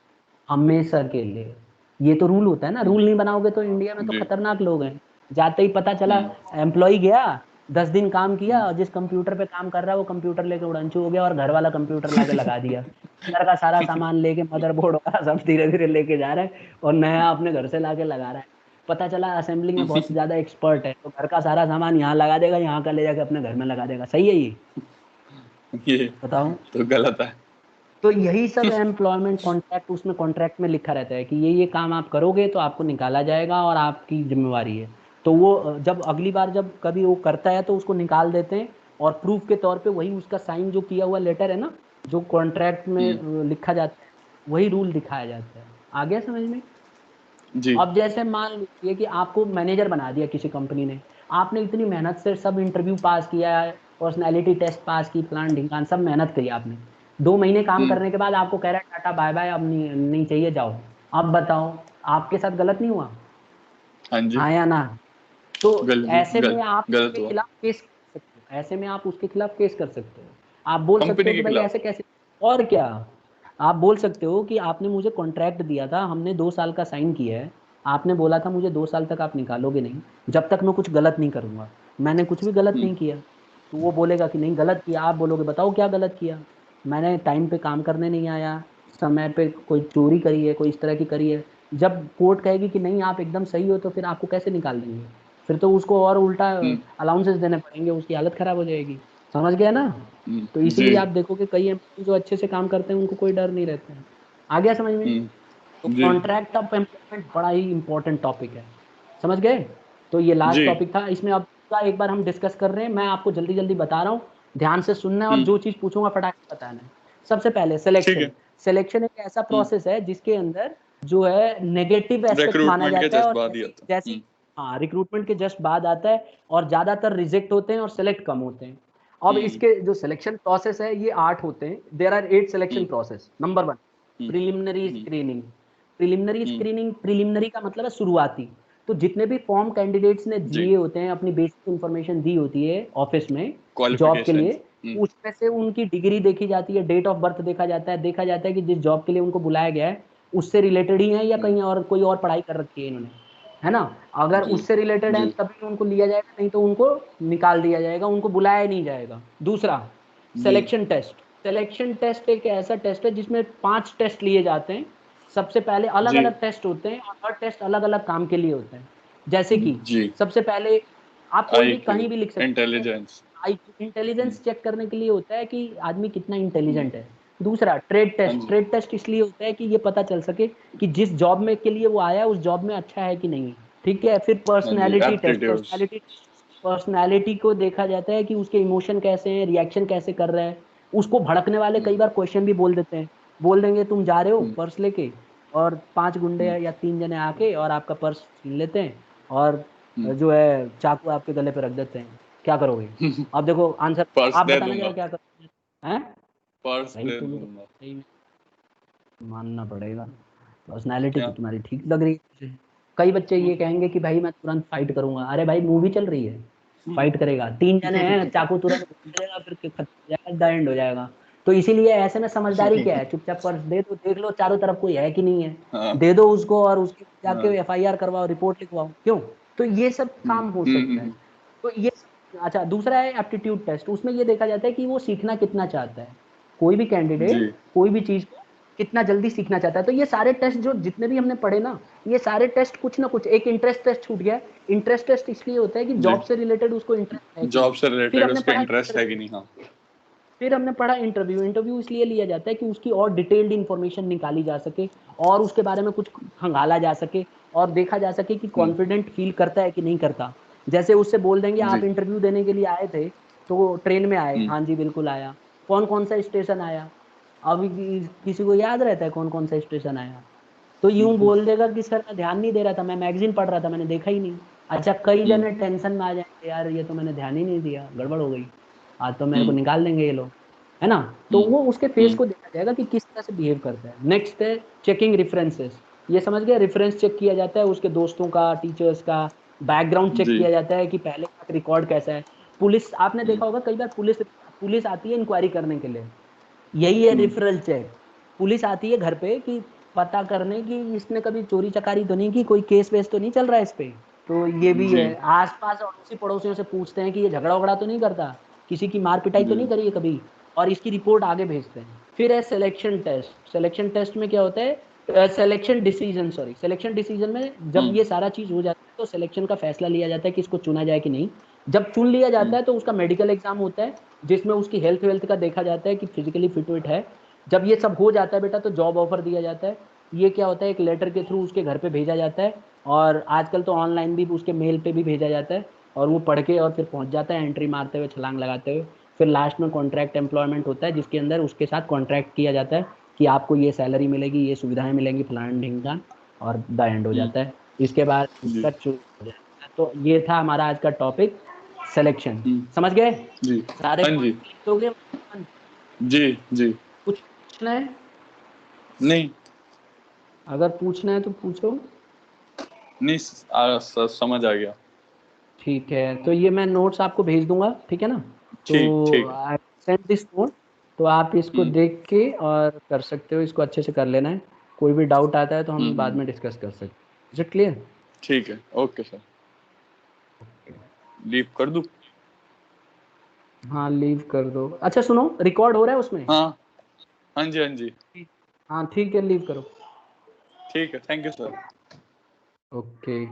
Speaker 1: हमेशा के लिए। ये तो रूल होता है ना,
Speaker 2: हम्म,
Speaker 1: रूल नहीं बनाओगे तो इंडिया में तो
Speaker 2: जी।
Speaker 1: खतरनाक लोग हैं। जाते ही पता चला,
Speaker 2: हम्म,
Speaker 1: एम्प्लॉय गया, 10 दिन काम किया,
Speaker 2: हम्म।
Speaker 1: और जिस कंप्यूटर पे काम कर रहा है वो कंप्यूटर लेके उड़नचू हो गया, और घर वाला कंप्यूटर लाके लगा दिया। घर का सारा सामान लेके, मदरबोर्ड वगैरह सब धीरे धीरे लेके जा रहा है, और नया अपने घर से लाके लगा रहा है। पता चला असेंबलिंग में बहुत ज्यादा एक्सपर्ट है, तो घर का सारा सामान यहाँ लगा देगा, यहाँ का ले जाके अपने घर में लगा देगा। सही है ये?
Speaker 2: ये
Speaker 1: बताओ।
Speaker 2: तो गलत है।
Speaker 1: तो यही सब एम्प्लॉयमेंट कॉन्ट्रैक्ट, उसमें कॉन्ट्रैक्ट में लिखा रहता है कि ये काम आप करोगे तो आपको निकाला जाएगा और आपकी जिम्मेवारी है। तो वो जब अगली बार जब कभी वो करता है तो उसको निकाल देते हैं, और प्रूफ के तौर पे वही उसका साइन जो किया हुआ लेटर है ना, जो कॉन्ट्रैक्ट में
Speaker 2: हम्म,
Speaker 1: लिखा जाता है, वही रूल दिखाया जाता है। आ गया समझ में?
Speaker 2: जी।
Speaker 1: अब जैसे मान लीजिए कि आपको मैनेजर बना दिया किसी कंपनी ने, आपने इतनी मेहनत से सब इंटरव्यू पास किया, पर्सनैलिटी टेस्ट पास की, प्लान ढिंकान सब मेहनत करी आपने, 2 महीने काम
Speaker 2: हम्म,
Speaker 1: करने के बाद आपको कह रहा है टाटा बाय बाय, अब नहीं, नहीं चाहिए, जाओ। अब बताओ, आपके साथ गलत नहीं हुआ?
Speaker 2: हाँ जी।
Speaker 1: हाँ या ना? तो ऐसे में आप
Speaker 2: गलत
Speaker 1: उसके
Speaker 2: हुआ।
Speaker 1: खिलाफ केस कर सकते हो, ऐसे में आप उसके खिलाफ केस कर सकते हो। आप बोल सकते
Speaker 2: कंपनी
Speaker 1: हो कि
Speaker 2: के
Speaker 1: भाई
Speaker 2: खिलाफ?
Speaker 1: ऐसे कैसे, और क्या, आप बोल सकते हो कि आपने मुझे कॉन्ट्रैक्ट दिया था, हमने 2 साल का साइन किया है, आपने बोला था मुझे 2 साल तक आप निकालोगे नहीं जब तक मैं कुछ गलत नहीं करूंगा। मैंने कुछ भी गलत
Speaker 2: हम्म,
Speaker 1: नहीं किया। तो वो बोलेगा कि नहीं गलत किया, आप बोलोगे बताओ क्या गलत किया, मैंने टाइम पे काम करने नहीं आया, समय पे कोई चोरी करी है, कोई इस तरह की करी है। जब कोर्ट कहेगी कि नहीं आप एकदम सही हो, तो फिर आपको कैसे निकाल देंगे? फिर तो उसको और उल्टा
Speaker 2: हम्म,
Speaker 1: अलाउंसेस देने पड़ेंगे, उसकी हालत खराब हो जाएगी। समझ गया ना? तो
Speaker 2: जी।
Speaker 1: इसलिए आप देखोगे कई एम्प्लॉय जो अच्छे से काम करते हैं उनको कोई डर नहीं रहता है। आ गया समझ में? तो
Speaker 2: जी।
Speaker 1: कॉन्ट्रैक्ट ऑफ एम्प्लॉयमेंट बड़ा ही इंपॉर्टेंट टॉपिक है। समझ गए? तो ये लास्ट
Speaker 2: जी।
Speaker 1: टॉपिक था, इसमें अब का एक बार हम डिस्कस कर रहे हैं, मैं आपको जल्दी जल्दी बता रहा हूँ, ध्यान से सुनना है, और
Speaker 2: हम्म,
Speaker 1: जो चीज पूछूंगा फटाक से बताना है। सबसे पहले
Speaker 2: ठीक
Speaker 1: सिलेक्शन।
Speaker 2: है।
Speaker 1: सिलेक्शन एक ऐसा
Speaker 2: हम्म।
Speaker 1: प्रोसेस है जिसके अंदर जो है नेगेटिव एस्पेक्ट माना
Speaker 2: रिक्रूटमेंट के
Speaker 1: जाता है,
Speaker 2: जस्ट
Speaker 1: और
Speaker 2: बाद ही
Speaker 1: जैसी
Speaker 2: आता है।
Speaker 1: जैसी हाँ रिक्रूटमेंट के जस्ट बाद आता है, और ज्यादातर रिजेक्ट होते हैं और सेलेक्ट कम होते हैं। अब
Speaker 2: हम्म,
Speaker 1: इसके जो सिलेक्शन प्रोसेस है ये 8 होते हैं, there are 8 selection
Speaker 2: hmm,
Speaker 1: process. Number 1,
Speaker 2: hmm,
Speaker 1: preliminary
Speaker 2: hmm,
Speaker 1: screening. Preliminary
Speaker 2: hmm,
Speaker 1: screening, preliminary का मतलब है शुरुआती। तो जितने भी फॉर्म कैंडिडेट्स ने
Speaker 2: जी।
Speaker 1: दिए होते हैं, अपनी बेसिक इंफॉर्मेशन दी होती है ऑफिस में जॉब के
Speaker 2: क्वालिफिकेशन।
Speaker 1: लिए, उसमें से उनकी डिग्री देखी जाती है, डेट ऑफ बर्थ देखा जाता है, देखा जाता है कि जिस जॉब के लिए उनको बुलाया गया है उससे रिलेटेड ही है या कहीं और कोई और पढ़ाई कर रखी है इन्होंने, है ना? अगर
Speaker 2: जी।
Speaker 1: उससे रिलेटेड है
Speaker 2: जी।
Speaker 1: तभी उनको लिया जाएगा, नहीं तो उनको निकाल दिया जाएगा, उनको बुलाया नहीं जाएगा। दूसरा,
Speaker 2: जी।
Speaker 1: Selection test. सिलेक्शन टेस्ट एक ऐसा टेस्ट है जिसमें 5 टेस्ट लिए जाते हैं। सबसे पहले अलग
Speaker 2: जी।
Speaker 1: अलग टेस्ट होते हैं, और हर टेस्ट अलग अलग काम के लिए होते हैं। जैसे कि
Speaker 2: जी।
Speaker 1: सबसे पहले आप कोई
Speaker 2: आई
Speaker 1: भी
Speaker 2: क्यू।
Speaker 1: कहीं भी लिख सकते हैं,
Speaker 2: इंटेलिजेंस।
Speaker 1: आईक्यू इंटेलिजेंस चेक करने के लिए होता है कि आदमी कितना
Speaker 2: हम्म,
Speaker 1: इंटेलिजेंट है। दूसरा, ट्रेड
Speaker 2: हाँ
Speaker 1: टेस्ट।
Speaker 2: जी।
Speaker 1: ट्रेड टेस्ट इसलिए होता है कि ये पता चल सके कि जिस जॉब में के लिए वो आया है उस जॉब में अच्छा है कि नहीं। ठीक है। फिर
Speaker 2: हाँ जी,
Speaker 1: personality test.
Speaker 2: Aptitudes.
Speaker 1: Personality personality को देखा जाता है कि उसके इमोशन कैसे हैं, रिएक्शन कैसे कर रहा है। उसको भड़कने वाले कई बार क्वेश्चन भी बोल देते हैं, बोल देंगे तुम जा रहे हो पर्स लेके और 5 गुंडे या 3 जने आके और आपका पर्स छीन लेते हैं और जो है चाकू आपके गले पे रख देते हैं, क्या करोगे? अब देखो आंसर
Speaker 2: पर्स
Speaker 1: आप
Speaker 2: दे
Speaker 1: बताना जरा
Speaker 2: दूंगा,
Speaker 1: क्या करोगे? हैं
Speaker 2: पर्स
Speaker 1: भाई
Speaker 2: दे
Speaker 1: तुम तो
Speaker 2: दूंगा।
Speaker 1: सही में मानना पड़ेगा, पर्सनालिटी तो
Speaker 2: क्या?
Speaker 1: तुम्हारी ठीक लग रही है मुझे। कई बच्चे ये कहेंगे कि भाई मैं तुरंत फाइट करूंगा, अरे भाई मूवी चल रही है, फाइट करेगा, 3 जने हैं, चाकू तुरंत देगा, फिर खत्म हो जाएगा, द एंड हो जाएगा। तो इसीलिए ऐसे में समझदारी क्या है, चुपचाप पर्स दे दो, देख लो चारों तरफ कोई है कि नहीं है,
Speaker 2: हाँ
Speaker 1: दे दो उसको और उसके जाके
Speaker 2: हाँ।
Speaker 1: एफआईआर करवाओ, रिपोर्ट लिखवाओ, क्यों? तो ये सब काम हो सकता है। तो ये अच्छा, दूसरा है एप्टीट्यूड टेस्ट। उसमें ये देखा जाता है कि वो सीखना कितना चाहता है, कोई भी कैंडिडेट
Speaker 2: जी
Speaker 1: कोई भी चीज को कितना जल्दी सीखना चाहता है। तो ये सारे टेस्ट जो जितने भी हमने पढ़े ना, ये सारे टेस्ट कुछ ना कुछ, एक इंटरेस्ट टेस्ट छूट गया। इंटरेस्ट टेस्ट इसलिए होता है कि
Speaker 2: जी,
Speaker 1: जॉब से रिलेटेड उसको इंटरेस्ट है कि नहीं।
Speaker 2: जॉब से
Speaker 1: फिर
Speaker 2: रिलेटेड
Speaker 1: हमने
Speaker 2: उसका
Speaker 1: पढ़ा
Speaker 2: इंटरेस्ट है कि
Speaker 1: इंटरव्यू,
Speaker 2: नहीं। हाँ।
Speaker 1: फिर हमने पढ़ा इंटरव्यू। इंटरव्यू इसलिए लिया जाता है कि उसकी और डिटेल्ड इंफॉर्मेशन निकाली जा सके और उसके बारे में कुछ खंगाला जा सके और देखा जा सके कि कॉन्फिडेंट फील करता है कि नहीं करता। जैसे उससे बोल देंगे आप
Speaker 2: जी।
Speaker 1: इंटरव्यू देने के लिए आए थे, तो ट्रेन में आए,
Speaker 2: हम्म
Speaker 1: हाँ जी बिल्कुल आया। कौन कौन सा स्टेशन आया? अभी किसी को याद रहता है कौन कौन सा स्टेशन आया? तो यूं बोल देगा कि सर मैं ध्यान नहीं दे रहा था, मैं मैगजीन पढ़ रहा था, मैंने देखा ही नहीं। अच्छा, कई
Speaker 2: हम्म
Speaker 1: जने टेंशन में आ जाएंगे, यार ये तो मैंने ध्यान ही नहीं दिया, गड़बड़ हो गई, आज तो मेरे को
Speaker 2: हम्म
Speaker 1: निकाल देंगे ये लोग, है ना? तो
Speaker 2: हम्म
Speaker 1: वो उसके फेस
Speaker 2: हम्म
Speaker 1: को देखा जाएगा कि किस तरह से बिहेव करता है। नेक्स्ट है चेकिंग रेफरेंसेस। ये समझ गया, रेफरेंस चेक किया जाता है उसके दोस्तों का, टीचर्स का, बैकग्राउंड चेक
Speaker 2: जी।
Speaker 1: किया जाता है कि पहले का रिकॉर्ड कैसा है। पुलिस, आपने
Speaker 2: हम्म
Speaker 1: देखा होगा कई बार पुलिस पुलिस आती है इंक्वायरी करने के लिए, यही है
Speaker 2: हम्म
Speaker 1: रेफरल चेक। पुलिस आती है घर पे कि पता करने की इसने कभी चोरी चकारी तो नहीं की, कोई केस वेस तो नहीं चल रहा है इस पे। तो ये भी
Speaker 2: जी
Speaker 1: है, आसपास अड़ोसी पड़ोसियों से पूछते हैं कि ये झगड़ा वगड़ा तो नहीं करता, किसी की मार पिटाई तो
Speaker 2: जी।
Speaker 1: नहीं करी है कभी, और इसकी रिपोर्ट आगे भेजते हैं। फिर है सिलेक्शन टेस्ट। सिलेक्शन टेस्ट में क्या होता है, selection decision, sorry, selection decision में जब
Speaker 2: हम्म
Speaker 1: ये सारा चीज हो जाता है तो सिलेक्शन का फैसला लिया जाता है कि इसको चुना जाए कि नहीं। जब चुन लिया जाता
Speaker 2: हम्म
Speaker 1: है तो उसका मेडिकल एग्जाम होता है, जिसमें उसकी हेल्थ वेल्थ का देखा जाता है कि फिजिकली फिट विट है। जब ये सब हो जाता है बेटा तो जॉब ऑफर दिया जाता है। ये क्या होता है, एक लेटर के थ्रू उसके घर पे भेजा जाता है, और आजकल तो ऑनलाइन भी उसके मेल पे भी भेजा जाता है, और वो पढ़ के और फिर पहुंच जाता है एंट्री मारते हुए, छलांग लगाते हुए। फिर लास्ट में कॉन्ट्रैक्ट एम्प्लॉयमेंट होता है, जिसके अंदर उसके साथ कॉन्ट्रैक्ट किया जाता है कि आपको ये सैलरी मिलेगी, ये सुविधाएं मिलेंगी, फलान ढिंगान, और द एंड हो
Speaker 2: हम्म
Speaker 1: जाता है। इसके बाद
Speaker 2: जी।
Speaker 1: उसका चूज हो जाता है। तो ये था हमारा आज का टॉपिक, सिलेक्शन।
Speaker 2: हम्म
Speaker 1: समझ गए
Speaker 2: जी।
Speaker 1: सारे
Speaker 2: हाँ जी।
Speaker 1: पॉइंट हो गए?
Speaker 2: जी जी।
Speaker 1: कुछ पूछना है?
Speaker 2: नहीं
Speaker 1: अगर पूछना है तो पूछो।
Speaker 2: नहीं, समझ आ गया।
Speaker 1: ठीक है, तो ये मैं नोट्स आपको भेज दूंगा, ठीक है ना? तो
Speaker 2: ठीक ठीक है।
Speaker 1: आई सेंड दिस नोट, तो आप इसको
Speaker 2: हम्म
Speaker 1: देख के और कर सकते हो, इसको अच्छे से कर लेना है। कोई भी डाउट आता है तो हम बाद
Speaker 2: हम्म।
Speaker 1: में डिस्कस कर सकते हैं। Is it clear?
Speaker 2: ठीक है, ओके सर। लीव कर दूँ?
Speaker 1: हाँ लीव कर दो। अच्छा सुनो, रिकॉर्ड हो रहा है उसमें?
Speaker 2: हाँ हाँ जी हाँ जी।
Speaker 1: हाँ ठीक है, लीव करो।
Speaker 2: ठीक है, थैंक यू सर।
Speaker 1: ओके।